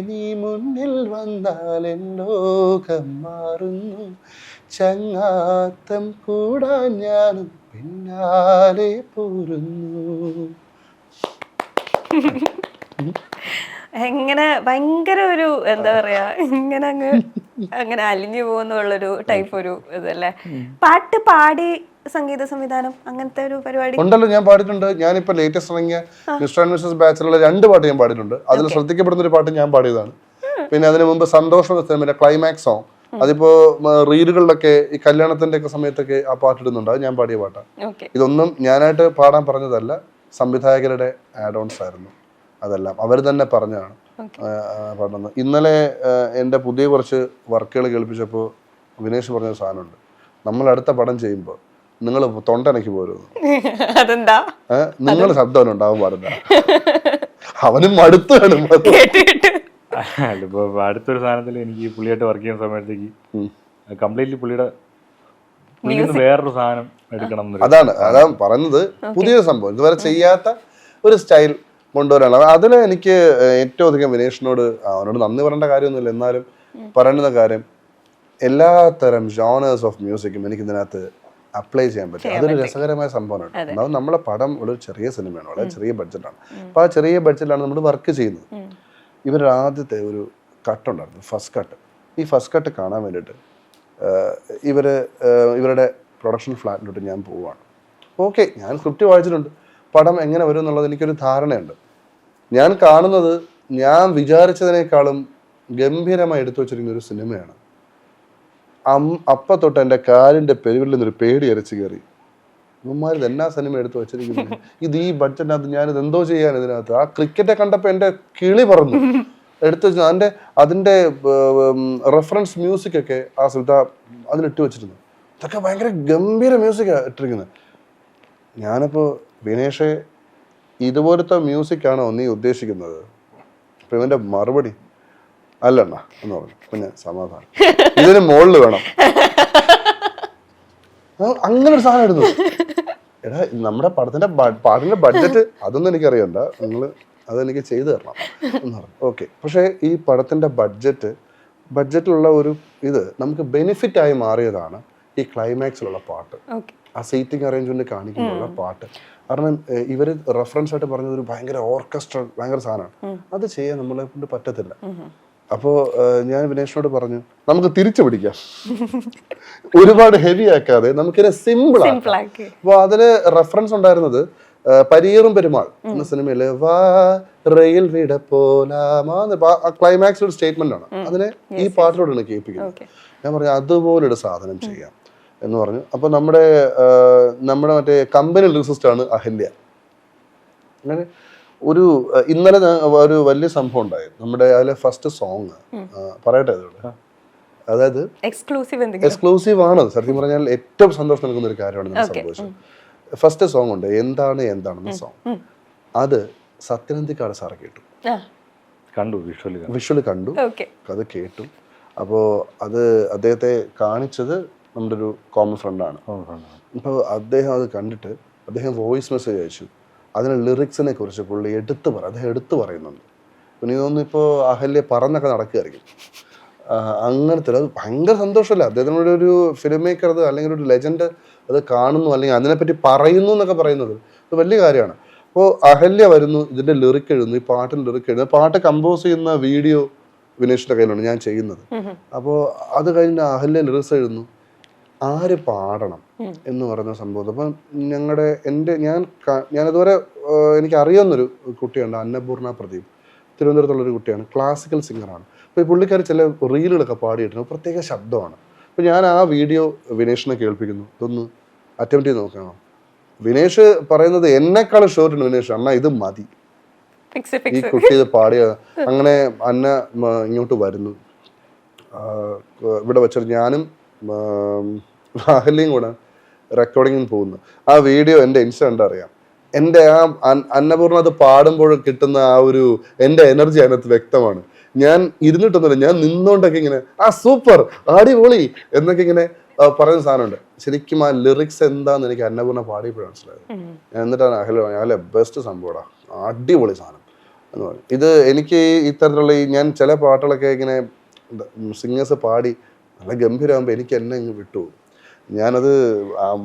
നീ മുന്നിൽ വന്നാൽ എൻ ലോകം മാറുന്നു, ചങ്ങാത്തം കൂടാൻ ഞാനും പിന്നാലെ പോരുന്നു. എങ്ങനെ ഭയങ്കര ഒരു എന്താ പറയാ, ഇങ്ങനെ അങ്ങനെ അലിഞ്ഞു പോകുന്നുള്ളൊരു ടൈപ്പ് ഒരു ഇതല്ലേ. പാട്ട് പാടി സംഗീത സംവിധാനം അങ്ങനത്തെ ഒരു പരിപാടി ഉണ്ടല്ലോ, ഞാൻ പാടിയിട്ടുണ്ട്. ഞാനിപ്പോ ലേറ്റസ്റ്റ് ഇറങ്ങിയ മിസ്റ്റർ ആൻഡ് മിസ്സസ് ബാച്ചിലുള്ള 2 പാട്ട് ഞാൻ പാടിയിട്ടുണ്ട്. അതിൽ ശ്രദ്ധിക്കപ്പെടുന്ന ഒരു പാട്ട് ഞാൻ പാടിയതാണ്. പിന്നെ അതിനു മുമ്പ് സന്തോഷം സിനിമയുടെ ക്ലൈമാക്സ് സോങ്, അതിപ്പോ റീലുകളിലൊക്കെ ഈ കല്യാണത്തിന്റെ ഒക്കെ സമയത്തൊക്കെ ആ പാട്ടിടുന്നുണ്ട്, അത് ഞാൻ പാടിയ പാട്ടാണ്. ഇതൊന്നും ഞാനായിട്ട് പാടാൻ പറഞ്ഞതല്ല, സംവിധായകരുടെ ആഡ് ഓൺസ് ആയിരുന്നു. അതെല്ലാം അവർ തന്നെ പറഞ്ഞാണ് പാടുന്നത്. ഇന്നലെ എൻ്റെ പുതിയ കുറച്ച് വർക്കുകൾ കേൾപ്പിച്ചപ്പോൾ വിനേഷ് പറഞ്ഞ സാധനമുണ്ട്, നമ്മൾ അടുത്ത പടം ചെയ്യുമ്പോൾ നിങ്ങൾ തൊണ്ടനക്ക് പോരുന്നു, നിങ്ങൾ ശബ്ദം ഉണ്ടാവാൻ പാടില്ല, അവനും മടുത്തു വേണം. ഇപ്പൊ അടുത്തൊരു സാധനത്തിൽ എനിക്ക് പുള്ളിയായിട്ട് വർക്ക് ചെയ്യുന്ന സമയത്തേക്ക് കംപ്ലീറ്റ്ലി പുള്ളിയുടെ വേറൊരു സാധനം എടുക്കണം. അതാണ് പറയുന്നത്, പുതിയൊരു സംഭവം ഇതുവരെ ചെയ്യാത്ത ഒരു സ്റ്റൈൽ കൊണ്ടുവരാണ്. അതിൽ എനിക്ക് ഏറ്റവും അധികം വിനേഷിനോട്, അവനോട് നന്ദി പറയേണ്ട കാര്യമൊന്നുമില്ല, എന്നാലും പറയുന്ന കാര്യം എല്ലാത്തരം ജോണേഴ്സ് ഓഫ് മ്യൂസിക്കും എനിക്ക് ഇതിനകത്ത് അപ്ലൈ ചെയ്യാൻ പറ്റും. അതൊരു രസകരമായ സംഭവമാണ്. ഒന്നാമത് നമ്മളെ പടം ഒരു ചെറിയ സിനിമയാണ്, വളരെ ചെറിയ ബഡ്ജറ്റാണ്. അപ്പോൾ ആ ചെറിയ ബഡ്ജറ്റിലാണ് നമ്മൾ വർക്ക് ചെയ്യുന്നത്. ഇവരുടെ ആദ്യത്തെ ഒരു കട്ടുണ്ടായിരുന്നു, ഫസ്റ്റ് കട്ട്. ഈ ഫസ്റ്റ് കട്ട് കാണാൻ വേണ്ടിയിട്ട് ഇവരുടെ പ്രൊഡക്ഷൻ ഫ്ലാറ്റിലോട്ട് ഞാൻ പോവുകയാണ്. ഓക്കെ, ഞാൻ സ്ക്രിപ്റ്റ് വായിച്ചിട്ടുണ്ട്, പടം എങ്ങനെ വരും എന്നുള്ളത് എനിക്കൊരു ധാരണയുണ്ട്. ഞാൻ കാണുന്നത് ഞാൻ വിചാരിച്ചതിനേക്കാളും ഗംഭീരമായി എടുത്തു വച്ചിരിക്കുന്ന ഒരു സിനിമയാണ്. അപ്പ തൊട്ട് എൻ്റെ കാലിൻ്റെ പെരുവിൽ നിന്നൊരു പേടി അരച്ച് കയറി. ഇവന്മാരിത് എന്നാ സിനിമ എടുത്ത് വെച്ചിരിക്കുന്നത്, ഇത് ഈ ബഡ്ജറ്റിനകത്ത് ഞാനിത് എന്തോ ചെയ്യാൻ ഇതിനകത്ത്. ആ ക്രിക്കറ്റ് കണ്ടപ്പോൾ എൻ്റെ കിളി പറന്നു എടുത്ത് വെച്ചു. അതിൻ്റെ റെഫറൻസ് മ്യൂസിക് ഒക്കെ ആ സ്ഥലത്ത് അതിലിട്ട് വെച്ചിരുന്നു. ഇതൊക്കെ ഭയങ്കര ഗംഭീര മ്യൂസിക്കാണ് ഇട്ടിരിക്കുന്നത്. ഞാനിപ്പോൾ വിനേഷെ ഇതുപോലത്തെ മ്യൂസിക്കാണോ നീ ഉദ്ദേശിക്കുന്നത്? അപ്പം ഇവൻ്റെ മറുപടി അല്ലണ്ണ എന്ന് പറഞ്ഞു. പിന്നെ സമാധാനം, ഇതിന് മുകളിൽ വേണം. അങ്ങനെ ഒരു സാധനം എടുത്തു. എടാ നമ്മുടെ പാട്ടിന്റെ ബഡ്ജറ്റ് അതൊന്നും എനിക്കറിയണ്ട, നിങ്ങൾ അതെനിക്ക് ചെയ്തു തരണം എന്ന് പറഞ്ഞു. ഓക്കെ, പക്ഷേ ഈ പടത്തിന്റെ ബഡ്ജറ്റിലുള്ള ഒരു ഇത് നമുക്ക് ബെനിഫിറ്റ് ആയി മാറിയതാണ് ഈ ക്ലൈമാക്സിലുള്ള പാട്ട്, ആ സീറ്റിംഗ് അറേഞ്ച്മെന്റ് കാണിക്കുമ്പോഴുള്ള പാട്ട്. കാരണം ഇവര് റെഫറൻസ് ആയിട്ട് പറഞ്ഞത് ഒരു ഭയങ്കര ഓർക്കസ്ട്രൽ ഭയങ്കര സാധനമാണ്. അത് ചെയ്യാൻ നമ്മളെ കൊണ്ട് പറ്റത്തില്ല. അപ്പോൾ ഞാൻ വിനേഷിനോട് പറഞ്ഞു നമുക്ക് തിരിച്ചു പിടിക്കാം, ഒരുപാട് ഹെവി ആക്കാതെ നമുക്കിത് സിമ്പിൾ ആക്കി. അപ്പോൾ അതില് റെഫറൻസ് ഉണ്ടായിരുന്നത് പരിയേറും പെരുമാൾ എന്ന സിനിമയില് വാ റെയിൽ വിട പോലാമാ ക്ലൈമാക്സ് ഒരു സ്റ്റേറ്റ്മെന്റ് ആണ്. അതിനെ ഈ പാട്ടിലൂടെയാണ് കേൾപ്പിക്കുന്നത്. ഞാൻ പറഞ്ഞു അതുപോലൊരു സാധനം ചെയ്യാം എന്ന് പറഞ്ഞു. അപ്പൊ നമ്മുടെ മറ്റേ കമ്പനി ലിറിസിസ്റ്റ് ആണ് അഹല്യ. അങ്ങനെ ഇന്നലെ ഒരു വലിയ സംഭവം ഉണ്ടായി. നമ്മുടെ അതിലെ ഫസ്റ്റ് സോങ് പറയട്ടെ, അതായത് എക്സ്ക്ലൂസീവ് ആണ്. സത്യം പറഞ്ഞാൽ ഏറ്റവും സന്തോഷം നൽകുന്ന ഒരു കാര്യമാണ് സംഭവിച്ചത്. ഫസ്റ്റ് സോങ് ഉണ്ട് എന്താണെന്ന സോങ്. അത് സത്യനന്ദിക്കാട് സാറ് കണ്ടു, വിഷ്വല് കണ്ടു, അത് കേട്ടു. അപ്പോൾ അത് അദ്ദേഹത്തെ കാണിച്ചത് നമ്മുടെ ഒരു കോമൺ ഫ്രണ്ടാണ്. അപ്പോൾ അദ്ദേഹം അത് കണ്ടിട്ട് അദ്ദേഹം വോയിസ് മെസ്സേജ് അയച്ചു. അതിന് ലിറിക്സിനെ കുറിച്ച് പുള്ളി അദ്ദേഹം എടുത്തു പറയുന്നുണ്ട്. പിന്നെ ഇതൊന്നും ഇപ്പോൾ അഹല്യ പറന്നൊക്കെ നടക്കുകയായിരിക്കും. അങ്ങനത്തെ അത് ഭയങ്കര സന്തോഷമല്ല അദ്ദേഹത്തിനോട് ഒരു ഫിലിം മേക്കർ അത് അല്ലെങ്കിൽ ഒരു ലെജൻഡ് അത് കാണുന്നു അല്ലെങ്കിൽ അതിനെപ്പറ്റി പറയുന്നു എന്നൊക്കെ പറയുന്നത് അത് വലിയ കാര്യമാണ്. അപ്പോൾ അഹല്യ വരുന്നു, ഇതിൻ്റെ ലിറിക് എഴുതുന്നു, ഈ പാട്ടിൽ ലിറിക് എഴുതുന്നു. പാട്ട് കമ്പോസ് ചെയ്യുന്ന വീഡിയോ വിനേഷിൻ്റെ കയ്യിലാണ് ഞാൻ ചെയ്യുന്നത്. അപ്പോൾ അത് കഴിഞ്ഞ് അഹല്യ ലിറിക്സ് എഴുതുന്നു, ആര് പാടണം എന്ന് പറയുന്ന സംഭവം. അപ്പം ഞാനതുവരെ എനിക്ക് അറിയാവുന്നൊരു കുട്ടിയുണ്ട്, അന്നപൂർണ പ്രദീപ്, തിരുവനന്തപുരത്തുള്ളൊരു കുട്ടിയാണ്, ക്ലാസിക്കൽ സിംഗറാണ്. അപ്പോൾ ഈ പുള്ളിക്കാർ ചില റീലുകളൊക്കെ പാടിയിട്ടുണ്ട്, പ്രത്യേക ശബ്ദമാണ്. അപ്പോൾ ഞാൻ ആ വീഡിയോ വിനേഷിനെ കേൾപ്പിക്കുന്നു, ഇതൊന്ന് അറ്റംപ്റ്റ് ചെയ്ത് നോക്കണം. വിനേഷ് പറയുന്നത് എന്നെക്കാളും ഷോർട്ടുണ്ട് വിനേഷ്, അണ്ണാ ഇത് മതി, ഈ കുട്ടി ഇത് പാടിയ. അങ്ങനെ അന്ന ഇങ്ങോട്ട് വരുന്നു, ഇവിടെ വെച്ചിട്ട് ഞാനും അഹല്യയും കൂടെ റെക്കോർഡിങ്ങിന് പോകുന്നു. ആ വീഡിയോ എൻ്റെ ഇൻസ്റ്റന്റ് അറിയാം. എൻ്റെ ആ അന്നപൂർണ്ണ അത് പാടുമ്പോൾ കിട്ടുന്ന ആ ഒരു എൻ്റെ എനർജി അതിനകത്ത് വ്യക്തമാണ്. ഞാൻ ഇരുന്നിട്ടൊന്നുമില്ല, ഞാൻ നിന്നുകൊണ്ടൊക്കെ ഇങ്ങനെ സൂപ്പർ അടിപൊളി എന്നൊക്കെ ഇങ്ങനെ പറയുന്ന സാധനമുണ്ട്. ശരിക്കും ആ ലിറിക്സ് എന്താന്ന് എനിക്ക് അന്നപൂർണ്ണ പാടിയപ്പോഴാണ് മനസ്സിലായത്. എന്നിട്ടാണ് അഹല്യ ബെസ്റ്റ് സംഭവടാ, അടിപൊളി സാധനം എന്ന് പറയും. ഇത് എനിക്ക് ഇത്തരത്തിലുള്ള ഞാൻ ചില പാട്ടുകളൊക്കെ ഇങ്ങനെ സിംഗേഴ്സ് പാടി നല്ല ഗംഭീരമാകുമ്പോൾ എനിക്ക് എന്നെ ഇങ്ങ് വിട്ടുപോകും. ഞാനത്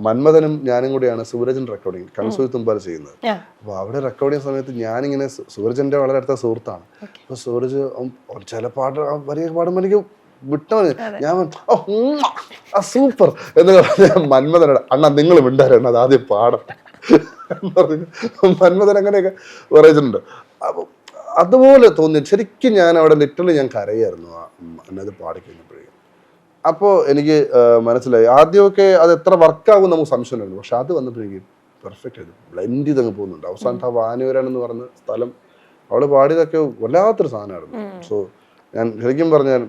മന്മഥനും ഞാനും കൂടിയാണ് സൂരജൻ റെക്കോർഡിങ് കൺസൂയി തുമ്പാൽ ചെയ്യുന്നത്. അപ്പോൾ അവിടെ റെക്കോർഡ് ചെയ്യുന്ന സമയത്ത് ഞാനിങ്ങനെ സൂരജൻ്റെ വളരെ അടുത്ത സുഹൃത്താണ്. അപ്പോൾ സൂരജ് ചില പാട്ട് വലിയ പാടുമ്പോൾ എനിക്ക് വിട്ടവന് ഞാൻ സൂപ്പർ എന്ന് പറഞ്ഞ മന്മഥനോട് അണ്ണാ നിങ്ങൾ മിണ്ടാരാണ് അത് ആദ്യം പാടം എന്ന് പറഞ്ഞു. മന്മഥൻ അങ്ങനെയൊക്കെ പറയുന്നുണ്ട്. അപ്പോൾ അതുപോലെ തോന്നി ശരിക്കും. ഞാൻ അവിടെ ലിറ്ററലി ഞാൻ കരയായിരുന്നു എന്നത് പാടിക്കഴിഞ്ഞപ്പോഴേ. അപ്പോൾ എനിക്ക് മനസ്സിലായി ആദ്യമൊക്കെ അത് എത്ര വർക്കാകും നമുക്ക് സംശയമുണ്ടായിരുന്നു. പക്ഷെ അത് വന്നപ്പോഴേക്കും പെർഫെക്റ്റ് ആയിരുന്നു, ബ്ലെൻഡ് ചെയ്തങ്ങ് പോകുന്നുണ്ട്. അവസാനത്തെ ആ വാനുവരാനെന്ന് പറഞ്ഞ സ്ഥലം അവള് പാടിയതൊക്കെ വല്ലാത്തൊരു സാധനമായിരുന്നു. സോ ഞാൻ ശരിക്കും പറഞ്ഞാൽ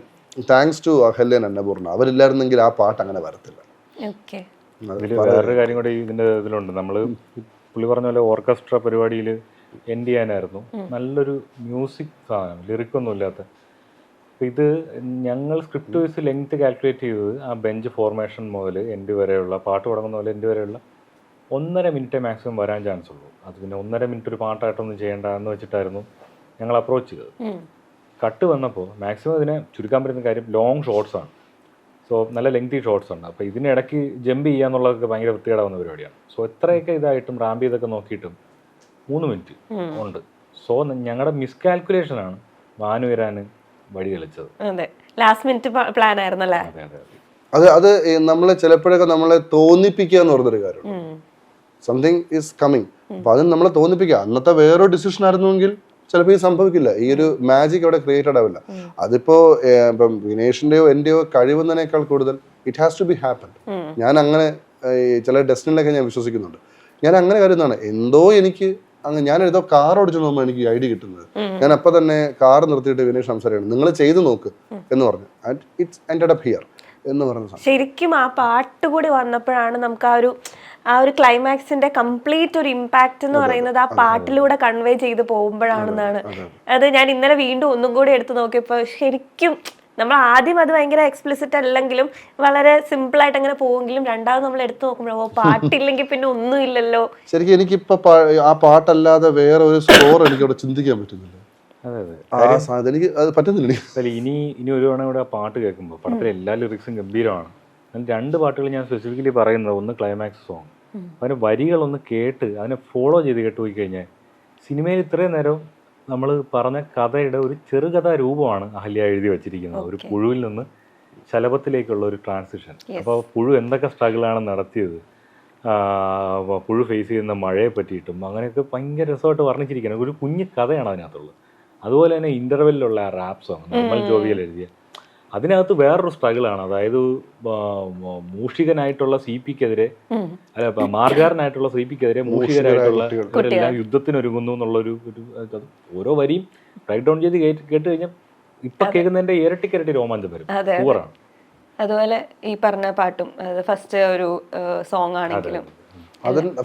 താങ്ക്സ് ടു അഹല്യൻ അന്നപൂർണ്ണ. അവരില്ലായിരുന്നെങ്കിൽ ആ പാട്ട് അങ്ങനെ വരത്തില്ല. വേറൊരു കാര്യം കൂടി ഇതിൻ്റെ ഇതിലുണ്ട്. നമ്മൾ പുള്ളി പറഞ്ഞ പോലെ ഓർക്കസ്ട്ര പരിപാടിയിൽ എൻഡ് ചെയ്യാനായിരുന്നു. നല്ലൊരു മ്യൂസിക് സാധനം, ലിറിക്കൊന്നും ഇല്ലാത്ത. അപ്പോൾ ഇത് ഞങ്ങൾ സ്ക്രിപ്റ്റ് വൈസ് ലെങ്ത് കാൽക്കുലേറ്റ് ചെയ്തത് ആ ബെഞ്ച് ഫോർമേഷൻ മുതൽ എൻഡ് വരെയുള്ള പാട്ട് തുടങ്ങുന്ന പോലെ എൻഡ് വരെയുള്ള 1.5 മിനിറ്റ് മാക്സിമം വരാൻ ചാൻസ് ഉള്ളൂ. അത് പിന്നെ 1.5 മിനിറ്റ് ഒരു പാട്ടായിട്ടൊന്നും ചെയ്യേണ്ട എന്ന് വെച്ചിട്ടായിരുന്നു ഞങ്ങൾ അപ്രോച്ച് ചെയ്തത്. കട്ട് വന്നപ്പോൾ മാക്സിമം ഇതിനെ ചുരുക്കാൻ പറ്റുന്ന കാര്യം ലോങ് ഷോർട്സ് ആണ്. സോ നല്ല ലെങ്തി ഷോർട്സ് ഉണ്ട്. അപ്പോൾ ഇതിനിടയ്ക്ക് ജമ്പ് ചെയ്യാന്നുള്ളതൊക്കെ ഭയങ്കര വൃത്തികേടാവുന്ന പരിപാടിയാണ്. സോ എത്രയൊക്കെ ഇതായിട്ടും റാമ്പ് ചെയ്തൊക്കെ നോക്കിയിട്ടും 3 മിനിറ്റ് ഉണ്ട്. സോ ഞങ്ങളുടെ മിസ്കാൽക്കുലേഷനാണ് ഭാനു വരാൻ വഴി തെളിച്ചത്. ലാസ്റ്റ് മിനിറ്റ് പ്ലാൻ ആയിരുന്നല്ലേ. അത് നമ്മളെ ചിലപ്പോഴൊക്കെ നമ്മളെ തോന്നിപ്പിക്കുക എന്ന് പറഞ്ഞൊരു കാര്യമാണ്. Something is coming. അപ്പൊ അത് നമ്മളെ തോന്നിപ്പിക്കുക. അന്നത്തെ വേറൊരു ഡിസിഷൻ ആയിരുന്നുവെങ്കിൽ ചിലപ്പോൾ ഇത് സംഭവിക്കില്ല, ഈ ഒരു മാജിക് അവിടെ ക്രിയേറ്റഡ് ആവില്ല. അതിപ്പോ ഇപ്പം വിനേഷിന്റെയോ എന്റെയോ കഴിവുന്നതിനേക്കാൾ കൂടുതൽ it has to be happen. ഞാൻ അങ്ങനെ ചില ഡെസ്റ്റിനിലൊക്കെ ഞാൻ വിശ്വസിക്കുന്നുണ്ട്. ഞാൻ അങ്ങനെ കരുതുന്നതാണ്, എന്തോ എനിക്ക് ഞാൻ ഏതോ കാർ ഓടിച്ചു പോകുമ്പോൾ എനിക്ക് ഐഡിയ കിട്ടുന്നത്. ഞാൻ അപ്പൊ തന്നെ കാർ നിർത്തിയിട്ട് വിനേഷ് സംസാരിക്കണം, നിങ്ങൾ ചെയ്തു നോക്ക് എന്ന് പറഞ്ഞു. And it's ended up here എന്ന് പറഞ്ഞ ശരിക്കും ആ പാട്ട് കൂടി വന്നപ്പോഴാണ് നമുക്ക് ആ ഒരു ക്ലൈമാക്സിന്റെ കംപ്ലീറ്റ് ഒരു ഇമ്പാക്ട് എന്ന് പറയുന്നത് ആ പാട്ടിലൂടെ കൺവേ ചെയ്ത് പോകുമ്പോഴാണെന്നാണ്. അത് ഞാൻ ഇന്നലെ വീണ്ടും ഒന്നും കൂടി എടുത്തു നോക്കിയപ്പോൾ ശരിക്കും നമ്മൾ ആദ്യം അത് ഭയങ്കര എക്സ്പ്ലിസിറ്റ് അല്ലെങ്കിലും വളരെ സിമ്പിൾ ആയിട്ട് അങ്ങനെ പോവെങ്കിലും രണ്ടാമത് നമ്മൾ എടുത്തു നോക്കുമ്പോഴോ പാട്ടില്ലെങ്കിൽ പിന്നെ ഒന്നും ഇല്ലല്ലോ. ശരിക്കും എനിക്കിപ്പോ ആ പാട്ടല്ലാതെ വേറെ ഒരു സ്കോർ എനിക്ക് അവിടെ ചിന്തിക്കാൻ പറ്റുന്നില്ല. എനിക്ക് അത് പറ്റുന്നില്ല. ഇനി ഒരു തവണ കൂടെ ആ പാട്ട് കേൾക്കുമ്പോൾ പടത്തിലെ എല്ലാ ലിറിക്സും ഗംഭീരമാണ്. രണ്ട് പാട്ടുകൾ ഞാൻ സ്പെസിഫിക്കലി പറയുന്നത്, ഒന്ന് ക്ലൈമാക്സ് സോങ്, അതിന് വരികളൊന്ന് കേട്ട് അതിനെ ഫോളോ ചെയ്ത് കേട്ടുപോയി കഴിഞ്ഞാൽ സിനിമയിൽ ഇത്രയും നേരം നമ്മൾ പറഞ്ഞ കഥയുടെ ഒരു ചെറുകഥാ രൂപമാണ് അഹല്യ എഴുതി വച്ചിരിക്കുന്നത്. ഒരു പുഴുവിൽ നിന്ന് ശലഭത്തിലേക്കുള്ള ഒരു ട്രാൻസിഷൻ. അപ്പോൾ പുഴു എന്തൊക്കെ സ്ട്രഗിളാണ് നടത്തിയത്, പുഴു ഫേസ് ചെയ്യുന്ന മഴയെ പറ്റിയിട്ടും അങ്ങനെയൊക്കെ ഭയങ്കര രസമായിട്ട് വർണ്ണിച്ചിരിക്കുന്നത്. ഒരു കുഞ്ഞു കഥയാണ് അതിനകത്തുള്ളത്. അതുപോലെ തന്നെ ഇൻ്റർവെല്ലിലുള്ള ആ റാപ്പ് സോങ് നിർമ്മൽ ജോവിയൽ എഴുതിയ, അതിനകത്ത് വേറൊരു സ്ട്രഗിളാണ്. അതായത് മൂഷികനായിട്ടുള്ള CP-ക്കെതിരെ മാർഗാരനായിട്ടുള്ള CP-ക്കെതിരെ മൂഷികരായിട്ടുള്ള ഇവരെല്ലാം യുദ്ധത്തിനൊരുങ്ങുന്നു എന്നുള്ളൊരു ഓരോ വരിയും ബ്രേക്ക് ഡൗൺ ചെയ്ത് കേട്ട് കഴിഞ്ഞാൽ ഇപ്പൊ കേൾക്കുന്നതിന്റെ ഇരട്ടിക്കരട്ടി രോമാഞ്ചം വരും. പൂറാണ്. അതുപോലെ ഈ പറഞ്ഞ പാട്ടും ഫസ്റ്റ് ഒരു സോങ് ആണെങ്കിലും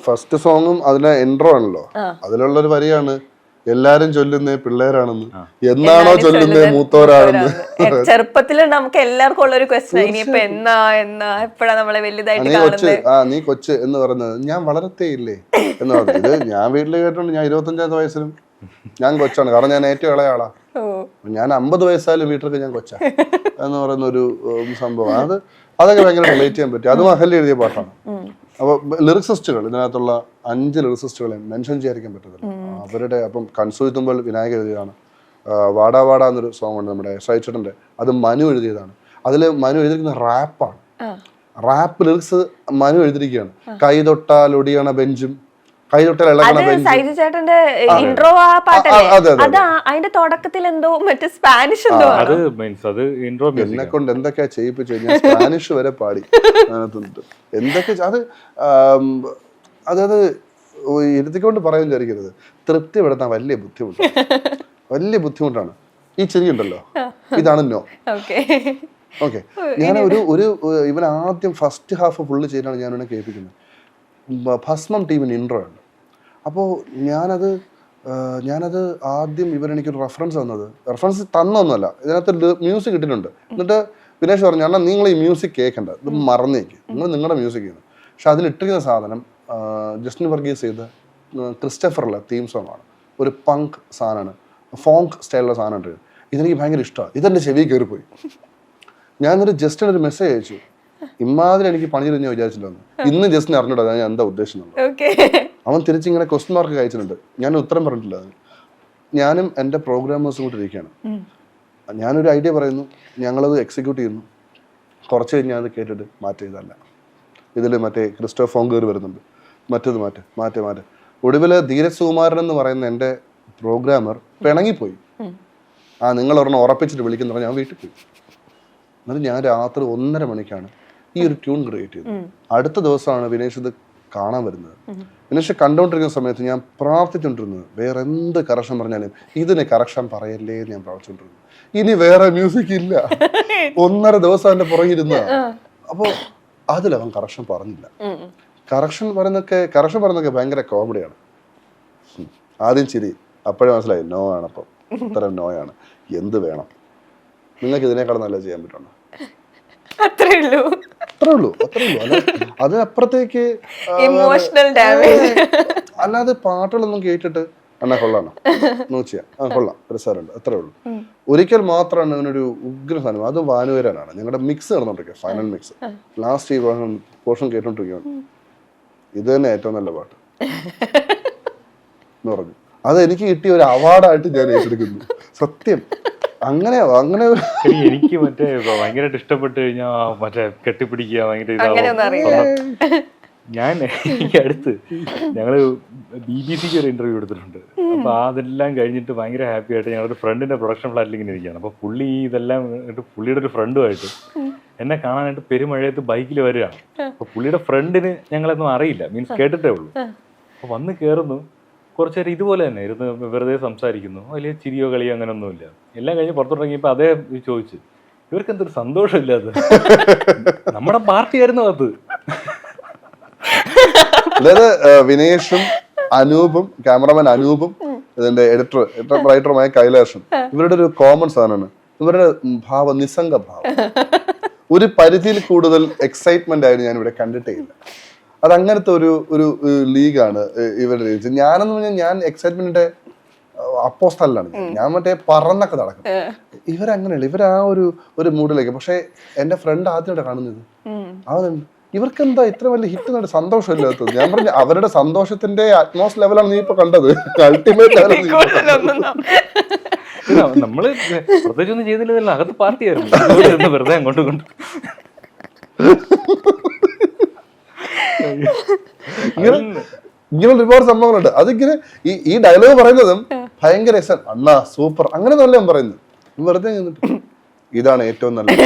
ഫസ്റ്റ് സോങ്ങും അതിലെ ഇൻട്രോ ആണല്ലോ, അതിലുള്ളൊരു വരിയാണ് എല്ലാരും ചൊല്ലുന്നേ പിള്ളേരാണെന്ന്, എന്നാണോ ചൊല്ലുന്നേ മൂത്തോരാണെന്ന്. ചെറുപ്പത്തില് നമുക്ക് എല്ലാവർക്കും ഉള്ള ഒരു ക്വസ്റ്റ്യൻ, ഇനിയിപ്പോ എപ്പോഴാ നമ്മളെ വലുതായിട്ട് കാണുന്നത്. നീ കൊച്ച് എന്ന് പറയുന്നത് ഞാൻ വളരത്തേ ഇല്ലേ എന്ന് പറഞ്ഞു. ഇത് ഞാൻ വീട്ടിൽ കേട്ടോണ്ട് ഞാൻ 25ാമത്തെ വയസ്സിലും ഞാൻ കൊച്ചാണ്, കാരണം ഞാൻ ഏറ്റവും ഇളയ ആളാ. ഞാൻ 50 വയസ്സായാലും വീട്ടിലൊക്കെ ഞാൻ കൊച്ചാ എന്ന് പറയുന്ന ഒരു സംഭവം. അതൊക്കെ ഭയങ്കര റിലേറ്റ് ചെയ്യാൻ പറ്റും. അതും അഹല്യ എഴുതിയ പാട്ടാണ്. അപ്പോൾ ലിറിക്സിസ്റ്റുകൾ ഇതിനകത്തുള്ള 5 ലിറിക്സിസ്റ്റുകളെ മെൻഷൻ ചെയ്യാതിരിക്കാൻ പറ്റത്തില്ല. അവരുടെ അപ്പം കൺസൂത്തുമ്പോൾ വിനായകർ എഴുതിയതാണ്. വാടാ വാടാ എന്നൊരു സോങ് ഉണ്ട് നമ്മുടെ സൈച്ചേട്ടൻ്റെ, അത് മനു എഴുതിയതാണ്. അതിൽ മനു എഴുതിയിരിക്കുന്ന റാപ്പാണ്. റാപ്പ് ലിറിക്സ് മനു എഴുതിയിരിക്കുകയാണ്. കൈ തൊട്ടാൽ ഒടിയണ ബെഞ്ചും കൈ തൊട്ടാൽ ഇളകണ ബെഞ്ചും. ചേട്ടന്റെ ഇൻട്രോ ആ പാട്ടല്ലേ, അത് അതിന്റെ തുടക്കത്തിൽ എന്തോ മറ്റേ സ്പാനിഷ് എന്തോ എന്നെ കൊണ്ട് എന്തൊക്കെയാ ചെയ്യിപ്പിച്ചു കഴിഞ്ഞാൽ സ്പാനിഷ് വരെ പാടി എന്തൊക്കെ. അതായത് ഇരുത്തിക്കൊണ്ട് പറയാൻ വിചാരിക്കരുത്, തൃപ്തിപ്പെടുത്താൻ വലിയ ബുദ്ധിമുട്ടാണ്. ഈ ചെറിയുണ്ടല്ലോ, ഇതാണ് നോ. ഓക്കെ, ഞാൻ ഒരു ഇവൻ ആദ്യം ഫസ്റ്റ് ഹാഫ് ഫുള്ള് ചെയ്താണ് ഞാൻ ഇവനെ കേൾപ്പിക്കുന്നത്. ഭസ്മം ടീമിന് ഇൻട്രോ ഉണ്ട്. അപ്പോൾ ഞാനത് ആദ്യം ഇവരെനിക്കൊരു റെഫറൻസ് തന്നൊന്നുമല്ല, ഇതിനകത്ത് മ്യൂസിക് ഇട്ടിട്ടുണ്ട്. എന്നിട്ട് വിനേഷ് പറഞ്ഞു, അണ്ണാ നിങ്ങൾ ഈ മ്യൂസിക് കേൾക്കണ്ട, ഇത് മറന്നേക്ക്, നിങ്ങളുടെ മ്യൂസിക് ചെയ്യുന്നു. പക്ഷെ അതിലിട്ടിരിക്കുന്ന സാധനം ജസ്റ്റിൻ വർഗീസ് ചെയ്ത ക്രിസ്റ്റഫറിലെ തീം സോങ് ആണ്. ഒരു പങ്ക് സാധനമാണ്, ഫോങ്ക് സ്റ്റൈലുള്ള സാധനം ഉണ്ട്. ഇതെനിക്ക് ഭയങ്കര ഇഷ്ടമാണ്. ഇതെൻ്റെ ചെവി കയറിപ്പോയി. ഞാനൊരു ജസ്റ്റിനൊരു മെസ്സേജ് അയച്ചു, ഇമാതിരി എനിക്ക് പണി തരുന്ന വിചാരിച്ചില്ലെന്ന്. ഇന്ന് ജസ്റ്റിന് അറിഞ്ഞൂടാ ഞാൻ എന്താ ഉദ്ദേശിക്കുന്നത്. അവൻ തിരിച്ചിങ്ങനെ ക്വസ്റ്റ്യൻ മാർക്ക് അയച്ചിട്ടുണ്ട്. ഞാൻ ഉത്തരം പറഞ്ഞിട്ടില്ല. ഞാനും എൻ്റെ പ്രോഗ്രാമേഴ്സും കൂടി ഇരിക്കുകയാണ്. ഞാനൊരു ഐഡിയ പറയുന്നു, ഞങ്ങളത് എക്സിക്യൂട്ട് ചെയ്യുന്നു. കുറച്ച് കഴിഞ്ഞ് അത് കേട്ടിട്ട് മാറ്റിയതല്ല, ഇതിൽ മറ്റേ ക്രിസ്റ്റോഫ് ഫോങ്കർ വരുന്നുണ്ട്, മറ്റത് മാറ്റേ. ഒടുവിൽ ധീരജ് സുകുമാരൻ എന്ന് പറയുന്ന എൻ്റെ പ്രോഗ്രാമർ പിണങ്ങിപ്പോയി. നിങ്ങൾ ഒരെണ്ണം ഉറപ്പിച്ചിട്ട് വിളിക്കുന്ന പറഞ്ഞാൽ ഞാൻ വീട്ടിൽ പോയി. എന്നിട്ട് ഞാൻ രാത്രി 1:30 മണിക്കാണ് ഈ ഒരു ട്യൂൺ ക്രിയേറ്റ് ചെയ്തത്. അടുത്ത ദിവസമാണ് വിനേഷ് ഇത് കാണാൻ വരുന്നത്. വിനേഷ് കണ്ടുകൊണ്ടിരിക്കുന്ന സമയത്ത് ഞാൻ പ്രാർത്ഥിച്ചുകൊണ്ടിരുന്നത്, വേറെ എന്ത് കറക്ഷൻ പറഞ്ഞാലും ഇതിന് കറക്ഷൻ പറയല്ലേ എന്ന് ഞാൻ പ്രാർത്ഥിച്ചുകൊണ്ടിരുന്നു. ഇനി വേറെ മ്യൂസിക് ഇല്ല. 1.5 ദിവസം എൻ്റെ പുറകിരുന്ന. അപ്പോൾ അതിലവൻ കറക്ഷൻ പറഞ്ഞില്ല. കറക്ഷൻ പറയുന്നൊക്കെ ഭയങ്കര കോമഡിയാണ്. ആദ്യം ചിരി, അപ്പോഴേ മനസ്സിലായി നോ ആണ്. അപ്പം ഉത്തരം നോയാണ്. എന്ത് വേണം നിങ്ങൾക്ക് ഇതിനേക്കാൾ നല്ല ചെയ്യാൻ പറ്റുള്ളൂ. അത്രേ ഉള്ളൂ. അത് അപ്പുറത്തേക്ക് അല്ലാതെ പാട്ടുകളൊന്നും കേട്ടിട്ട് എന്നാ കൊള്ളാണോ നോക്കിയാ കൊള്ളാം രസമുണ്ട്, അത്രേ ഉള്ളൂ. ഒരിക്കൽ മാത്രമാണ് ഇതിനൊരു ഉഗ്ര സാധനം. അത് വാനുവരാനാണ് ഞങ്ങളുടെ മിക്സ് നടന്നോണ്ടിരിക്കുക, ഫൈനൽ മിക്സ്. ലാസ്റ്റ് ഈ പോർഷൻ കേട്ടോണ്ടിരിക്കുകയാണ്, ഇത് തന്നെ ഏറ്റവും നല്ല പാട്ട് എന്ന് പറഞ്ഞു. അത് എനിക്ക് കിട്ടിയ ഒരു അവാർഡായിട്ട് ഞാൻ ഏറ്റെടുക്കുന്നു. സത്യം അങ്ങനെ എനിക്ക് മറ്റേ ഭയങ്കരമായിട്ട് ഇഷ്ടപ്പെട്ട് കഴിഞ്ഞാൽ മറ്റേ കെട്ടിപ്പിടിക്കുക ഭയങ്കര ഞാൻ ഈ അടുത്ത് ഞങ്ങൾ BBC ഒരു ഇന്റർവ്യൂ എടുത്തിട്ടുണ്ട്. അപ്പോൾ അതെല്ലാം കഴിഞ്ഞിട്ട് ഭയങ്കര ഹാപ്പി ആയിട്ട് ഞങ്ങളൊരു ഫ്രണ്ടിന്റെ പ്രൊഡക്ഷൻ ഫ്ലാറ്റിൽ ഇങ്ങനെ ഇരിക്കുകയാണ്. അപ്പോൾ പുള്ളി ഇതെല്ലാം പുള്ളിയുടെ ഒരു ഫ്രണ്ടുമായിട്ട് എന്നെ കാണാനായിട്ട് പെരുമഴയത്ത് ബൈക്കിൽ വരികയാണ്. അപ്പോൾ പുള്ളിയുടെ ഫ്രണ്ടിന് ഞങ്ങളൊന്നും അറിയില്ല, മീൻസ് കേട്ടിട്ടേ ഉള്ളൂ. അപ്പോൾ വന്ന് കയറുന്നു, കുറച്ച് നേരം ഇതുപോലെ തന്നെ ഇരുന്ന് വെറുതെ സംസാരിക്കുന്നു, വലിയ ചിരിയോ കളിയോ അങ്ങനെയൊന്നുമില്ല. എല്ലാം കഴിഞ്ഞ് പുറത്തോട്ടിറങ്ങിയപ്പോൾ അതേ ചോദിച്ചു, ഇവർക്ക് എന്തൊരു സന്തോഷമില്ലാത്ത, നമ്മുടെ പാർട്ടിയായിരുന്നു അത്. അതായത് വിനേഷും അനൂപും ക്യാമറമാൻ അനൂപും ഇതിന്റെ റൈറ്ററുമായ കൈലാഷും ഇവരുടെ ഒരു കോമൺ സാധനമാണ് ഇവരുടെ ഭാവം, നിസ്സംഗ ഭാവം. ഒരു പരിധിയിൽ കൂടുതൽ എക്സൈറ്റ്മെന്റ് ആയിട്ട് ഞാൻ ഇവിടെ കണ്ടിട്ടേ ഇല്ല. അത് അങ്ങനത്തെ ഒരു ലീഗാണ് ഇവരുടെ ലീഗ്. ഞാനെന്ന് പറഞ്ഞാൽ ഞാൻ എക്സൈറ്റ്മെന്റിന്റെ അപ്പോസ്തലാണ്. ഞാൻ മറ്റേ പറന്നൊക്കെ നടക്കും. ഇവരങ്ങനെയല്ല, ഇവർ ആ ഒരു മൂഡിലേക്ക്. പക്ഷെ എന്റെ ഫ്രണ്ട് ആദ്യമായിട്ട് കാണുന്നത് അവനുണ്ട്, ഇവർക്ക് എന്താ ഇത്ര വലിയ ഹിറ്റ് നട സന്തോഷമില്ലാത്തത്. ഞാൻ പറഞ്ഞു അവരുടെ സന്തോഷത്തിന്റെ അറ്റ്മോസ് ലെവലാണ് നീ ഇപ്പൊ കണ്ടത്, അൾട്ടിമേറ്റ് നമ്മള് പ്രത്യേകിച്ച് ഒന്നും ചെയ്തില്ല, അകത്ത് പാർട്ടിയായിരുന്നു വെറുതെ അങ്ങോട്ടും കൊണ്ട്. ഇങ്ങനെ ഒരുപാട് സംഭവങ്ങളുണ്ട്. അതിങ്ങനെ ഈ ഡയലോഗ് പറയുന്നതും ഭയങ്കര അണ്ണാ സൂപ്പർ അങ്ങനെ നല്ല ഞാൻ പറയുന്നത്. വെറുതെ നിന്നിട്ട് ഇതാണ് ഏറ്റവും നല്ലത്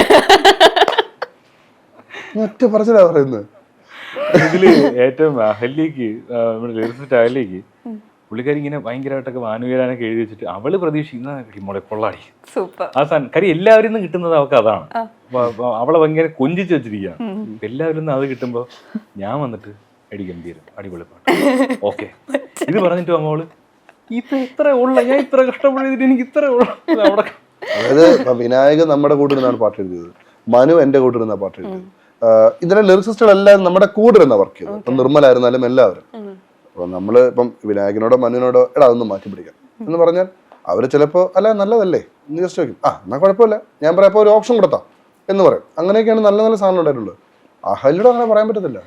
ഒറ്റ പറച്ചിലാ പറയുന്നത്. ഇതില് ഏറ്റവും അഹല്യക്ക് ലിറിസിസ്റ്റ് അഹല്യക്ക് പുള്ളിക്കാരി ഇങ്ങനെ ഭയങ്കരമായിട്ടൊക്കെ വാനുകേരാനൊക്കെ എഴുതി വെച്ചിട്ട് അവള് പ്രതീക്ഷിക്കുന്ന മോളെ കൊള്ളാടി ആ സാധനം. കാര്യം എല്ലാവരിൽ നിന്നും കിട്ടുന്നത് അവൾക്ക് അതാണ്. അവളെ ഭയങ്കര കൊഞ്ചിച്ച് വെച്ചിരിക്കുകയാണ്. എല്ലാവരിൽ നിന്നും അത് കിട്ടുമ്പോ ഞാൻ വന്നിട്ട് അടി ഗംഭീരം, അടിപൊളി പാട്ട്, ഓക്കെ ഇത് പറഞ്ഞിട്ട് അവള് ഇത്ര ഉള്ള, ഞാൻ ഇത്ര കഷ്ടപ്പെട്ട് എനിക്ക് ഇത്ര ഉള്ള അവിടെ. അതായത് വിനായകൻ നമ്മുടെ കൂടെ നിന്നാണ് പാട്ട് എഴുതിയത്, മനു എന്റെ കൂടെ നിന്നാ പാട്ട് എഴുതിയത്. ഇതിലെ ലിറിസിസ്റ്റുകളെല്ലാം നമ്മുടെ കൂടെ ഇരുന്ന വർക്ക് ചെയ്തു. ഇപ്പം നിർമ്മലായിരുന്നാലും എല്ലാവരും. അപ്പൊ നമ്മള് ഇപ്പം വിനായകനോടോ മനുവിനോടോ എടാ അതൊന്നും മാറ്റി പിടിക്കാം എന്ന് പറഞ്ഞാൽ അവര് ചിലപ്പോ അല്ല നല്ലതല്ലേ എന്ന് ജസ്റ്റ് ചോദിക്കും, എന്നാ കുഴപ്പമില്ല, ഞാൻ പറയാം ഒരു ഓപ്ഷൻ കൊടുത്താം എന്ന് പറയും. അങ്ങനെയൊക്കെയാണ് നല്ല നല്ല സാധനം ഉണ്ടായിട്ടുള്ളത്. അഹല്യയോട് അങ്ങനെ പറയാൻ പറ്റത്തില്ല.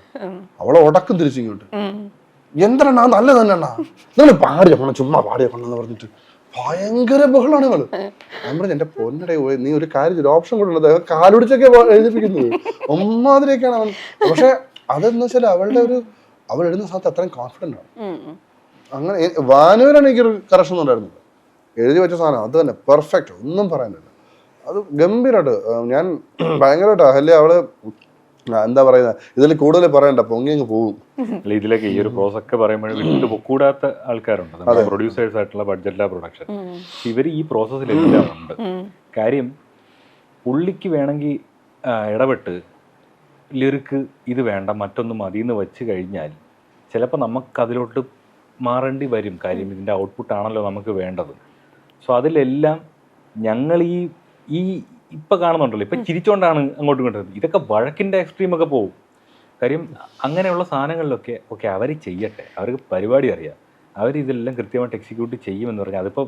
അവളെ ഉടക്കും തിരിച്ചിങ്ങോട്ട്, എന്താണ് നല്ല തന്നെ നിങ്ങൾ പാടി വെക്കണം, ചുമ്മാ പാടി വെക്കണം എന്ന് പറഞ്ഞിട്ട് ഭയങ്കര ബഹളാണ് ഇവള്. ഞാൻ പറഞ്ഞു എന്റെ പൊന്നടെ നീ ഒരു കാര്യം ഒരു ഓപ്ഷൻ കൊടുക്കുന്നത് കാലുടിച്ചൊക്കെ എഴുതിപ്പിക്കുന്നത് ഒന്നാതിരിയൊക്കെയാണ് അവൻ. പക്ഷെ അതെന്ന് വെച്ചാൽ അവൾ എഴുതുന്ന സ്ഥലത്ത് അത്രയും കോൺഫിഡന്റ് ആണ്. അങ്ങനെ വാനുവരാണ് എനിക്കൊരു കറക്ഷൻ ഒന്നും ഉണ്ടായിരുന്നില്ല. എഴുതി വെച്ച സാധനം അത് തന്നെ പെർഫെക്റ്റ്, ഒന്നും പറയാനില്ല. അത് ഗംഭീരമായിട്ട് ഞാൻ ഭയങ്കരമായിട്ട് അഹല്യ അവള് എന്താ പറയുന്നത്, ഇതിൽ കൂടുതൽ പറയണ്ട, പൊങ്ങി അങ്ങ് പോകും. ഇതിലൊക്കെ ഈ ഒരു പ്രോസസ് ഒക്കെ പറയുമ്പോൾ വിട്ടു പൊക്കൂടാത്ത ആൾക്കാരുണ്ട്, പ്രൊഡ്യൂസേഴ്സ് ആയിട്ടുള്ള ബഡ്ജറ്റിലെ പ്രൊഡക്ഷൻ. ഇവർ ഈ പ്രോസസ്സിലെല്ലാം ഉണ്ട്. കാര്യം പുള്ളിക്ക് വേണമെങ്കിൽ ഇടപെട്ട് ലിറിക്ക് ഇത് വേണ്ട മറ്റൊന്ന് മതി എന്ന് വെച്ച് കഴിഞ്ഞാൽ ചിലപ്പോൾ നമുക്കതിലോട്ട് മാറേണ്ടി വരും. കാര്യം ഇതിൻ്റെ ഔട്ട്പുട്ടാണല്ലോ നമുക്ക് വേണ്ടത്. സോ അതിലെല്ലാം ഞങ്ങൾ ഈ ഇപ്പം കാണുന്നുണ്ടല്ലോ, ഇപ്പം ചിരിച്ചോണ്ടാണ് അങ്ങോട്ടും ഇങ്ങോട്ടും. ഇതൊക്കെ വഴക്കിൻ്റെ എക്സ്ട്രീമൊക്കെ പോകും. കാര്യം അങ്ങനെയുള്ള സാധനങ്ങളിലൊക്കെ ഓക്കെ അവർ ചെയ്യട്ടെ, അവർക്ക് പരിപാടി അറിയാം, അവരിതെല്ലാം കൃത്യമായിട്ട് എക്സിക്യൂട്ട് ചെയ്യുമെന്ന് പറഞ്ഞാൽ അതിപ്പോൾ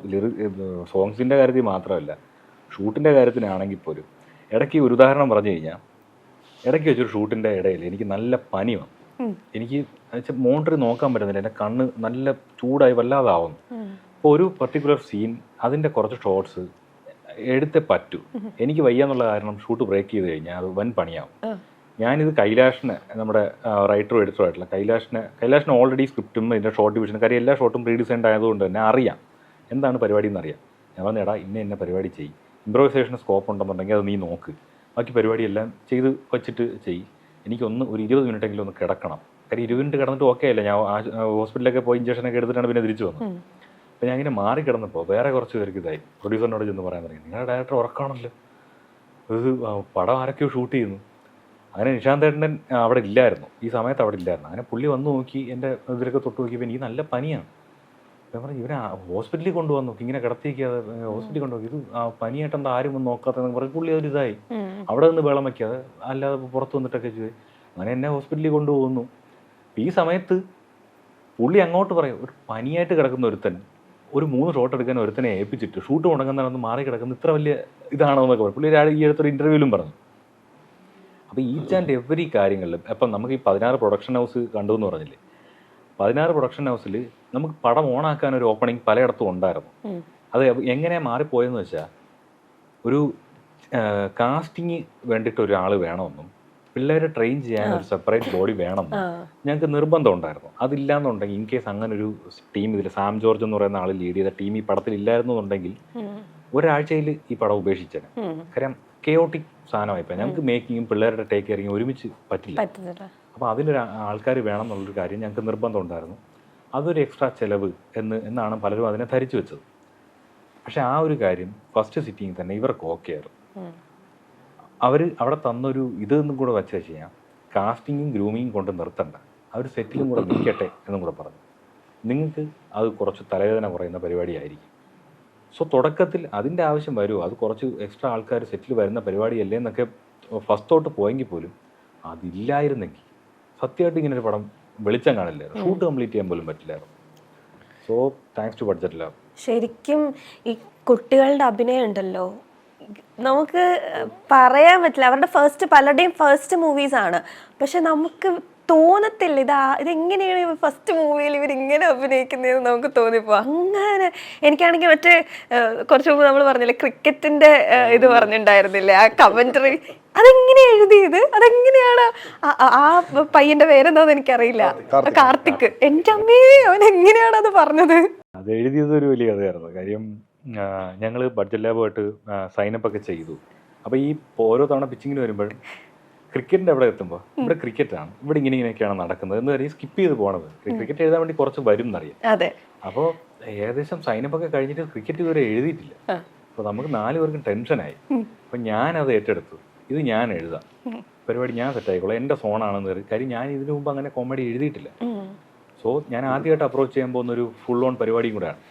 സോങ്സിൻ്റെ കാര്യത്തിൽ മാത്രമല്ല, ഷൂട്ടിൻ്റെ കാര്യത്തിനാണെങ്കിൽ പോലും. ഇടയ്ക്ക് ഒരു ഉദാഹരണം പറഞ്ഞു കഴിഞ്ഞാൽ, ഇടയ്ക്ക് വെച്ചൊരു ഷൂട്ടിൻ്റെ ഇടയിൽ എനിക്ക് നല്ല പനി വന്നു. എനിക്ക് മോണിറ്റർ നോക്കാൻ പറ്റുന്നില്ല, എൻ്റെ കണ്ണ് നല്ല ചൂടായി വല്ലാതാവുന്നു. അപ്പോൾ ഒരു പർട്ടിക്കുലർ സീൻ അതിൻ്റെ കുറച്ച് ഷോട്ട്സ് എടുത്തേ പറ്റൂ. എനിക്ക് വയ്യാന്നുള്ള കാരണം ഷൂട്ട് ബ്രേക്ക് ചെയ്ത് കഴിഞ്ഞാൽ അത് വൻ പണിയാവും. ഞാനിത് കൈലാഷിനെ, നമ്മുടെ റൈറ്ററും എഡിറ്ററും ആയിട്ടുള്ള കൈലാഷിന് ഓൾറെഡി സ്ക്രിപ്റ്റും ഇതിൻ്റെ ഷോർട്ട് ഡിവിഷനും കാര്യം എല്ലാ ഷോട്ടും പ്രീ ഡിസൈൻഡ് ആയതുകൊണ്ട് തന്നെ അറിയാം എന്താണ് പരിപാടി എന്നറിയാം. ഞാൻ പറഞ്ഞു എടാ ഇന്ന പരിപാടി ചെയ്യും, ഇംപ്രൂവൈസേഷന് സ്കോപ്പ് ഉണ്ടെന്നുണ്ടെങ്കിൽ അത് നീ നോക്ക്, ബാക്കി പരിപാടിയെല്ലാം ചെയ്ത് വെച്ചിട്ട് ചെയ്യും. എനിക്കൊന്ന് ഒരു 20 മിനിറ്റെങ്കിലും ഒന്ന് കിടക്കണം. കാര്യം 20 മിനിറ്റ് കിടന്നിട്ട് ഓക്കെ അല്ല, ഞാൻ ഹോസ്പിറ്റലിലൊക്കെ പോയി ഇഞ്ചക്ഷനൊക്കെ എടുത്തിട്ടാണ് പിന്നെ തിരിച്ചു വന്നത്. അപ്പോൾ ഞാൻ ഇങ്ങനെ മാറി കിടന്നപ്പോൾ വേറെ കുറച്ച് പേർക്ക് ഇതായി. പ്രൊഡ്യൂസറിനോട് ചെന്ന് പറയാൻ തുടങ്ങി, നിങ്ങളുടെ ഡയറക്ടർ ഉറക്കമാണല്ലോ, ഇത് പടം ആരൊക്കെയോ ഷൂട്ട് ചെയ്യുന്നു. അങ്ങനെ നിശാന്തേട്ടൻ അവിടെ ഇല്ലായിരുന്നു, ഈ സമയത്ത് അവിടെ ഇല്ലായിരുന്നു. അങ്ങനെ പുള്ളി വന്ന് നോക്കി, എൻ്റെ ഇതിലൊക്കെ തൊട്ട് നോക്കിയപ്പോൾ എനിക്ക് നല്ല പനിയാണ്. ഞാൻ പറഞ്ഞു ഇവരെ ഹോസ്പിറ്റലിൽ കൊണ്ടുവന്നു, ഇങ്ങനെ കിടത്തിക്കാതെ ഹോസ്പിറ്റലിൽ കൊണ്ടുപോയി, ഇത് പനിയായിട്ടെന്താ ആരും ഒന്നും നോക്കാത്തതെന്ന് പറഞ്ഞ് പുള്ളി അതൊരിതായി. അവിടെ നിന്ന് വെള്ളം വയ്ക്കാതെ അല്ലാതെ പുറത്ത് വന്നിട്ടൊക്കെ ചെയ്ത് അങ്ങനെ എന്നെ ഹോസ്പിറ്റലിൽ കൊണ്ടുപോകുന്നു. ഈ സമയത്ത് പുള്ളി അങ്ങോട്ട് പറയും, ഒരു പനിയായിട്ട് കിടക്കുന്ന ഒരുത്തൻ ഒരു 3 ഷോട്ട് എടുക്കാൻ ഒരുത്തനെ ഏൽപ്പിച്ചിട്ട് ഷൂട്ട് മുടങ്ങുന്നതൊന്ന് മാറി കിടക്കുന്ന ഇത്ര വലിയ ഇതാണോ എന്നൊക്കെ പറയും. പുള്ളി ഈ അടുത്തൊരു ഇൻ്റർവ്യൂവിലും പറഞ്ഞു. അപ്പോൾ ഈച്ച് ആൻഡ് എവറി കാര്യങ്ങളിലും അപ്പം നമുക്ക് ഈ 16 പ്രൊഡക്ഷൻ ഹൗസ് കണ്ടു എന്ന് പറഞ്ഞില്ലേ, 16 പ്രൊഡക്ഷൻ ഹൗസിൽ നമുക്ക് പടം ഓണാക്കാൻ ഒരു ഓപ്പണിംഗ് പലയിടത്തും ഉണ്ടായിരുന്നു. അത് എങ്ങനെയാണ് മാറിപ്പോയെന്ന് വെച്ചാൽ, ഒരു കാസ്റ്റിങ് വേണ്ടിയിട്ട് ഒരാൾ വേണമെന്നും പിള്ളേരെ ട്രെയിൻ ചെയ്യാൻ ഒരു സെപ്പറേറ്റ് ബോഡി വേണം ഞങ്ങൾക്ക് നിർബന്ധം ഉണ്ടായിരുന്നു. അതില്ലാന്നുണ്ടെങ്കിൽ ഇൻ കേസ് അങ്ങനെ ഒരു ടീം ഇതിൽ സാം ജോർജ് എന്ന് പറയുന്ന ആൾ ലീഡ് ചെയ്ത ടീം ഈ പടത്തിൽ ഇല്ലായിരുന്നു എന്നുണ്ടെങ്കിൽ ഒരാഴ്ചയിൽ ഈ പടം ഉപേക്ഷിച്ചേനെ. കാര്യം കെയോട്ടിക് സാധനമായിപ്പോൾ ഞങ്ങൾക്ക് മേക്കിങ്ങും പിള്ളേരുടെ ടേക്ക് കെയറിങ്ങും ഒരുമിച്ച് പറ്റില്ല. അപ്പോൾ അതിലൊരു ആൾക്കാർ വേണം എന്നുള്ളൊരു കാര്യം ഞങ്ങൾക്ക് നിർബന്ധം ഉണ്ടായിരുന്നു. അതൊരു എക്സ്ട്രാ ചിലവ് എന്നാണ് പലരും അതിനെ ധരിച്ചു വെച്ചത്. പക്ഷെ ആ ഒരു കാര്യം ഫസ്റ്റ് സിറ്റിംഗ് തന്നെ ഇവർക്ക് ഓക്കെ ആയിരുന്നു. അവർ അവിടെ തന്നൊരു ഇതൊന്നും കൂടെ വെച്ച് ചെയ്യാം, കാസ്റ്റിങ്ങും ഗ്രൂമിങ്ങും കൊണ്ട് നിർത്തണ്ട, അവർ സെറ്റിലും കൂടെ നിൽക്കട്ടെ എന്നും കൂടെ പറഞ്ഞു. നിങ്ങൾക്ക് അത് കുറച്ച് തലവേദന കുറയുന്ന പരിപാടിയായിരിക്കും. സോ തുടക്കത്തിൽ അതിൻ്റെ ആവശ്യം വരുമോ, അത് കുറച്ച് എക്സ്ട്രാ ആൾക്കാർ സെറ്റിൽ വരുന്ന പരിപാടിയല്ലേ എന്നൊക്കെ ഫസ്റ്റ് തോട്ട് പോയെങ്കിൽ പോലും അതില്ലായിരുന്നെങ്കിൽ സത്യമായിട്ട് ഇങ്ങനൊരു പടം വെളിച്ചം കാണില്ലായിരുന്നു, ഷൂട്ട് കംപ്ലീറ്റ് ചെയ്യാൻ പോലും പറ്റില്ലായിരുന്നു. So thanks to budget lab. ശരിക്കും ഈ കുട്ടികളുടെ അഭിനയം ഉണ്ടല്ലോ, നമുക്ക് പറയാൻ പറ്റില്ല. അവരുടെ പലരുടെയും ഫസ്റ്റ് മൂവീസാണ്, പക്ഷെ നമുക്ക് തോന്നത്തില്ല ഇതെങ്ങനെയാണ് ഫസ്റ്റ് മൂവിയിൽ ഇവരിങ്ങനെ അഭിനയിക്കുന്നതെന്ന് നമുക്ക് തോന്നിപ്പോ. അങ്ങനെ എനിക്കാണെങ്കിൽ മറ്റേ കുറച്ച് മുമ്പ് നമ്മൾ പറഞ്ഞില്ലേ ക്രിക്കറ്റിന്റെ ഇത് പറഞ്ഞിട്ടുണ്ടായിരുന്നില്ലേ, ആ കമന്ററി, അതെങ്ങനെ എഴുതിയത്, അതെങ്ങനെയാണ് ആ പയ്യന്റെ പേരെന്താന്ന് എനിക്കറിയില്ല, കാർത്തിക്. എൻ്റെ അമ്മേ, അവൻ എങ്ങനെയാണ് അത് പറഞ്ഞത്? അത് എഴുതിയത് ഒരു വലിയ കഥയായിരുന്നു. കാര്യം ഞങ്ങൾ ബഡ്ജറ്റ് ലാബുമായിട്ട് സൈനപ്പ് ഒക്കെ ചെയ്തു. അപ്പോൾ ഈ ഓരോ തവണ പിച്ചിങ്ങിന് വരുമ്പോൾ ക്രിക്കറ്റിൻ്റെ അവിടെ എത്തുമ്പോൾ ഇവിടെ ക്രിക്കറ്റാണ്, ഇവിടെ ഇങ്ങനെയൊക്കെയാണ് നടക്കുന്നത് എന്ന് പറയും, സ്കിപ്പ് ചെയ്ത് പോകണത്. ക്രിക്കറ്റ് എഴുതാൻ വേണ്ടി കുറച്ച് വരും എന്നറിയാം. അപ്പോൾ ഏകദേശം സൈനപ്പ് ഒക്കെ കഴിഞ്ഞിട്ട് ക്രിക്കറ്റ് ഇതുവരെ എഴുതിയിട്ടില്ല. അപ്പോൾ നമുക്ക് 4 പേർക്കും ടെൻഷനായി. അപ്പോൾ ഞാനത് ഏറ്റെടുത്തു, ഇത് ഞാൻ എഴുതാം, പരിപാടി ഞാൻ സെറ്റായിക്കോളാം, എൻ്റെ സോണാണെന്ന് പറയും. കാര്യം ഞാൻ ഇതിനു മുമ്പ് അങ്ങനെ കോമഡി എഴുതിയിട്ടില്ല. സോ ഞാൻ ആദ്യമായിട്ട് അപ്രോച്ച് ചെയ്യാൻ പോകുന്ന ഒരു ഫുൾ ഓൺ പരിപാടിയും കൂടെയാണ്.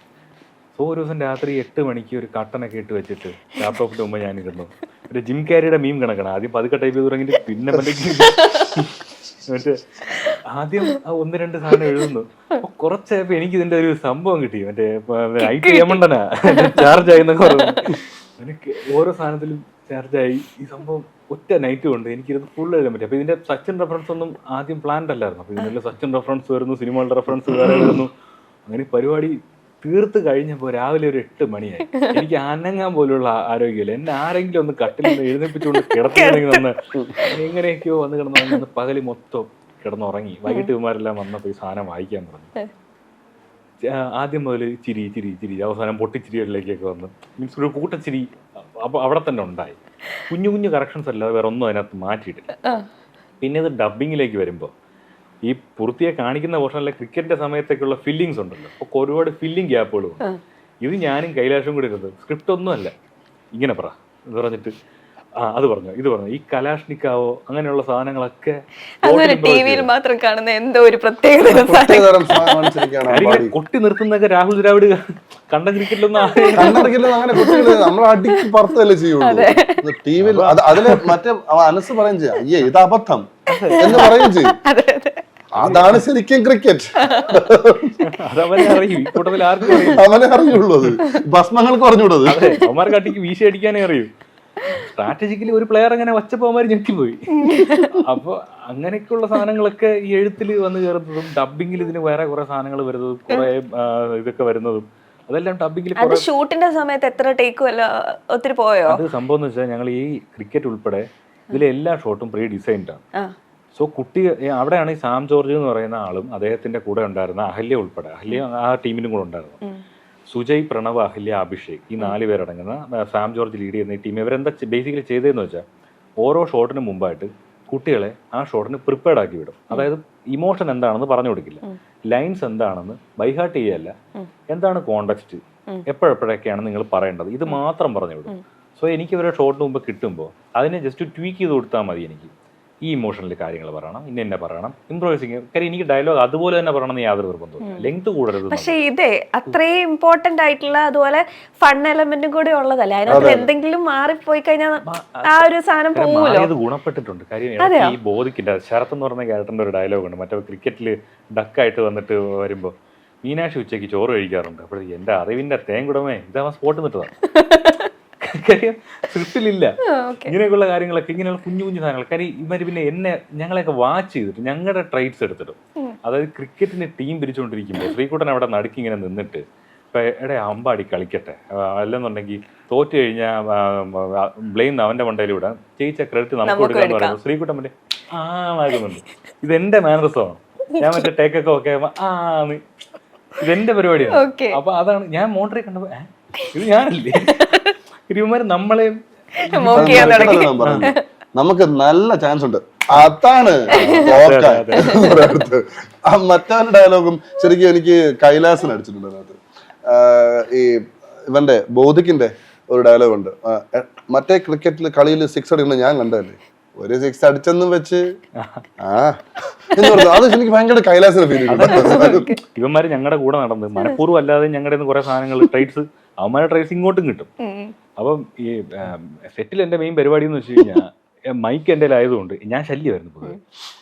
സോ ഒരു ദിവസം രാത്രി 8 മണിക്ക് ഒരു കട്ടനൊക്കെ ഇട്ട് വെച്ചിട്ട് ലാപ്ടോപ്പിൻ്റെ മുമ്പ് ഞാനിരുന്നു. ഒരു ജിം ക്യാരിയുടെ മീം കണക്കാണ്. ആദ്യം പതുക്കെ ടൈപ്പ് ചെയ്ത് തുടങ്ങിയിട്ട് പിന്നെ മറ്റേ ആദ്യം 1-2 സാധനം എഴുതുന്നു. അപ്പോൾ കുറച്ചായപ്പോൾ എനിക്ക് ഇതിൻ്റെ ഒരു സംഭവം കിട്ടി. മറ്റേ ഐറ്റ് യമണ്ടനാ ചാർജ് ആയി എന്നൊക്കെ പറഞ്ഞു. എനിക്ക് ഓരോ സാധനത്തിലും ചാർജായി. ഈ സംഭവം ഒറ്റ നൈറ്റ് കൊണ്ട് എനിക്കിത് ഫുൾ എഴുതാൻ പറ്റും. അപ്പോൾ ഇതിൻ്റെ സച്ചിൻ റെഫറൻസ് ഒന്നും ആദ്യം പ്ലാൻഡ് അല്ലായിരുന്നു. അപ്പോൾ ഇതിൻ്റെ സച്ചിൻ റെഫറൻസ് വരുന്നു, സിനിമകളുടെ റെഫറൻസ് വേറെ വരുന്നു. അങ്ങനെ പരിപാടി തീർത്ത് കഴിഞ്ഞപ്പോൾ രാവിലെ ഒരു 8 മണിയായി. എനിക്ക് അനങ്ങാൻ പോലുള്ള ആരോഗ്യമില്ല. എന്നെ ആരെങ്കിലും ഒന്ന് കട്ടിൽ നിന്ന് എഴുന്നേപ്പിച്ചുകൊണ്ട് കിടത്തില്ലെങ്കിൽ ഒന്ന് എങ്ങനെയൊക്കെയോ വന്ന് കിടന്ന് പകല് മൊത്തം കിടന്നുറങ്ങി. വൈകിട്ട് ഇവന്മാരെല്ലാം വന്നപ്പോൾ ഈ സാധനം വായിക്കാൻ പറഞ്ഞു. ആദ്യം മുതൽ ചിരി ചിരി ചിരി, അവസാനം പൊട്ടിച്ചിരികളിലേക്കൊക്കെ വന്ന് മീൻസ് ഒരു കൂട്ടച്ചിരി അപ്പോൾ അവിടെ തന്നെ ഉണ്ടായി. കുഞ്ഞു കുഞ്ഞു കറക്ഷൻസ് അല്ലാതെ വേറെ ഒന്നും അതിനകത്ത് മാറ്റിയിട്ടില്ല. പിന്നെ ഇത് ഡബ്ബിങ്ങിലേക്ക് വരുമ്പോൾ ഈ പൂർത്തിയെ കാണിക്കുന്ന പോർഷനിലെ ക്രിക്കറ്റിന്റെ സമയത്തേക്കുള്ള ഫില്ലിങ്സ് ഉണ്ടല്ലോ, അപ്പോൾ ഒരുപാട് ഫില്ലിങ് ഗ്യാപ്പുകളും ഉണ്ട്. ഇത് ഞാനും കൈലാഷും കൂടി ഇരുന്നത് സ്ക്രിപ്റ്റ് ഒന്നും അല്ല, ഇങ്ങനെ പറ എന്ന് പറഞ്ഞിട്ട് അത് പറഞ്ഞു ഇത് പറഞ്ഞു, ഈ കലാഷ്നിക്കാവോ അങ്ങനെയുള്ള സാധനങ്ങളൊക്കെ മാത്രം കാണുന്ന എന്തോ ഒരു പ്രത്യേക കൊട്ടി നിർത്തുന്നൊക്കെ രാഹുൽ ദ്രാവിഡ് കണ്ട ക്രിക്കറ്റിലൊന്നും നമ്മൾ അടിക്ക് പുറത്തല്ലേ ചെയ്യുള്ളൂ. ടിവിയിൽ അതില് മറ്റേ അനസ് പറയും ചെയ്യാം, അയ്യേ ഇത് അബദ്ധം എന്ന് പറയും ചെയ്യും. അതാണ് ശരിക്കും ക്രിക്കറ്റ്. അതവനെ അറിയും, ഈ കൂട്ടത്തിൽ ആർക്കും അവനെ അറിയുള്ളൂ, അത് ഭസ്മങ്ങൾക്ക് പറഞ്ഞുകൂടത്. അവന്മാർക്ക് അടിക്ക് വീശി അടിക്കാനേ അറിയൂ. സ്ട്രാറ്റജിക്കലി ഒരു പ്ലെയർ അങ്ങനെ വച്ചപ്പോൾ അവന്മാർ ഞെട്ടിപ്പോയി. അപ്പോൾ അങ്ങനെയൊക്കെയുള്ള സാധനങ്ങളൊക്കെ ഈ എഴുത്തിൽ വന്ന് കയറുന്നതും ഡബിങ്ങിൽ ഇതിന് വേറെ കുറെ സാധനങ്ങൾ വരുന്നതും കുറെ ഇതൊക്കെ വരുന്നതും അതെല്ലാം ഡബിങ്ങിൽ ഷൂട്ടിന്റെ സമയത്ത് എത്ര ടേക്കും ഒത്തിരി പോയോ? അത് സംഭവം എന്ന് വെച്ചാൽ ഞങ്ങൾ ഈ ക്രിക്കറ്റ് ഉൾപ്പെടെ ഇതിലെ എല്ലാ ഷോട്ടും പ്രീ ഡിസൈൻഡ് ആണ്. സോ കുട്ടി അവിടെയാണ് ഈ സാം ജോർജ് എന്ന് പറയുന്ന ആളും അദ്ദേഹത്തിന്റെ കൂടെ ഉണ്ടായിരുന്ന അഹല്യ ഉൾപ്പെടെ, അഹല്യ ആ ടീമിനും കൂടെ ഉണ്ടായിരുന്നു. സുജയ്, പ്രണവ്, അഹല്യ, അഭിഷേക്, ഈ 4 പേരടങ്ങുന്ന സാം ജോർജ് ലീഡ് ചെയ്യുന്ന ഈ ടീം ഇവരെന്താ ബേസിക്കലി ചെയ്തതെന്ന് വെച്ചാൽ ഓരോ ഷോട്ടിന് മുമ്പായിട്ട് കുട്ടികളെ ആ ഷോട്ടിന് പ്രിപ്പയർഡ് ആക്കി വിടും. അതായത് ഇമോഷൻ എന്താണെന്ന് പറഞ്ഞു കൊടുക്കില്ല, ലൈൻസ് എന്താണെന്ന് ബൈഹാർട്ട് ചെയ്യല്ല, എന്താണ് കോണ്ടെക്സ്റ്റ്, എപ്പോഴെപ്പോഴൊക്കെയാണ് നിങ്ങൾ പറയേണ്ടത്, ഇത് മാത്രം പറഞ്ഞു വിടും. സോ എനിക്ക് ഇവരെ ഷോട്ടിന് മുമ്പ് കിട്ടുമ്പോൾ അതിനെ ജസ്റ്റ് ട്വീക്ക് ചെയ്ത് കൊടുത്താൽ മതി. എനിക്ക് ഈ ഇമോഷണൽ കാര്യങ്ങൾ പറയണം, ഇന്നെ പറയണം, ഇംപ്രൂവൈസിങ്. കാര്യം എനിക്ക് ഡയലോഗ് അതുപോലെ തന്നെ പറയണമെന്ന് യാതൊരു നിർബന്ധമില്ല, ലെങ്ത് കൂടരുത്. പക്ഷേ ഇതേ അത്രയും ഇമ്പോർട്ടന്റ് ആയിട്ടുള്ള അതുപോലെ ഫൺ എലമെന്റും കൂടി ഉള്ളതല്ലേ, അതിനകത്ത് എന്തെങ്കിലും മാറിപ്പോയി കഴിഞ്ഞാൽ ആ ഒരു സാധനം പോകുമല്ലോ. അത് ഗുണപ്പെട്ടിട്ടുണ്ട്. കാര്യം ഈ ബോധിക്കില്ല. ശരത് എന്ന് പറഞ്ഞ ക്യാരക്ടറിന്റെ ഒരു ഡയലോഗ് ഉണ്ട്, മറ്റേ ക്രിക്കറ്റിൽ ഡക്കായിട്ട് വന്നിട്ട് വരുമ്പോൾ മീനാക്ഷി ഉച്ചയ്ക്ക് ചോറ് കഴിക്കാറുണ്ട്. അപ്പോൾ എൻ്റെ അറിവിന്റെ തേങ്കുടമേ ഇതാ സ്പോട്ട് നിട്ടതാണ്. കാര്യം സ്ക്രിപ്റ്റിലില്ല ഇങ്ങനെയൊക്കെയുള്ള കാര്യങ്ങളൊക്കെ, ഇങ്ങനെയുള്ള കുഞ്ഞു കുഞ്ഞു സാധനങ്ങൾ. കാര്യം ഇവർ പിന്നെ ഞങ്ങളെയൊക്കെ വാച്ച് ചെയ്തിട്ട് ഞങ്ങളുടെ ട്രൈറ്റ്സ് എടുത്തിട്ടും, അതായത് ക്രിക്കറ്റിന് ടീം പിരിച്ചുകൊണ്ടിരിക്കുമ്പോൾ ശ്രീകുട്ടൻ അവിടെ നടുക്കി ഇങ്ങനെ നിന്നിട്ട് ഇപ്പം അമ്പാടി കളിക്കട്ടെ, അല്ലെന്നുണ്ടെങ്കിൽ തോറ്റു കഴിഞ്ഞാൽ ബ്ലെയിം അവൻ്റെ മണ്ടയിൽ വിടാം, ജയിച്ച ക്രെഡിറ്റ് നമുക്ക് കൊടുക്കാന്ന് പറയുന്നത് ശ്രീകുട്ടൻ മറ്റേ ആകുന്നുണ്ട്. ഇതെന്റെ മാനറിസമാണ്. ഞാൻ മറ്റേ ടേക്കൊക്കെ ഒക്കെ ആന്ന് ഇതെന്റെ പരിപാടിയാണ്. അപ്പൊ അതാണ് ഞാൻ മോണ്ടറി കണ്ടപ്പോ ഇത് ഞാനല്ലേ ഇവന്മാര് നമ്മളെയും നമുക്ക് നല്ല ചാൻസ് ഉണ്ട്, അതാണ് മറ്റവന്റെ ഡയലോഗും ശരിക്കും എനിക്ക് കൈലാസൻ അടിച്ചിട്ടുണ്ട് അതിനകത്ത്. ഈ ഇവന്റെ ബൗദ്ധിക്കിന്റെ ഒരു ഡയലോഗ് ഉണ്ട്, മറ്റേ ക്രിക്കറ്റിൽ കളിയിൽ 6 അടിക്കുന്ന ഞാൻ കണ്ടതല്ലേ, ഒരു 6 അടിച്ചെന്നും വെച്ച് അത് എനിക്ക് ഭയങ്കര കൈലാസന ഫീൽ ചെയ്തു. ഇവന്മാര് ഞങ്ങളുടെ കൂടെ നടന്ന് മനഃപൂർവ്വം അല്ലാതെ ഞങ്ങളുടെ കുറെ സാധനങ്ങൾ ട്രേഡ്സ് അവന്മാരുടെ ട്രേഡ്സ് ഇങ്ങോട്ടും കിട്ടും. അപ്പം ഈ സെറ്റിൽ എന്റെ മെയിൻ പരിപാടി എന്ന് വെച്ച് കഴിഞ്ഞാൽ മൈക്ക് എൻ്റെ ആയതുകൊണ്ട് ഞാൻ ശല്യമായിരുന്നു. പൊതുവെ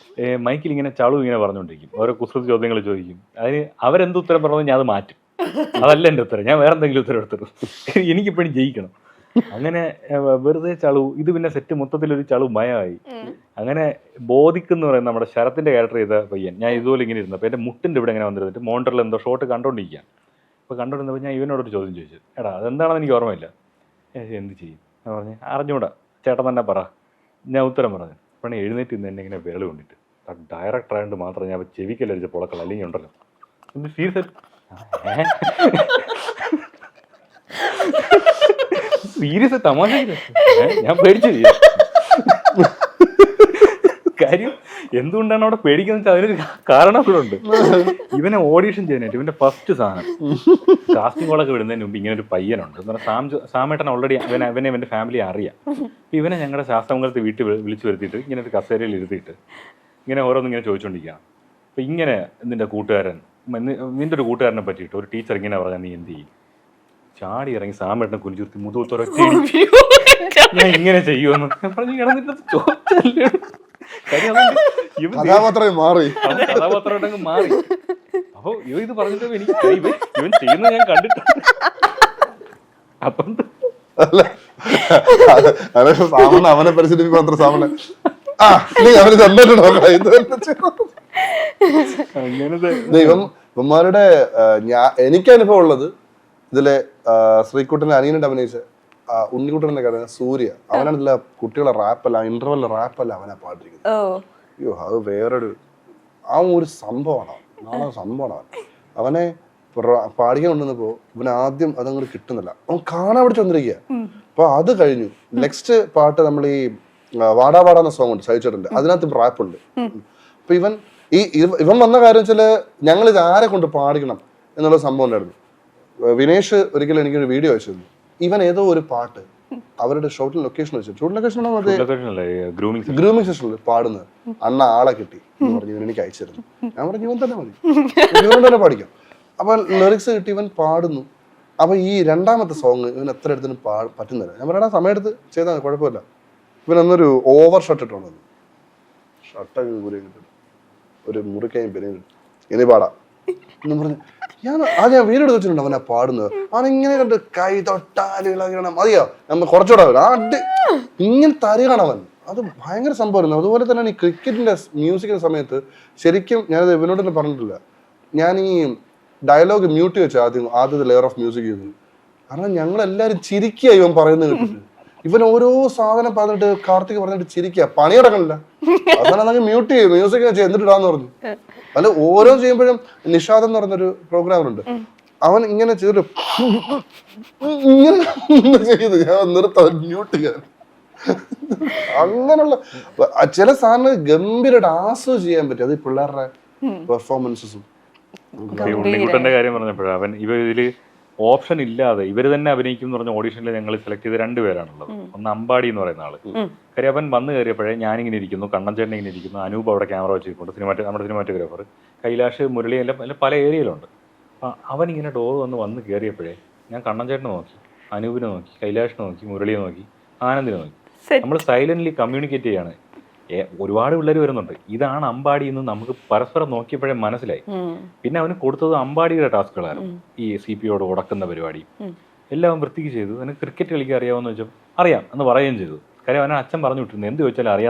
മൈക്കിൽ ഇങ്ങനെ ചളു ഇങ്ങനെ പറഞ്ഞുകൊണ്ടിരിക്കും, ഓരോ കുസൃതി ചോദ്യങ്ങൾ ചോദിക്കും. അതിന് അവരെന്ത് ഉത്തരം പറഞ്ഞത് ഞാൻ അത് മാറ്റും, അതല്ല എൻ്റെ ഉത്തരം, ഞാൻ വേറെ എന്തെങ്കിലും ഉത്തരം എടുത്തിട്ടു, എനിക്കിപ്പോഴും ജയിക്കണം. അങ്ങനെ വെറുതെ ചളു. ഇത് പിന്നെ സെറ്റ് മൊത്തത്തിലൊരു ചളു മയമായി. അങ്ങനെ ബോധിക്കെന്ന് പറയുന്ന നമ്മുടെ ശരത്തിന്റെ ക്യാരക്ടർ ചെയ്ത പയ്യൻ, ഞാൻ ഇതുപോലെ ഇങ്ങനെ ഇരുന്നു. അപ്പോൾ എൻ്റെ മുട്ടിൻ്റെ ഇവിടെ ഇങ്ങനെ വന്നിരുന്നിട്ട് മോണിറ്ററിൽ എന്തോ ഷോട്ട് കണ്ടോണ്ടിരിക്കുകയാണ്. അപ്പോൾ കണ്ടോണ്ടിരുന്നപ്പോൾ ഞാൻ ഇവനോടൊരു ചോദ്യം ചോദിച്ചു, എടാ അതെന്താണെന്ന് എനിക്ക് ഓർമ്മയില്ല. എന്ത് ചെയ്യും ഞാൻ പറഞ്ഞു, അറിഞ്ഞൂടാ ചേട്ടൻ തന്നെ പറ. ഞാൻ ഉത്തരം പറഞ്ഞു. അപ്പോൾ എഴുന്നേറ്റ് ഇന്ന് എന്നെ ഇങ്ങനെ വിരൽ കൊണ്ടിട്ട് ഡയറക്ടറായിട്ട് മാത്രം ഞാൻ ചെവിക്കല്ലടിച്ച പൊളക്കൾ അല്ലെങ്കിൽ ഉണ്ടല്ലോ സീരിയസ് സീരിയസ് തമാശ ഞാൻ പേടിച്ചു. കാര്യം എന്തുകൊണ്ടാണ് അവിടെ പേടിക്കുന്നത് വെച്ചാൽ അതിനൊരു കാരണം കൂടെ ഉണ്ട്. ഇവനെ ഓഡീഷൻ ചെയ്യാനായിട്ട് ഇവന്റെ ഫസ്റ്റ് സാധനം കാസ്റ്റിംഗ് കോളൊക്കെ വിടുന്നതിന് മുമ്പ് ഇങ്ങനെ ഒരു പയ്യനുണ്ട് എന്ന് പറഞ്ഞാൽ സാമേട്ടൻ ഓൾറെഡി അവനെ ഇവന്റെ ഫാമിലി അറിയാം. ഇവനെ ഞങ്ങളുടെ ശാസ്ത്രമംഗലത്ത് വീട്ടിൽ വിളിച്ചു വരുത്തിയിട്ട് ഇങ്ങനെ ഒരു കസേരയിൽ ഇരുത്തിയിട്ട് ഇങ്ങനെ ഓരോന്നിങ്ങനെ ചോദിച്ചുകൊണ്ടിരിക്കുകയാണ്. അപ്പം ഇങ്ങനെ നിന്റെ കൂട്ടുകാരൻ, നിന്റെ ഒരു കൂട്ടുകാരനെ പറ്റിയിട്ട് ഒരു ടീച്ചർ ഇങ്ങനെ പറഞ്ഞാൽ നീ എന്ത് ചെയ്യും? ചാടി ഇറങ്ങി സാമേട്ടനെ കുനിച്ചുർത്തി മുതുകൊത്തൊരൊറ്റ ഞാൻ ഇങ്ങനെ ചെയ്യുമെന്ന് പറഞ്ഞു കിടന്നിട്ട് ചോദിച്ചല്ലേ. കഥാപാത്രം മാറി. അപ്പൊ ഇത് പറഞ്ഞിട്ട് എനിക്ക് ഇവൻ ചെയ്യുന്നത് ഞാൻ കണ്ടിട്ടുണ്ട്. അപ്പം സാമണ്ണ അവനെ പരിശീലിപ്പിക്കും മാത്രം സാമണ്ണ ഇവന്മാരുടെ എനിക്ക് അനുഭവം ഉള്ളത് ഇതിലെ ശ്രീകുട്ടനെ അനിയനുണ്ട് അഭിനയിച്ച ഉണ്ണിക്കുട്ടന്റെ കഥ സൂര്യ, അവനാണില്ല കുട്ടികളെ റാപ്പല്ല ഇന്റർവെൽ റാപ്പല്ല അവനാ പാടിരിക്കുന്നത്. അയ്യോ അത് വേറൊരു ഒരു സംഭവമാണ്. അവനെ പാടിക്കാൻ കൊണ്ടുവന്നപ്പോ ഇവന് ആദ്യം അതങ്ങോട്ട് കിട്ടുന്നില്ല, അവൻ കാണാൻ പഠിച്ചു വന്നിരിക്കുക. അപ്പൊ അത് കഴിഞ്ഞു നെക്സ്റ്റ് പാട്ട് നമ്മൾ ഈ വാടാ വാടാന്ന സോങ് ഉണ്ട് സഹിച്ചിട്ടുണ്ട്, അതിനകത്ത് റാപ്പ് ഉണ്ട്. അപ്പൊ ഇവൻ വന്ന കാര്യം വെച്ചാല് ഞങ്ങൾ ഇത് ആരെ കൊണ്ട് പാടിക്കണം എന്നുള്ള സംഭവം ഉണ്ടായിരുന്നു. വിനേഷ് ഒരിക്കലും എനിക്കൊരു വീഡിയോ അയച്ചിരുന്നു. ഇവൻ ഏതോ ഒരു പാട്ട് അവരുടെ ഷൂട്ടിംഗ് ലൊക്കേഷൻ വെച്ചു, ഷൂട്ടിംഗ് ലൊക്കേഷൻ ഗ്രൂമിംഗ് സെഷനിൽ പാടുന്നത് അണ്ണ ആളെ കിട്ടി എന്ന് പറഞ്ഞു ഇവൻ എനിക്ക് അയച്ചിരുന്നു. ഞാൻ പറഞ്ഞു ഇവൻ തന്നെ മതി, ഇവൻ തന്നെ പാടിക്കാം. അപ്പൊ ലിറിക്സ് കിട്ടി, ഇവൻ പാടുന്നു. അപ്പൊ ഈ രണ്ടാമത്തെ സോങ് ഇവൻ എത്ര എടുത്തിനും പറ്റുന്നില്ല. ഞാൻ പറയണ സമയം എടുത്ത് ചെയ്താൽ കുഴപ്പമില്ല. ഇവനൊന്നൊരു ഓവർ ഷർട്ട് ഇട്ടുള്ളത്, ഷർട്ടൊക്കെ കിട്ടും, ഒരു മുറിക്കയും പിന്നെ ഇനി പാടാം എന്ന് പറഞ്ഞു. ഞാൻ വീഡിയോ എടുത്ത് വെച്ചിട്ടുണ്ട് അവനെ പാടുന്നത്. അവനിങ്ങനെ കണ്ട് കൈ തൊട്ടാലിളകണം മതിയോ, നമ്മൾ കുറച്ചുകൂടെ ഇങ്ങനെ തരികയാണ് അവൻ. അത് ഭയങ്കര സംഭവമായിരുന്നു. അതുപോലെ തന്നെയാണ് ഈ ക്രിക്കറ്റിന്റെ മ്യൂസിക്കിന്റെ സമയത്ത് ശരിക്കും ഞാനത് ഇവനോട് തന്നെ പറഞ്ഞിട്ടില്ല. ഞാൻ ഈ ഡയലോഗ് മ്യൂട്ട് വെച്ച ആദ്യത്തെ ലെയർ ഓഫ് മ്യൂസിക് ചെയ്തു. കാരണം ഞങ്ങളെല്ലാരും ചിരിക്കുക ഇവൻ പറയുന്നത് കേട്ടിട്ട്. ഇവൻ ഓരോ സാധനം പറഞ്ഞിട്ട് കാർത്തിക് പറഞ്ഞിട്ട് ചിരിക്കുക, പണിയടക്കണില്ല. അവസാനം മ്യൂട്ട് ചെയ്യും, മ്യൂസിക് എന്നിട്ടിടാന്ന് പറഞ്ഞു. അല്ല ഓരോ ചെയ്യുമ്പോഴും നിഷാദ് എന്ന് പറഞ്ഞൊരു പ്രോഗ്രാമറുണ്ട്, അവൻ ഇങ്ങനെ ചെയ്തിട്ട് ഇങ്ങനെ ചെയ്ത് ഞാൻ നിർത്താൻ മ്യൂട്ട് ചെയ്യാൻ. അങ്ങനെയുള്ള ചില സാധനങ്ങൾ ഗംഭീരമായിട്ട് ആസ്വദിച്ച് ചെയ്യാൻ പറ്റും. അത് ഈ പിള്ളേരുടെ പെർഫോമൻസസും. ഉണ്ണിക്കുട്ടന്റെ കാര്യം പറഞ്ഞപ്പോഴാണ് അവൻ ഇതില് ഓപ്ഷൻ ഇല്ലാതെ ഇവർ തന്നെ അഭിനയിക്കും എന്ന് പറഞ്ഞ ഓഡീഷനിൽ ഞങ്ങൾ സെലക്ട് ചെയ്ത് 2 പേരാണുള്ളത്. ഒന്ന് അമ്പാടി എന്ന് പറയുന്ന ആള്. കാര്യം അവൻ വന്ന് കയറിയപ്പോഴേ ഞാനിങ്ങനെ ഇരിക്കുന്നു, കണ്ണൻചേട്ടൻ ഇങ്ങനെ ഇരിക്കുന്നു, അനൂപ് അവിടെ ക്യാമറ വെച്ചിട്ടുണ്ട്, നമ്മുടെ സിനിമാറ്റോഗ്രാഫർ കൈലാഷ്, മുരളി എല്ലാം പല ഏരിയയിലുണ്ട്. അപ്പം അവനിങ്ങനെ ഡോർ വന്ന് കയറിയപ്പോഴേ ഞാൻ കണ്ണൻചേട്ടനെ നോക്കി, അനൂപിനെ നോക്കി, കൈലാഷിനെ നോക്കി, മുരളിയെ നോക്കി, ആനന്ദിനെ നോക്കി. നമ്മൾ സൈലന്റ്ലി കമ്മ്യൂണിക്കേറ്റ് ചെയ്യാണ്. ഒരുപാട് പിള്ളേർ വരുന്നുണ്ട്, ഇതാണ് അമ്പാടി എന്ന് നമുക്ക് പരസ്പരം നോക്കിയപ്പോഴേ മനസ്സിലായി. പിന്നെ അവന് കൊടുത്തത് അമ്പാടിയുടെ ടാസ്കുകളായിരുന്നു. ഈ CPയോട് ഉടക്കുന്ന പരിപാടി എല്ലാം വൃത്തിക്ക് ചെയ്തു. അവന് ക്രിക്കറ്റ് കളിക്കാൻ അറിയാമെന്ന് വെച്ചാൽ അറിയാം എന്ന് പറയുകയും ചെയ്തു. കാര്യം അവനെ അച്ഛൻ പറഞ്ഞു വിട്ടിരുന്നു, എന്ത് ചോദിച്ചാലും അറിയാം.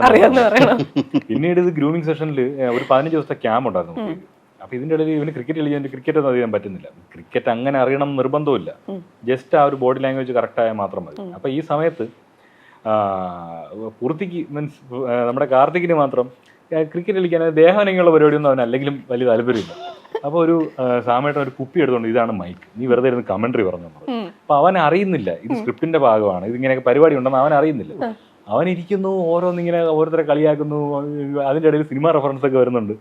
പിന്നീട് ഇത് ഗ്രൂമിംഗ് സെഷനിൽ ഒരു 15 ദിവസത്തെ ക്യാമ്പ് ഉണ്ടായിരുന്നു. അപ്പൊ ഇതിന്റെ ഇടയിൽ ഇവന് ക്രിക്കറ്റ് കളിക്കാൻ ക്രിക്കറ്റ് ഒന്നും അറിയാൻ പറ്റുന്നില്ല. ക്രിക്കറ്റ് അങ്ങനെ അറിയണം നിർബന്ധമില്ല, ജസ്റ്റ് ആ ഒരു ബോഡി ലാംഗ്വേജ് കറക്റ്റ് ആയാൽ മാത്രം മതി. അപ്പൊ ഈ സമയത്ത് പൂർത്തിക്ക് മീൻസ് നമ്മുടെ കാർത്തികിന് മാത്രം ക്രിക്കറ്റ് കളിക്കാൻ ദേഹം അനങ്ങിയുള്ള പരിപാടിയൊന്നും അവൻ അല്ലെങ്കിലും വലിയ താല്പര്യമില്ല. അപ്പോൾ ഒരു സാമേട്ടൻ ഒരു കുപ്പി എടുത്തോണ്ട് ഇതാണ് മൈക്ക്, നീ വെറുതെ ഇരുന്ന് കമന്ററി പറഞ്ഞു. അപ്പൊ അവൻ അറിയുന്നില്ല ഇത് സ്ക്രിപ്റ്റിന്റെ ഭാഗമാണ്, ഇതിങ്ങനെയൊക്കെ പരിപാടി ഉണ്ടെന്ന് അവൻ അറിയുന്നില്ല. അവൻ ഇരിക്കുന്നു, ഓരോന്നിങ്ങനെ ഓരോരുത്തരെ കളിയാക്കുന്നു, അതിന്റെ ഇടയിൽ സിനിമ റെഫറൻസ് ഒക്കെ വരുന്നുണ്ട്.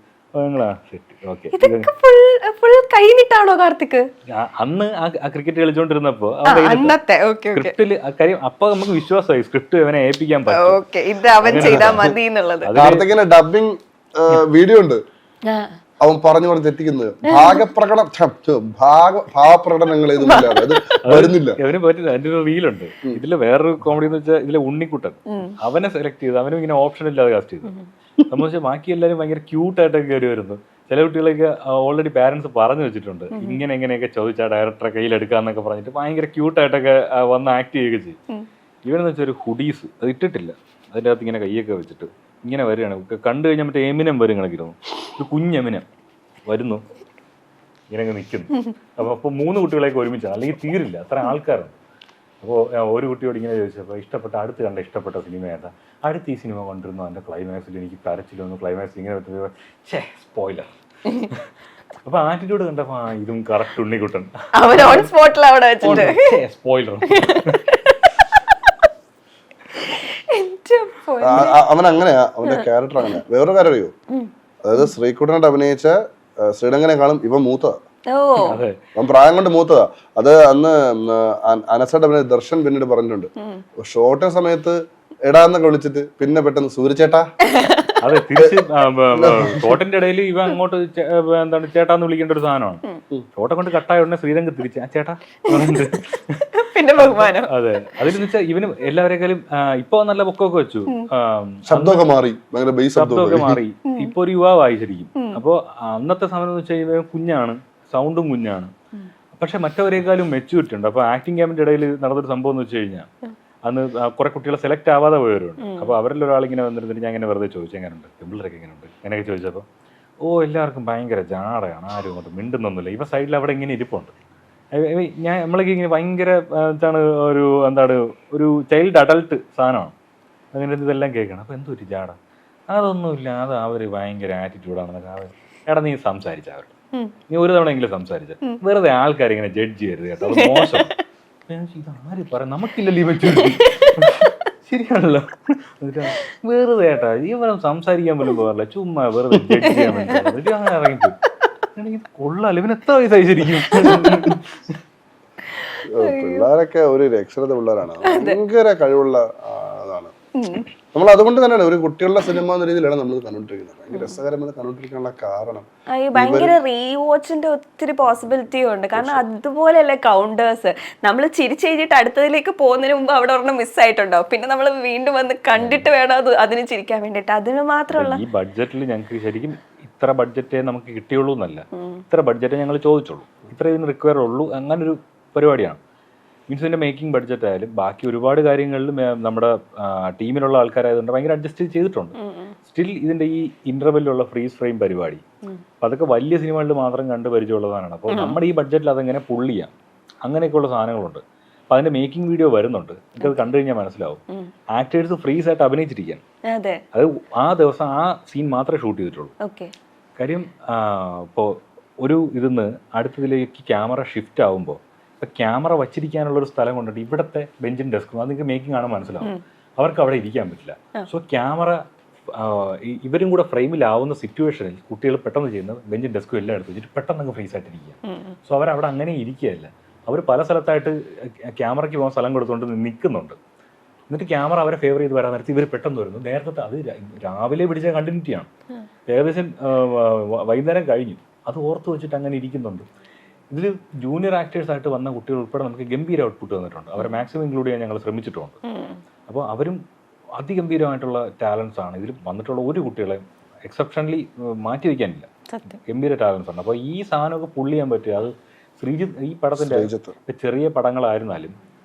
കഴിഞ്ഞിട്ടാണോ കാർത്തിക് അന്ന് ആ ക്രിക്കറ്റ് കളിച്ചോണ്ടിരുന്നപ്പോ സ്ക്രിപ്റ്റില് കാര്യം അപ്പൊ നമുക്ക് വിശ്വാസമായി സ്ക്രിപ്റ്റ് അവനെ ഏൽപ്പിക്കാൻ കാർത്തികിന്റെ ഡബിങ് വീഡിയോ ഉണ്ട്, അവൻ പറഞ്ഞു തെറ്റിക്കുന്നത് ഭാവപ്രകടനങ്ങൾ അത് വരുന്നില്ല. അവന് പറ്റില്ല. അതിന്റെ ഒരു റീലുണ്ട്. ഇതില് വേറൊരു കോമഡി എന്ന് വെച്ചാൽ ഇതിലെ ഉണ്ണിക്കുട്ടൻ അവനെ സെലക്ട് ചെയ്ത് അവനും ഇങ്ങനെ ഓപ്ഷൻ ഇല്ലാതെ കാസ്റ്റ് ചെയ്തു. സംബന്ധിച്ച് ബാക്കി എല്ലാവരും ഭയങ്കര ക്യൂട്ടായിട്ടൊക്കെ കയറി വരുന്നു. ചില കുട്ടികളൊക്കെ ഓൾറെഡി പാരന്റ്സ് പറഞ്ഞു വെച്ചിട്ടുണ്ട് ഇങ്ങനെ എങ്ങനെയൊക്കെ ചോദിച്ചാൽ ഡയറക്ടറെ കയ്യിലെടുക്കാന്നൊക്കെ പറഞ്ഞിട്ട് ഭയങ്കര ക്യൂട്ടായിട്ടൊക്കെ വന്ന് ആക്ട് ചെയ്യുകയൊക്കെ ചെയ്യും. ഇവനെന്ന് വെച്ചാൽ ഒരു ഹുഡീസ് അത് ഇട്ടിട്ടില്ല, അതിൻ്റെ അകത്ത് ഇങ്ങനെ കൈയൊക്കെ വെച്ചിട്ട് ഇങ്ങനെ വരികയാണ്. കണ്ടു കഴിഞ്ഞാൽ മറ്റേ എമിനം വരും കണക്കിരുന്നു, ഒരു കുഞ്ഞെമിനം വരുന്നു, ഇങ്ങനെ നിൽക്കുന്നു. അപ്പോൾ 3 കുട്ടികളെയൊക്കെ ഒരുമിച്ചാണ്, അല്ലെങ്കിൽ തീരില്ല, അത്ര ആൾക്കാരുണ്ട്. അപ്പോൾ ഒരു കുട്ടിയോട് ഇങ്ങനെ ചോദിച്ചപ്പോൾ അടുത്ത് കണ്ട ഇഷ്ടപ്പെട്ട സിനിമ ഏതാ, അടുത്ത് ഈ സിനിമ കൊണ്ടിരുന്നു, അതിൻ്റെ ക്ലൈമാക്സിൽ എനിക്ക് കരച്ചിലൊന്നും, ക്ലൈമാക്സ് ഇങ്ങനെ സ്പോയിലർ. അപ്പൊ ആറ്റിറ്റ്യൂഡ് കണ്ടപ്പോ ഇതും കറക്റ്റ് ഉണ്ണിക്കുട്ടൻ സ്പോയിലർ. അവൻ അങ്ങനെയാ, അവന്റെ ക്യാരക്ടർ അങ്ങനെ. വേറൊരു കാര്യം അറിയോ, അതായത് ശ്രീകുട്ടനായിട്ട് അഭിനയിച്ച ശ്രീലങ്കനെക്കാളും ഇവ മൂത്തതാ, അവൻ പ്രായം കൊണ്ട് മൂത്തതാ. അത് അന്ന് അനസയുടെ അഭിനയ ദർശൻ പിന്നീട് പറഞ്ഞിട്ടുണ്ട്, ഷോർട്ട് സമയത്ത് എടാന്നൊക്കെ വിളിച്ചിട്ട് പിന്നെ പെട്ടെന്ന് സൂര്യചേട്ടാ. അതെ, തിരിച്ച് ഷോട്ടിന്റെ ഇടയിൽ ഇവ അങ്ങോട്ട് എന്താണ് ചേട്ടാന്ന് വിളിക്കേണ്ട ഒരു സാധനമാണ്. ഷോട്ടെ കൊണ്ട് കട്ടായ ഉടനെ ശ്രീലങ്ക തിരിച്ച് ചേട്ടാ പിന്നെ ബഹുമാനം. അതെ, അതിലെന്ന് വെച്ചാൽ ഇവന് എല്ലാവരെക്കാളും ഇപ്പൊ നല്ല പൊക്കമൊക്കെ വെച്ചു, ശബ്ദമൊക്കെ മാറി, ഇപ്പൊ ഒരു യുവാവായി ശരിക്കും. അപ്പൊ അന്നത്തെ സമയം എന്ന് വെച്ചാൽ ഇവ കുഞ്ഞാണ്, സൗണ്ടും കുഞ്ഞാണ്, പക്ഷെ മറ്റവരെക്കാളും മെച്യൂരിറ്റി ഉണ്ട്. അപ്പൊ ആക്ടിംഗ് ക്യാമ്പിന്റെ ഇടയിൽ നടന്നൊരു സംഭവം എന്ന് വെച്ച് കഴിഞ്ഞാൽ അന്ന് കുറെ കുട്ടികളെ സെലക്ട് ആവാതെ പോയവരുണ്ട്. അപ്പോൾ അവരിൽ ഒരാളിങ്ങനെ വന്നിരുന്നിട്ട് ഞാൻ ഇങ്ങനെ വെറുതെ ചോദിച്ചു എങ്ങനെയുണ്ട്, പെമ്പിളരൊക്കെ എങ്ങനെയുണ്ട് അങ്ങനെയൊക്കെ ചോദിച്ചപ്പോൾ എല്ലാവർക്കും ഭയങ്കര ജാടയാണ്, ആരും അങ്ങോട്ട് മിണ്ടുന്നൊന്നുമില്ല. ഇവ സൈഡിൽ അവിടെ ഇങ്ങനെ ഇരിപ്പുണ്ട്. നമ്മളൊക്കെ ഇങ്ങനെ ഭയങ്കര ഒരു ചൈൽഡ് അഡൾട്ട് സാധനമാണ്, അങ്ങനെ ഇതെല്ലാം കേൾക്കണം. അപ്പോൾ എന്തോ ഒരു ജാട, അതൊന്നുമില്ല, അത് അവർ ഭയങ്കര ആറ്റിറ്റ്യൂഡാണെന്നൊക്കെ. എടാ നീ സംസാരിച്ച അവർ, നീ ഒരു തവണ എങ്കിലും സംസാരിച്ച, വെറുതെ ആൾക്കാരിങ്ങനെ ജഡ്ജ് ചെയ്യരുത് കേട്ടോ, അത് മോശം. ഇതാര് പറയാം, നമുക്കില്ലല്ലോ ഈ മെച്ചൂരിറ്റി. ശരിയാണല്ലോ, വെറുതെ ഏട്ടാ ഇവരെ സംസാരിക്കാൻ പോലും പോകാറില്ല, ചുമ്മാ വെറുതെ ജഡ്ജ് ചെയ്യാൻ വേണ്ടി അങ്ങനെ ഇറങ്ങിപ്പോയി. കൊള്ളാലോ, ഇവന് എത്ര വയസ്സായി ശരിക്കും. പിള്ളേരൊക്കെ ഒരു രക്ഷണത പിള്ളേരാണ്, ഭയങ്കര കഴിവുള്ള അതാണ്. നമ്മൾ അതുകൊണ്ട് തന്നെയാണ് ഒരു കുട്ടികളുടെ സിനിമ എന്ന രീതിയിലാണ് നമ്മൾ കണ്ടുകൊണ്ടിരിക്കുന്നത്. ഭയങ്കര രസകരമായി കണ്ടുകൊണ്ടിരിക്കാനുള്ള കാരണം ഭയങ്കര റീവാച്ചിന്റെ ഒത്തിരി പോസിബിലിറ്റി ഉണ്ട്. കാരണം അതുപോലെയല്ലേ കൗണ്ടേഴ്സ്, നമ്മൾ ചിരിച്ച് കഴിഞ്ഞിട്ട് അടുത്തതിലേക്ക് പോകുന്നതിന് മുമ്പ് അവിടെ ഒരെണ്ണം മിസ്സായിട്ടുണ്ടാവും, പിന്നെ നമ്മൾ വീണ്ടും വന്ന് കണ്ടിട്ട് വേണം അതിന് ചിരിക്കാൻ വേണ്ടിട്ട്. അതിന് മാത്രമുള്ള ഈ ബഡ്ജറ്റിൽ ഞങ്ങൾക്ക് ശരിക്കും ഇത്ര ബഡ്ജറ്റേ നമുക്ക് കിട്ടിയുള്ളൂ എന്നല്ല, ഇത്ര ബഡ്ജറ്റേ ഞങ്ങൾ ചോദിച്ചുള്ളൂ, ഇത്ര ഇതിന് റിക്വയർ ഉള്ളൂ, അങ്ങനൊരു പരിപാടിയാണ്. മീൻസ് ഇതിൻ്റെ മേക്കിംഗ് ബഡ്ജറ്റ് ആയാലും ബാക്കി ഒരുപാട് കാര്യങ്ങളിൽ നമ്മുടെ ടീമിലുള്ള ആൾക്കാരായതുകൊണ്ട് ഭയങ്കര അഡ്ജസ്റ്റ് ചെയ്തിട്ടുണ്ട്. സ്റ്റിൽ ഇതിൻ്റെ ഈ ഇൻ്റർവെല്ലുള്ള ഫ്രീസ് ഫ്രെയിം പരിപാടി അപ്പം അതൊക്കെ വലിയ സിനിമകളിൽ മാത്രം കണ്ട് പരിചയമുള്ളതാണ്. അപ്പോൾ നമ്മുടെ ഈ ബഡ്ജറ്റിൽ അതെങ്ങനെ പുള്ള് ചെയ്യാം, അങ്ങനെയൊക്കെയുള്ള സാധനങ്ങളുണ്ട്. അപ്പം അതിൻ്റെ മേക്കിംഗ് വീഡിയോ വരുന്നുണ്ട്, എനിക്കത് കണ്ടു കഴിഞ്ഞാൽ മനസ്സിലാവും. ആക്ടേഴ്സ് ഫ്രീസ് ആയിട്ട് അഭിനയിച്ചിരിക്കാൻ, അത് ആ ദിവസം ആ സീൻ മാത്രമേ ഷൂട്ട് ചെയ്തിട്ടുള്ളൂ. കാര്യം ഇപ്പോൾ ഒരു ഇതിന്ന് അടുത്തതിലേക്ക് ക്യാമറ ഷിഫ്റ്റ് ആകുമ്പോൾ ഇപ്പം ക്യാമറ വച്ചിരിക്കാനുള്ളൊരു സ്ഥലം കൊണ്ടിട്ട് ഇവിടുത്തെ ബെഞ്ചിൻ ഡെസ്കും അത് നിങ്ങൾക്ക് മേക്കിംഗ് കാണാൻ മനസ്സിലാവും, അവർക്ക് അവിടെ ഇരിക്കാൻ പറ്റില്ല. സോ ക്യാമറ ഇവരും കൂടെ ഫ്രെയിമിലാവുന്ന സിറ്റുവേഷനിൽ കുട്ടികൾ പെട്ടെന്ന് ചെയ്യുന്നത് ബെഞ്ചിൻ ഡെസ്കും എല്ലാം എടുത്ത് വെച്ചിട്ട് പെട്ടെന്ന് അങ്ങ് ഫ്രീസ് ആയിട്ടിരിക്കുക. സോ അവരവിടെ അങ്ങനെ ഇരിക്കുകയല്ല, അവർ പല സ്ഥലത്തായിട്ട് ക്യാമറയ്ക്ക് പോകാൻ സ്ഥലം കൊടുത്തുകൊണ്ട് നിൽക്കുന്നുണ്ട്. എന്നിട്ട് ക്യാമറ അവരെ ഫേവർ ചെയ്ത് വരാൻ നേരത്തെ ഇവർ പെട്ടെന്ന് വരുന്നു. നേരത്തെ അത് രാവിലെ പിടിച്ച കണ്ടിന്യൂറ്റിയാണ്, ഏകദേശം വൈകുന്നേരം കഴിഞ്ഞു, അത് ഓർത്ത് വെച്ചിട്ട് അങ്ങനെ ഇരിക്കുന്നുണ്ട്. ഇതിൽ ജൂനിയർ ആക്ടേഴ്സായിട്ട് വന്ന കുട്ടികൾ ഉൾപ്പെടെ നമുക്ക് ഗംഭീര ഔട്ട്പുട്ട് വന്നിട്ടുണ്ട്. അവരെ മാക്സിമം ഇൻക്ലൂഡ് ചെയ്യാൻ ഞങ്ങൾ ശ്രമിച്ചിട്ടുണ്ട്. അപ്പോൾ അവരും അതിഗംഭീരമായിട്ടുള്ള ടാലൻസ് ആണ് ഇതിൽ വന്നിട്ടുള്ള. ഒരു കുട്ടികളെ എക്സെപ്ഷനലി മാറ്റി വയ്ക്കാനില്ല, ഗംഭീര ടാലൻസ് ആണ്. അപ്പോൾ ഈ സാധനമൊക്കെ പുള്ള് ചെയ്യാൻ പറ്റുക, അത് ശ്രീജിത്ത് ഈ പടത്തിൻ്റെ ചെറിയ പടങ്ങളായിരുന്നാലും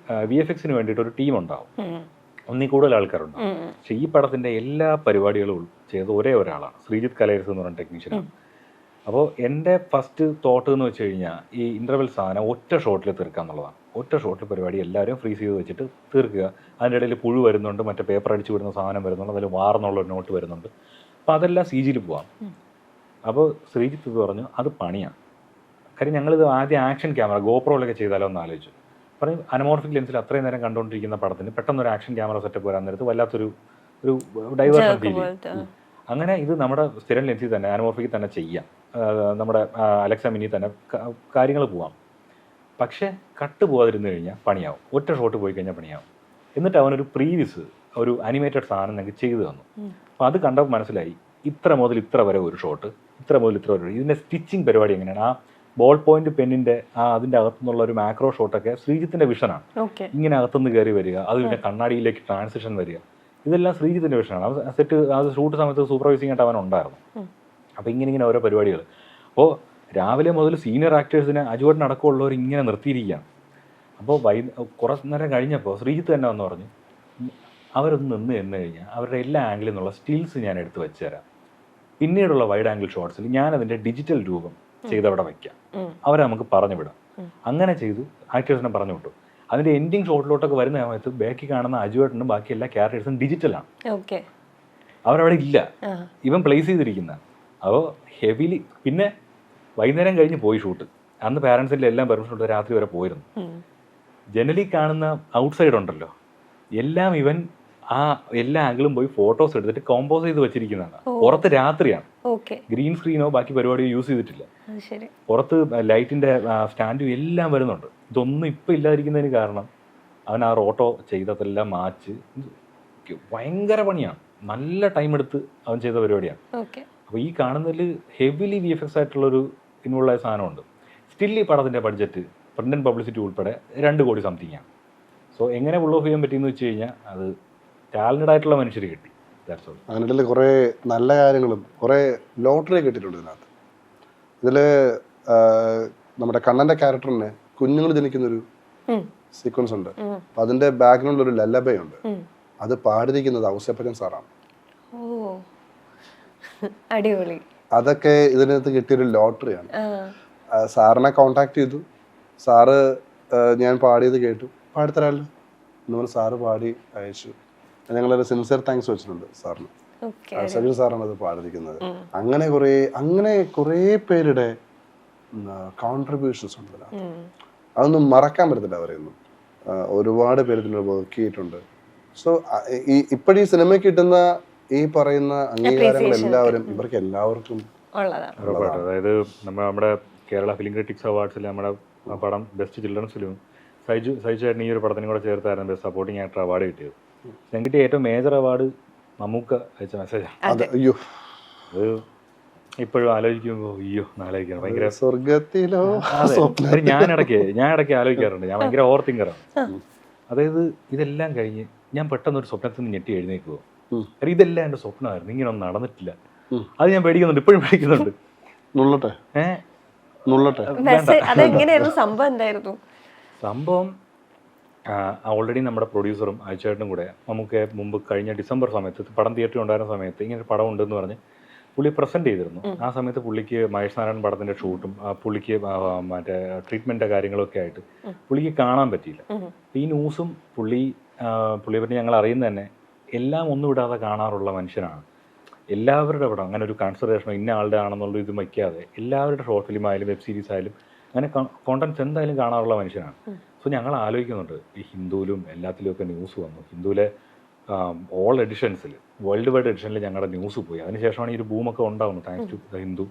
VFX വേണ്ടിയിട്ട് ഒരു ടീം ഉണ്ടാവും, ഒന്നിൽ കൂടുതൽ ആൾക്കാരുണ്ടാവും. പക്ഷെ ഈ പടത്തിൻ്റെ എല്ലാ പരിപാടികളും ചെയ്ത് ഒരേ ഒരാളാണ്, ശ്രീജിത്ത് കലേഴ്സ് എന്ന് പറഞ്ഞ ടെക്നീഷ്യനാണ്. അപ്പോൾ എൻ്റെ ഫസ്റ്റ് തോട്ട് എന്ന് വെച്ച് കഴിഞ്ഞാൽ ഈ ഇൻ്റർവെൽ സാധനം ഒറ്റ ഷോട്ടിൽ തീർക്കുക എന്നുള്ളതാണ്. ഒറ്റ ഷോട്ടിൽ പരിപാടി എല്ലാവരും ഫ്രീസ് ചെയ്ത് വെച്ചിട്ട് തീർക്കുക. അതിൻ്റെ ഇടയിൽ പുഴു വരുന്നുണ്ട്, മറ്റേ പേപ്പർ അടിച്ച് വിടുന്ന സാധനം വരുന്നുണ്ട്, അതിൽ വാർന്നുള്ളൊരു നോട്ട് വരുന്നുണ്ട്. അപ്പോൾ അതെല്ലാം സി ജിയിൽ പോവാം. അപ്പോൾ ശ്രീജിത്ത് ഇത് പറഞ്ഞു അത് പണിയാണ്. കാര്യം ഞങ്ങളിത് ആദ്യം ആക്ഷൻ ക്യാമറ ഗോപ്രോയിലൊക്കെ ചെയ്താലോ എന്ന് ആലോചിച്ചു. പറയും അനമോർഫിക് ലെൻസിൽ അത്രയും നേരം കണ്ടുകൊണ്ടിരിക്കുന്ന പടത്തിന് പെട്ടെന്നൊരു ആക്ഷൻ ക്യാമറ സെറ്റപ്പ് വരാൻ നേരത്ത് വല്ലാത്തൊരു ഡൈവേർഷൻ ഫീൽ ചെയ്യും. അങ്ങനെ ഇത് നമ്മുടെ സ്ഥിരം ലെൻസിൽ തന്നെ അനമോർഫിക്കിൽ തന്നെ ചെയ്യാം, നമ്മുടെ അലക്സ മിനി തന്നെ കാര്യങ്ങൾ പോവാം. പക്ഷേ കട്ട് പോകാതിരുന്നു കഴിഞ്ഞാൽ പണിയാവും. ഒറ്റ ഷോട്ട് പോയി കഴിഞ്ഞാൽ പണിയാവും. എന്നിട്ട് അവനൊരു പ്രീവിയസ് ഒരു അനിമേറ്റഡ് സാധനം ഞങ്ങൾക്ക് ചെയ്തു തന്നു. അപ്പോൾ അത് കണ്ടപ്പോൾ മനസ്സിലായി ഇത്ര മുതൽ ഇത്ര വരെ ഒരു ഷോട്ട്, ഇത്ര മുതൽ ഇത്ര വരെ. ഇതിൻ്റെ സ്റ്റിച്ചിങ് പരിപാടി എങ്ങനെയാണ്, ആ ബോൾ പോയിന്റ് പെന്നിൻ്റെ അതിൻ്റെ അകത്തുനിന്നുള്ള ഒരു മാക്രോ ഷോട്ടൊക്കെ ശ്രീജിത്തിൻ്റെ വിഷനാണ്. ഇങ്ങനെ അകത്തുനിന്ന് കയറി വരിക, അത് പിന്നെ കണ്ണാടിയിലേക്ക് ട്രാൻസിഷൻ വരിക, ഇതെല്ലാം ശ്രീജിത്തിൻ്റെ വിഷനാണ്. സെറ്റ് അത് ഷൂട്ട് സമയത്ത് സൂപ്പർവൈസിംഗ് ആയിട്ട് അവനുണ്ടായിരുന്നു. അപ്പോൾ ഇങ്ങനെ ഓരോ പരിപാടികൾ. അപ്പോൾ രാവിലെ മുതൽ സീനിയർ ആക്ടേഴ്സിനെ അജുവേട്ടനടക്കമുള്ളവർ ഇങ്ങനെ നിർത്തിയിരിക്കുകയാണ്. അപ്പോൾ കുറച്ച് നേരം കഴിഞ്ഞപ്പോൾ ശ്രീജിത്ത് തന്നെ വന്ന് പറഞ്ഞു അവരൊന്ന് നിന്ന് കഴിഞ്ഞാൽ അവരുടെ എല്ലാ ആംഗിളിൽ നിന്നുള്ള സ്റ്റിൽസ് ഞാൻ എടുത്ത് വെച്ച് തരാം, പിന്നീടുള്ള വൈഡ് ആംഗിൾ ഷോട്ട്സിൽ ഞാനതിൻ്റെ ഡിജിറ്റൽ രൂപം ചെയ്തവിടെ വയ്ക്കാം, അവരെ നമുക്ക് പറഞ്ഞു വിടാം. അങ്ങനെ ചെയ്തു ആക്ടേഴ്സിനെ പറഞ്ഞു വിട്ടു. അതിൻ്റെ എൻഡിങ് ഷോട്ടിലോട്ടൊക്കെ വരുന്ന സമയത്ത് ബാക്കി കാണുന്ന അജുവേട്ടനും ബാക്കി എല്ലാ ക്യാരക്ടേഴ്സും ഡിജിറ്റലാണ്, അവരവിടെ ഇല്ല, ഇവൻ പ്ലേസ് ചെയ്തിരിക്കുന്ന. അപ്പോൾ ഹെവിലി പിന്നെ വൈകുന്നേരം കഴിഞ്ഞ് പോയി ഷൂട്ട്. അന്ന് പാരൻസിൻ്റെ എല്ലാം പെർമിഷൻ കൊടുത്ത് രാത്രി വരെ പോയിരുന്നു. ജനലി കാണുന്ന ഔട്ട്സൈഡ് ഉണ്ടല്ലോ എല്ലാം ഇവൻ ആ എല്ലാ ആംഗിളും പോയി ഫോട്ടോസ് എടുത്തിട്ട് കോമ്പോസ് ചെയ്ത് വെച്ചിരിക്കുന്നതാണ്. പുറത്ത് രാത്രിയാണ്, ഗ്രീൻ സ്ക്രീനോ ബാക്കി പരിപാടിയോ യൂസ് ചെയ്തിട്ടില്ല. പുറത്ത് ലൈറ്റിന്റെ സ്റ്റാൻഡും എല്ലാം വരുന്നുണ്ട്. ഇതൊന്നും ഇപ്പം ഇല്ലാതിരിക്കുന്നതിന് കാരണം അവൻ ആ റോട്ടോ ചെയ്തതെല്ലാം മാച്ച് ഭയങ്കര പണിയാണ്. നല്ല ടൈം എടുത്ത് അവൻ ചെയ്ത പരിപാടിയാണ്. അപ്പോൾ ഈ കാണുന്നതിൽ ഹെവിലി VFX ആയിട്ടുള്ളൊരു ഇൻവോൾവ് ആയ സാധനമുണ്ട്. സ്റ്റിൽ ഈ പടത്തിൻ്റെ ബഡ്ജറ്റ് പ്രിന്റ് ആൻഡ് പബ്ലിസിറ്റി ഉൾപ്പെടെ 2 കോടി സംതിങ് ആണ്. സോ എങ്ങനെ പുൾ ഓഫ് ചെയ്യാൻ പറ്റിയെന്ന് വെച്ച് കഴിഞ്ഞാൽ അത് ടാലന്റഡ് ആയിട്ടുള്ള മനുഷ്യർ കിട്ടി. അതിനിടയിൽ കുറേ നല്ല കാര്യങ്ങളും കുറേ ലോട്ടറി കിട്ടിയിട്ടുണ്ട് ഇതിനകത്ത്. ഇതിൽ നമ്മുടെ കണ്ണൻ്റെ ക്യാരക്ടറിന് കുഞ്ഞുങ്ങൾ ജനിക്കുന്നൊരു സീക്വൻസ് ഉണ്ട്. അപ്പം അതിൻ്റെ ബാക്ക്ഗ്രൗണ്ടിൽ ഒരു ലല്ലബൈ ഉണ്ട്. അത് പാടിയിരിക്കുന്നത് ഔസേപ്പച്ചൻ സാറാണ്. അടിപൊളി. അതൊക്കെ ഇതിനകത്ത് കിട്ടിയൊരു ലോട്ടറിയാണ്. സാറിനെ കോണ്ടാക്ട് ചെയ്തു. സാറ് ഞാൻ പാടിയത് കേട്ടു, പാടിത്തരാമല്ലോ എന്ന് പറഞ്ഞ് സാറ് പാടി അയച്ചു. ഞങ്ങളൊരു സിൻസിയർ താങ്ക്സ് വെച്ചിട്ടുണ്ട് സാറിന്. സജീവ് സാറാണ് അത് പാടിയിരിക്കുന്നത്. അങ്ങനെ കുറേ പേരുടെ കോൺട്രിബ്യൂഷൻസ് ഉണ്ട് അതിനകത്ത്. അതൊന്നും മറക്കാൻ പറ്റത്തില്ല അവരെയൊന്നും. ഒരുപാട് പേര് ഇതിൽ വർക്ക് ചെയ്തിട്ടുണ്ട്. സോ ഇപ്പോഴീ സിനിമയ്ക്ക് കിട്ടുന്ന ഈ പറയുന്ന അംഗീകാരങ്ങൾ എല്ലാവരും ഇവർക്ക് എല്ലാവർക്കും ഉറപ്പായിട്ടും. അതായത് നമ്മുടെ കേരള ഫിലിം ക്രിറ്റിക്സ് അവാർഡ്സിൽ നമ്മുടെ പടം ബെസ്റ്റ് ചിൽഡ്രൻസ് ഫിലിം സൈജു ചേട്ടൻ ഈ ഒരു പടത്തിനും കൂടെ ചേർത്തായിരുന്നു ബെസ്റ്റ് സപ്പോർട്ടിംഗ് ആക്ടർ അവാർഡ് കിട്ടിയത്. ഞങ്ങൾക്ക് കിട്ടിയ ഏറ്റവും മേജർ അവാർഡ് മമ്മൂക്ക അയച്ച മെസ്സേജാണ്. അത് ഇപ്പോഴും ആലോചിക്കുമ്പോൾ ആലോചിക്കണം ഭയങ്കര സ്വർഗത്തിലോ. ഞാൻ ഇടയ്ക്ക് ആലോചിക്കാറുണ്ട്. ഞാൻ ഭയങ്കര ഓവർ തിങ്കറാണ്. അതായത് ഇതെല്ലാം കഴിഞ്ഞ് ഞാൻ പെട്ടെന്നൊരു സ്വപ്നത്തിൽ നിന്ന് ഞെട്ടി എഴുന്നേക്കുമോ, കാരണം ഇതെല്ലാം എൻ്റെ സ്വപ്നമായിരുന്നു, ഇങ്ങനെയൊന്നും നടന്നിട്ടില്ല. അത് ഞാൻ പേടിക്കുന്നുണ്ട്, ഇപ്പോഴും പേടിക്കുന്നുണ്ട്. സംഭവം ഓൾറെഡി നമ്മുടെ പ്രൊഡ്യൂസറും അയച്ചേട്ടനും കൂടെ നമുക്ക് മുമ്പ് കഴിഞ്ഞ ഡിസംബർ സമയത്ത് പടം തിയേറ്ററിൽ ഉണ്ടായിരുന്ന സമയത്ത് ഇങ്ങനെ ഒരു പടം ഉണ്ടെന്ന് പറഞ്ഞ് പുള്ളി പ്രസൻറ്റ് ചെയ്തിരുന്നു. ആ സമയത്ത് പുള്ളിക്ക് മഹേഷ് നാരായൺ പടത്തിൻ്റെ ഷൂട്ടും പുള്ളിക്ക് മറ്റേ ട്രീറ്റ്മെൻറ്റ് കാര്യങ്ങളൊക്കെ ആയിട്ട് പുള്ളിക്ക് കാണാൻ പറ്റിയില്ല. ഈ ന്യൂസും പുള്ളിയെ പറ്റി ഞങ്ങൾ അറിയുന്നത് തന്നെ എല്ലാം ഒന്നും വിടാതെ കാണാറുള്ള മനുഷ്യനാണ്. എല്ലാവരുടെ പടം അങ്ങനെ ഒരു കൺസിഡറേഷനോ ഇന്ന ആളുടെ ആണെന്നുള്ള ഇത് വയ്ക്കാതെ എല്ലാവരുടെ ഷോർട്ട് ഫിലിം ആയാലും വെബ് സീരീസ് ആയാലും അങ്ങനെ കോണ്ടൻറ്റ്സ് എന്തായാലും കാണാറുള്ള മനുഷ്യനാണ്. സോ ഞങ്ങൾ ആലോചിക്കുന്നുണ്ട് ഈ ഹിന്ദുവിലും എല്ലാത്തിലുമൊക്കെ ന്യൂസ് വന്നു. ഹിന്ദുവിലെ ഓൾ എഡിഷൻസിൽ വേൾഡ് വൈഡ് എഡിഷനിൽ ഞങ്ങളുടെ ന്യൂസ് പോയി. അതിനുശേഷമാണ് ഈ ഒരു ബൂമൊക്കെ ഉണ്ടാകുന്നത് താങ്ക്സ് ടു ദ ഹിന്ദു.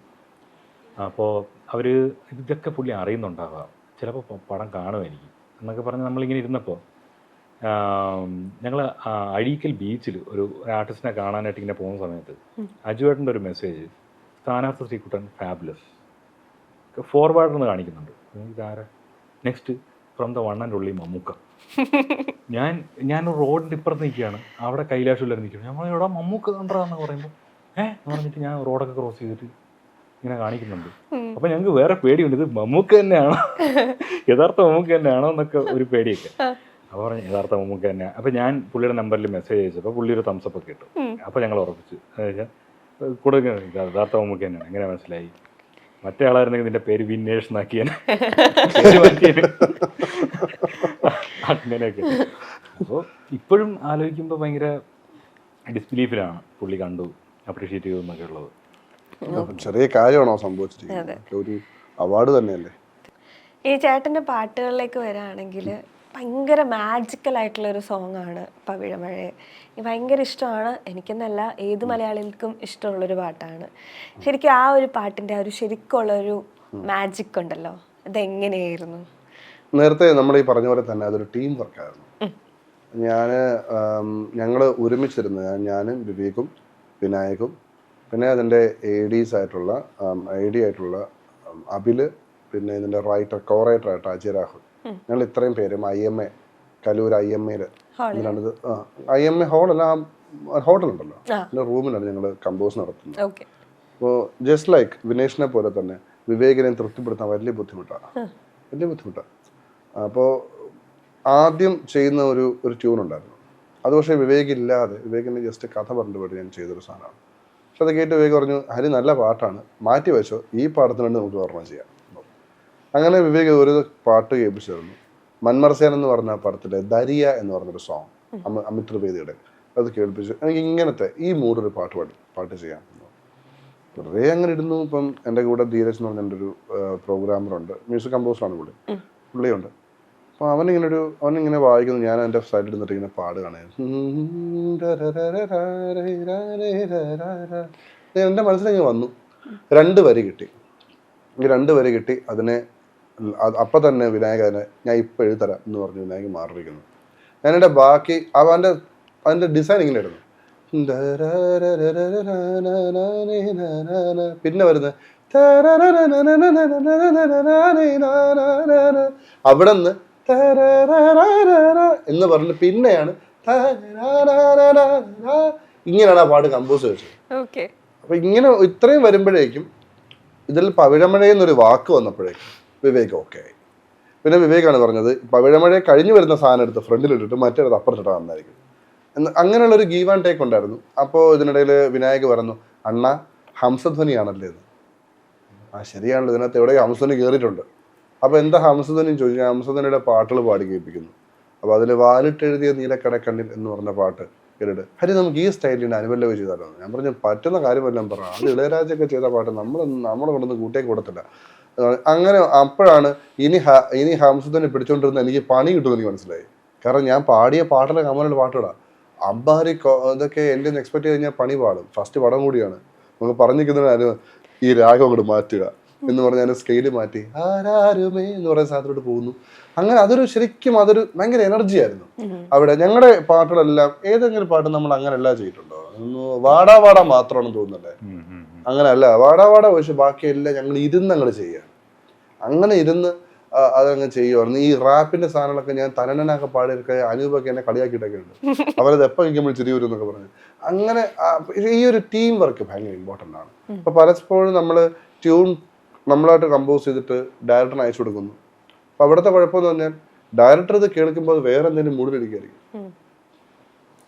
അപ്പോൾ അവർ ഇതൊക്കെ പുള്ളി അറിയുന്നുണ്ടാകാം, ചിലപ്പോൾ പടം കാണുമായിരിക്കും എന്നൊക്കെ പറഞ്ഞ് നമ്മളിങ്ങനെ ഇരുന്നപ്പോൾ ഞങ്ങൾ അഴീക്കൽ ബീച്ചിൽ ഒരു ആർട്ടിസ്റ്റിനെ കാണാനായിട്ട് ഇങ്ങനെ പോകുന്ന സമയത്ത് അജുവേട്ടൻ്റെ ഒരു മെസ്സേജ് സ്ഥാനാർത്ഥി ശ്രീകുട്ടൻ ഫാബുലസ് ഫോർവേഡ് എന്ന് കാണിക്കുന്നുണ്ട്. ഇതാരാ? Next from the one and only Mammukka. ഞാൻ റോഡിൻ്റെ ഇപ്പുറത്ത് നിൽക്കുകയാണ്, അവിടെ കൈലാഷുള്ളവർ നിൽക്കുകയാണ്. നമ്മൾ ഇവിടെ മമ്മൂക്ക കണ്ടതാന്ന് പറയുമ്പോൾ എന്ന് പറഞ്ഞിട്ട് ഞാൻ റോഡൊക്കെ ക്രോസ് ചെയ്തിട്ട് ഇങ്ങനെ കാണിക്കുന്നുണ്ട്. അപ്പം ഞങ്ങൾക്ക് വേറെ പേടിയുണ്ട്, ഇത് മമ്മൂക്ക തന്നെയാണോ, യഥാർത്ഥ മമ്മൂക്ക തന്നെയാണോ എന്നൊക്കെ ഒരു പേടിയൊക്കെ. അപ്പോൾ പറഞ്ഞു യഥാർത്ഥ മമ്മൂക്ക തന്നെ. അപ്പോൾ ഞാൻ പുള്ളിയുടെ നമ്പറിൽ മെസ്സേജ് അയച്ചപ്പോൾ പുള്ളി ഒരു തംസപ്പ് ഒക്കെ ഇട്ടു. അപ്പോൾ ഞങ്ങൾ ഉറപ്പിച്ചു കൂടെ യഥാർത്ഥ മമ്മൂക്ക തന്നെയാണ്. എങ്ങനെ മനസ്സിലായി? മറ്റേ ആളായിരുന്നെങ്കിൽ നിന്റെ പേര് വിന്നേഴ്സ് എന്നാക്കിയാണ് അങ്ങനെയൊക്കെ. അപ്പോൾ ഇപ്പോഴും ആലോചിക്കുമ്പോൾ ഭയങ്കര ഡിസ്ബിലീഫിലാണ്. പുള്ളി കണ്ടു, അപ്രീഷിയേറ്റ് ചെയ്തെന്നൊക്കെ ഉള്ളത്. ചെറിയ കാര്യമാണോ സംഭവിച്ചിരിക്കുന്നത്? ഒരു അവാർഡ് തന്നെയല്ലേ. ഈ ചേട്ടൻ്റെ പാട്ടുകളിലേക്ക് വരികയാണെങ്കിൽ ഭയങ്കര മാജിക്കൽ ആയിട്ടുള്ള ഒരു സോങ് ആണ് പവിഴമഴയെ. ഭയങ്കര ഇഷ്ടമാണ്, എനിക്കെന്നല്ല ഏത് മലയാളികൾക്കും ഇഷ്ടമുള്ളൊരു പാട്ടാണ്. ശരിക്കും ആ ഒരു പാട്ടിൻ്റെ ഒരു ശരിക്കുള്ളൊരു മാജിക് ഉണ്ടല്ലോ, അതെങ്ങനെയായിരുന്നു? നേരത്തെ നമ്മൾ ഈ പറഞ്ഞ പോലെ തന്നെ അതൊരു ടീം വർക്കായിരുന്നു. ഞങ്ങൾ ഒരുമിച്ചിരുന്നു, ഞാനും വിവേകും വിനായകും പിന്നെ അതിൻ്റെ എ ഡി ആയിട്ടുള്ള അബില്, പിന്നെ ഇതിൻ്റെ കോറൈറ്റർ ആയിട്ട് അജയ് രാഹുൽ, ഞങ്ങൾ ഇത്രയും പേരും IMA കലൂർ IMA ഇതിലാണിത്. IMA ഹോളല്ല, ഹോട്ടലുണ്ടല്ലോ, അതിൻ്റെ റൂമിലാണ് ഞങ്ങൾ കമ്പോസ് നടത്തുന്നത്. അപ്പോൾ ജസ്റ്റ് ലൈക്ക് വിനേഷിനെ പോലെ തന്നെ വിവേകിനെ തൃപ്തിപ്പെടുത്താൻ വലിയ ബുദ്ധിമുട്ടാണ്. അപ്പോൾ ആദ്യം ചെയ്യുന്ന ഒരു ട്യൂൺ ഉണ്ടായിരുന്നു. അത് പക്ഷേ വിവേകില്ലാതെ, വിവേകിനെ ജസ്റ്റ് കഥ പറഞ്ഞിട്ട് പോയിട്ട് ഞാൻ ചെയ്തൊരു സാധനമാണ്. പക്ഷെ അത് കേട്ട് വിവേക് പറഞ്ഞു, ഹരി നല്ല പാട്ടാണ്, മാറ്റി വെച്ചോ, ഈ പാടത്തിന് വേണ്ടി നമുക്ക് ഓർമ്മ ചെയ്യാം. അങ്ങനെ വിവേക് ഒരു പാട്ട് കേൾപ്പിച്ചു തന്നു. മന്മർസേൻ എന്ന് പറഞ്ഞ പടത്തിലെ ദരിയ എന്ന് പറഞ്ഞൊരു സോങ്, അമിത് ത്രിവേദിയുടെ, അത് കേൾപ്പിച്ചു. എനിക്ക് ഇങ്ങനത്തെ ഈ മൂടൊരു പാട്ട് ചെയ്യാം. വെറുതെ അങ്ങനെ ഇടുന്നു. ഇപ്പം എൻ്റെ കൂടെ ധീരജ് എന്ന് പറഞ്ഞ എൻ്റെ ഒരു പ്രോഗ്രാമറുണ്ട്, മ്യൂസിക് കമ്പോസറാണ് പുള്ളിയുണ്ട്. അപ്പോൾ അവനിങ്ങനെ വായിക്കുന്നു, ഞാൻ എൻ്റെ സൈഡിൽ നിന്നിട്ട് ഇങ്ങനെ പാടുകയാണ്. എൻ്റെ മനസ്സിലേക്ക് വന്നു, 2 വരി കിട്ടി. ഈ 2 വരി കിട്ടി. അതിനെ അപ്പം തന്നെ വിനായക ഞാൻ ഇപ്പം എഴുതരാം എന്ന് പറഞ്ഞ് വിനായക മാറിയിരിക്കുന്നു. ഞാനെൻ്റെ ബാക്കി അതിൻ്റെ ഡിസൈൻ ഇങ്ങനെ ഇടുന്നു. പിന്നെ വരുന്നത് അവിടെ നിന്ന് എന്ന് പറഞ്ഞിട്ട് പിന്നെയാണ് ഇങ്ങനെയാണ് ആ പാട്ട് കമ്പോസ് വെച്ചത്. അപ്പൊ ഇങ്ങനെ ഇത്രയും വരുമ്പോഴേക്കും ഇതിൽ പവിഴമഴയെന്നൊരു വാക്ക് വന്നപ്പോഴേക്കും വിവേക് ഓക്കെ ആയി. പിന്നെ വിവേകാണ് പറഞ്ഞത്, പവിഴമഴ കഴിഞ്ഞു വരുന്ന സാധനം എടുത്ത് ഫ്രണ്ടിലിട്ടിട്ട് മറ്റേത് അപ്പുറത്തിട്ടാൽ നന്നായിരിക്കും എന്ന്. അങ്ങനെയുള്ളൊരു ഗീവ് ആൻഡ് ടേക്ക് ഉണ്ടായിരുന്നു. അപ്പോൾ ഇതിനിടയിൽ വിനായക് പറഞ്ഞു, അണ്ണ ഹംസധ്വനിയാണല്ലേ എന്ന്. ശരിയാണല്ലോ, ഇതിനകത്ത് എവിടെ ഹംസധ്വനി കയറിയിട്ടുണ്ട്. അപ്പോൾ എന്താ ഹംസധ്വനി ചോദിച്ചാൽ ഹംസധ്വനിയുടെ പാട്ടുകൾ പാടി കേൾപ്പിക്കുന്നു. അപ്പോൾ അതിൽ വാലിട്ടെഴുതിയ നീലക്കടക്കണ്ണിൽ എന്ന് പറഞ്ഞ പാട്ട് കേട്ടിട്ട്, ഹരി നമുക്ക് ഈ സ്റ്റൈലിന് അനുപല്ലവി ചെയ്താലോ? ഞാൻ പറഞ്ഞു, പറ്റുന്ന കാര്യമെല്ലാം പറഞ്ഞു, അത് ഇളയരാജയൊക്കെ ചെയ്ത പാട്ട് നമ്മളെ കൊണ്ടൊന്നും കൂട്ടേക്ക് കൊടുത്തില്ല. അങ്ങനെ അപ്പോഴാണ് ഇനി ഹംസധ്വനി പിടിച്ചോണ്ടിരുന്ന എനിക്ക് പണി കിട്ടുമെന്ന് എനിക്ക് മനസ്സിലായി. കാരണം ഞാൻ പാടിയ പാട്ടിലെ കമലുള്ള പാട്ടുകളാണ്. അമ്പാരി ഇതൊക്കെ എൻ്റെ ഒന്ന് എക്സ്പെക്ട് ചെയ്ത് കഴിഞ്ഞാൽ പണി പാടും. ഫസ്റ്റ് പടം കൂടിയാണ്, നമുക്ക് പറഞ്ഞിരിക്കുന്നതിന് ഈ രാഗം അങ്ങോട്ട് മാറ്റുക എന്ന് പറഞ്ഞാൽ സ്കെയില് മാറ്റി ആരാരുമേ എന്ന് പറയുന്ന സാധനത്തോട്ട് പോകുന്നു. അങ്ങനെ ശരിക്കും അതൊരു ഭയങ്കര എനർജി ആയിരുന്നു അവിടെ. ഞങ്ങളുടെ പാട്ടുകളെല്ലാം ഏതെങ്കിലും പാട്ട് നമ്മൾ അങ്ങനെ എല്ലാം ചെയ്തിട്ടുണ്ടോ? വാടാ വാടാ മാത്രമാണെന്ന് തോന്നുന്നല്ലേ? അങ്ങനെ അല്ല, വാടാ വാടാ ഒഴിച്ച് ബാക്കിയെല്ലാം ഞങ്ങൾ അങ്ങോട്ട് ചെയ്യുക. അങ്ങനെ ഇരുന്ന് അതങ്ങ് ചെയ്യുമായിരുന്നു. ഈ റാപ്പിന്റെ സാധനങ്ങളൊക്കെ ഞാൻ തനനൊക്കെ പാടിയൊക്കെ അനൂപൊക്കെ എന്നെ കളിയാക്കിയിട്ടൊക്കെ ഉണ്ട്. അവരത് എപ്പോൾ കഴിക്കുമ്പോൾ ചിരി വരും എന്നൊക്കെ പറഞ്ഞു. അങ്ങനെ ഈ ഒരു ടീം വർക്ക് ഭയങ്കര ഇമ്പോർട്ടൻ്റ് ആണ്. അപ്പൊ പലപ്പോഴും നമ്മൾ ട്യൂൺ നമ്മളായിട്ട് കമ്പോസ് ചെയ്തിട്ട് ഡയറക്ടറിന് അയച്ചു കൊടുക്കുന്നു. അപ്പൊ അവിടുത്തെ കുഴപ്പമെന്ന് പറഞ്ഞാൽ ഡയറക്ടർ ഇത് കേൾക്കുമ്പോൾ വേറെ എന്തെങ്കിലും മൂഡിലിരിക്കുകയായിരിക്കും.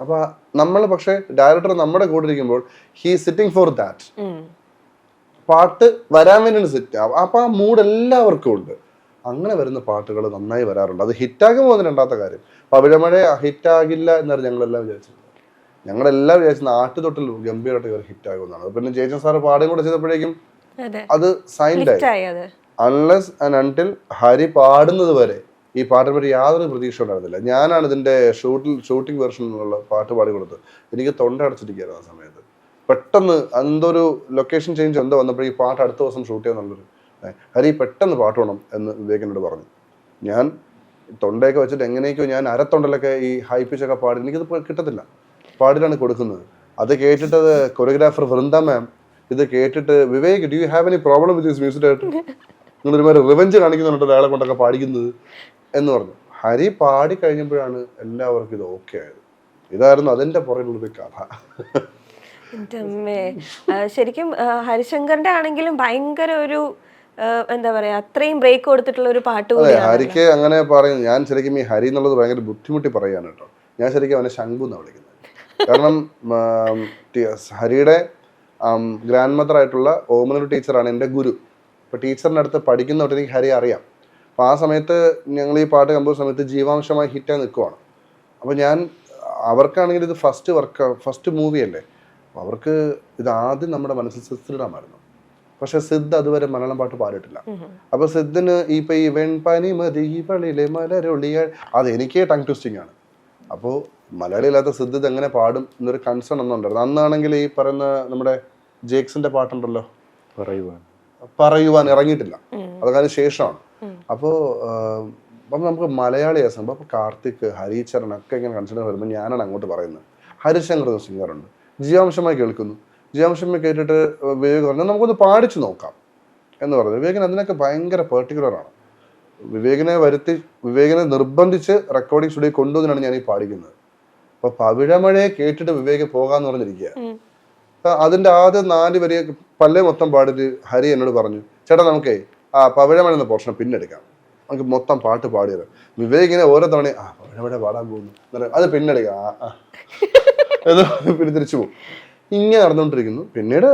അപ്പൊ നമ്മൾ പക്ഷെ ഡയറക്ടർ നമ്മുടെ കൂടെ ഇരിക്കുമ്പോൾ ഹീ സിറ്റിംഗ് ഫോർ ദാറ്റ്, പാട്ട് വരാൻ വേണ്ടിയാണ് സെറ്റ്. അപ്പൊ ആ മൂഡ് എല്ലാവർക്കും ഉണ്ട്. അങ്ങനെ വരുന്ന പാട്ടുകൾ നന്നായി വരാറുണ്ട്. അത് ഹിറ്റാകുമ്പോൾ അതിന് രണ്ടാമത്തെ കാര്യം. പവിഴമഴ ഹിറ്റാകില്ല എന്നാണ് ഞങ്ങളെല്ലാം വിചാരിച്ചത്. ഞങ്ങളെല്ലാം വിചാരിച്ചത് നാട്ടുതൊട്ടിൽ ഗംഭീരമായിട്ട് ഹിറ്റാകുമെന്നാണ്. പിന്നെ ജയചന്ദ് സാറ് പാടും കൂടെ ചെയ്തപ്പോഴേക്കും അത് സൈൻഡ് ആയി. അൺലെസ് ആൻഡ് അൺടിൽ ഹരി പാടുന്നത് വരെ ഈ പാട്ടിനെ പറ്റി യാതൊരു പ്രതീക്ഷ ഉണ്ടായിരുന്നില്ല. ഞാനാണ് ഇതിന്റെ ഷൂട്ടിംഗ് വെർഷനിലുള്ള പാട്ട് പാടി കൊടുത്തത്. എനിക്ക് തൊണ്ട അടച്ചിരിക്കുകയായിരുന്നു ആ സമയത്ത്. പെട്ടെന്ന് എന്തൊരു ലൊക്കേഷൻ ചേഞ്ച് എന്തോ വന്നപ്പോൾ ഈ പാട്ട് അടുത്ത ദിവസം ഷൂട്ട് ചെയ്യാന്നുള്ളൊരു, ഹരി പെട്ടെന്ന് പാട്ട് വേണം എന്ന് വിവേകിനോട് പറഞ്ഞു. ഞാൻ തൊണ്ടയൊക്കെ വെച്ചിട്ട് എങ്ങനെയൊക്കെയോ ഞാൻ അരത്തൊണ്ടലൊക്കെ ഈ ഹൈ പിച്ചൊക്കെ പാടി, എനിക്കത് കിട്ടത്തില്ല, പാടിയിട്ടാണ് കൊടുക്കുന്നത്. അത് കേട്ടിട്ടത് കൊറിയോഗ്രാഫർ വൃന്ദ മാം ഇത് കേട്ടിട്ട്, Vivek do you have any problem with this music director, നിങ്ങളൊരുമാതിരി റിവെഞ്ച് കാണിക്കുന്നുണ്ട് ഒരാളെ കൊണ്ടൊക്കെ പാടിക്കുന്നത് എന്ന് പറഞ്ഞു. ഹരി പാടി കഴിഞ്ഞപ്പോഴാണ് എല്ലാവർക്കും ഇത് ഓക്കെ ആയത്. ഇതായിരുന്നു അതിന്റെ പുറകിലുള്ളൊരു കഥ. ശരിക്കും ഹരിശങ്കറിന്റെ ആണെങ്കിലും ഭയങ്കര ഒരു എന്താ പറയാ, അത്രയും ബ്രേക്ക് കൊടുത്തിട്ടുള്ള ഒരു പാട്ട് കൂടിയാണ്. ഹരിക്ക് അങ്ങനെ പറയുന്നു. ഞാൻ ശരിക്കും ഈ ഹരി എന്നുള്ളത് ഭയങ്കര ബുദ്ധിമുട്ടി പറയാണ് കേട്ടോ. ഞാൻ ശരിക്കും അവനെ ശംഖു എന്നാണ് വിളിക്കുന്നത്. കാരണം ഹരിയുടെ ഗ്രാൻഡ് മദർ ആയിട്ടുള്ള ഓമനൊരു ടീച്ചറാണ് എൻ്റെ ഗുരു. അപ്പോൾ ടീച്ചറിൻ്റെ അടുത്ത് പഠിക്കുന്ന തൊട്ട് എനിക്ക് ഹരി അറിയാം. അപ്പോൾ ആ സമയത്ത് ഞങ്ങൾ ഈ പാട്ട് കമ്പോസ് സമയത്ത് ജീവാംശമായി ഹിറ്റായി നിൽക്കുവാണ്. അപ്പോൾ അവർക്കാണെങ്കിൽ ഇത് ഫസ്റ്റ് മൂവി അല്ലേ. അവർക്ക് ഇത് ആദ്യം നമ്മുടെ മനസ്സിൽ സിദ്ധിടാമായിരുന്നു. പക്ഷെ സിദ്ധ് അതുവരെ മലയാളം പാട്ട് പാടിയിട്ടില്ല. അപ്പൊ സിദ്ധിന് ഇപ്പൊ ഈ വെൺപനി മതി പള്ളിയിലെ മലരൊളികൾ അത് എനിക്ക് ടങ് ട്വിസ്റ്റിംഗ് ആണ്. അപ്പോൾ മലയാളി ഇല്ലാത്ത സിദ്ധ് ഇത് എങ്ങനെ പാടും എന്നൊരു കൺസേൺ ഒന്നുണ്ടായിരുന്നു. അന്നാണെങ്കിൽ ഈ പറയുന്ന നമ്മുടെ ജേക്സിന്റെ പാട്ടുണ്ടല്ലോ പറയുവാൻ ഇറങ്ങിയിട്ടില്ല, അതൊക്കെ ശേഷമാണ്. അപ്പോൾ നമുക്ക് മലയാളിയാ സംഭവം. അപ്പോൾ കാർത്തിക്, ഹരിചരൺ ഒക്കെ ഇങ്ങനെ കൺസിഡർ വരുമ്പോൾ ഞാനാണ് അങ്ങോട്ട് പറയുന്നത്. ഹരിശങ്കർ എന്ന സിംഗറുണ്ട്, ജീവാംശമായി കേൾക്കുന്നു. ജീവാംശമായി കേട്ടിട്ട് വിവേക് പറഞ്ഞു നമുക്കൊന്ന് പാടിച്ചു നോക്കാം എന്ന് പറഞ്ഞു. വിവേകിന് അതിനൊക്കെ ഭയങ്കര പെർട്ടിക്കുലറാണ്. വിവേകിനെ നിർബന്ധിച്ച് റെക്കോർഡിംഗ് സ്റ്റുഡിയോ കൊണ്ടുവന്നാണ് ഞാൻ ഈ പാടിക്കുന്നത്. അപ്പൊ പവിഴമഴയെ കേട്ടിട്ട് വിവേക് പോകാന്ന് പറഞ്ഞിരിക്കുക. അതിന്റെ ആദ്യം 4 വരി പല്ലേ മൊത്തം പാടിട്ട് ഹരി എന്നോട് പറഞ്ഞു, ചേട്ടാ നമുക്കേ ആ പവിഴമഴ എന്ന പോർഷൻ പിന്നെടുക്കാം, നമുക്ക് മൊത്തം പാട്ട് പാടിയത്. വിവേകിനെ ഓരോ തവണ പവിഴമഴ പാടാൻ പോകുന്നു, അത് പിന്നെടുക്കാം പിന്നെ തിരിച്ചു പോകും. ഇങ്ങനെ നടന്നുകൊണ്ടിരിക്കുന്നു. പിന്നീട്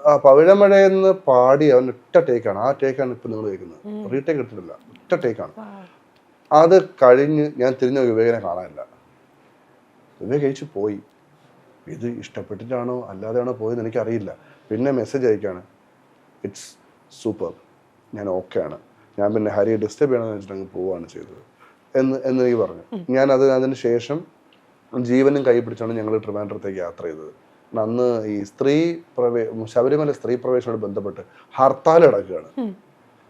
ആ പവിഴമഴയെന്ന് പാടി അവൻ ഒറ്റ ടേക്കാണ്. ആ ടേക്കാണ് ഇപ്പൊ നിങ്ങൾ കേൾക്കുന്നത്. റീടേക്ക് എടുത്തിട്ടില്ല, ഒറ്റ ടേക്കാണ്. അത് കഴിഞ്ഞ് ഞാൻ തിരിഞ്ഞ വിവേകിനെ കാണാനില്ല. വിവേക് കഴിച്ച് പോയി. ഇത് ഇഷ്ടപ്പെട്ടിട്ടാണോ അല്ലാതെയാണോ പോയെന്ന് എനിക്കറിയില്ല. പിന്നെ മെസ്സേജ് അയക്കാണ്, ഇറ്റ്സ് സൂപ്പർ, ഞാൻ ഓക്കെ ആണ്, ഞാൻ പിന്നെ ഹരിയെ ഡിസ്റ്റർബ് ചെയ്യണമെന്ന് വെച്ചിട്ട് അങ്ങ് പോവുകയാണ് ചെയ്തത് എന്ന് എനിക്ക് പറഞ്ഞു. ഞാൻ അതിന് ശേഷം ജീവനും കൈ പിടിച്ചാണ് ഞങ്ങൾ ട്രിവാൻഡ്രത്തേക്ക് യാത്ര ചെയ്തത്. അന്ന് ഈ ശബരിമല സ്ത്രീ പ്രവേശനോട് ബന്ധപ്പെട്ട് ഹർത്താൽ നടക്കുകയാണ്.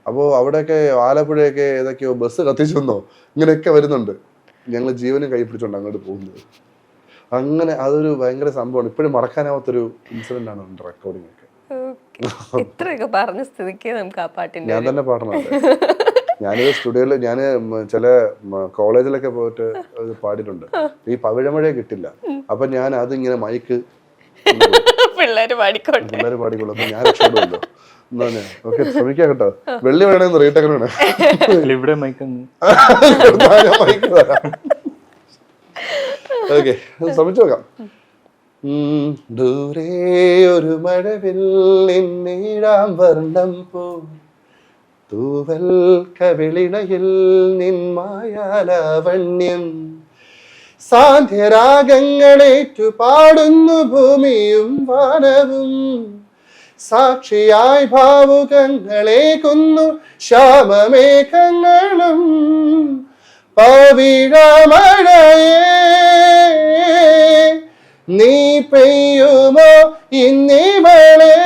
അപ്പോൾ അവിടെയൊക്കെ ആലപ്പുഴയൊക്കെ ഏതൊക്കെയോ ബസ് കത്തിച്ചെന്നോ ഇങ്ങനെയൊക്കെ വരുന്നുണ്ട്. ഞങ്ങൾ ജീവനും കൈ പിടിച്ചോണ്ട് അങ്ങോട്ട് പോകുന്നത്. അങ്ങനെ അതൊരു ഭയങ്കര സംഭവമാണ്. ഇപ്പോഴും മറക്കാനാവാത്തൊരു ഇൻസിഡന്റ് ആണ് എൻ്റെ റെക്കോർഡിംഗ് ഒക്കെ. ഇത്രയൊക്കെ പറഞ്ഞ സ്ഥിതിക്ക് നമുക്ക് ആ പാട്ടിന്റെ ഞാൻ തന്നെ പാടണമല്ലേ. ഞാനിത് സ്റ്റുഡിയോയിൽ ഞാൻ ചില കോളേജിലൊക്കെ പോയിട്ട് പാടിയിട്ടുണ്ട്. ഈ പവിഴമഴയെ കിട്ടില്ല. അപ്പൊ ഞാൻ അതിങ്ങനെ മൈക്ക് പിള്ളേര് പാടിക്കോളൂ. അപ്പൊ ഞാൻ രക്ഷപ്പെടുമല്ലോ. ഓക്കെ ശ്രമിക്കാം കേട്ടോ. വെള്ളി വേണമെന്ന് റേറ്റ് വേണം. ഇവിടെ മൈക്ക് ഓക്കെ ശ്രമിച്ചു നോക്കാം. ദൂരെ ഒരു മഴവിൽ നിന്നീടാം വർണ്ണം പോ തൂവൽ കവിളിണയിൽ നിന്മായാലാവണ്യം സാന്ധ്യരാഗങ്ങളേറ്റു പാടുന്നു ഭൂമിയും വാനവും സാക്ഷിയായി ഭാവുകങ്ങളേകുന്നു ശ്യാമമേഘങ്ങളും പവിഴമഴയേ നീ പെയ്യുമോ ഇന്നിവളെ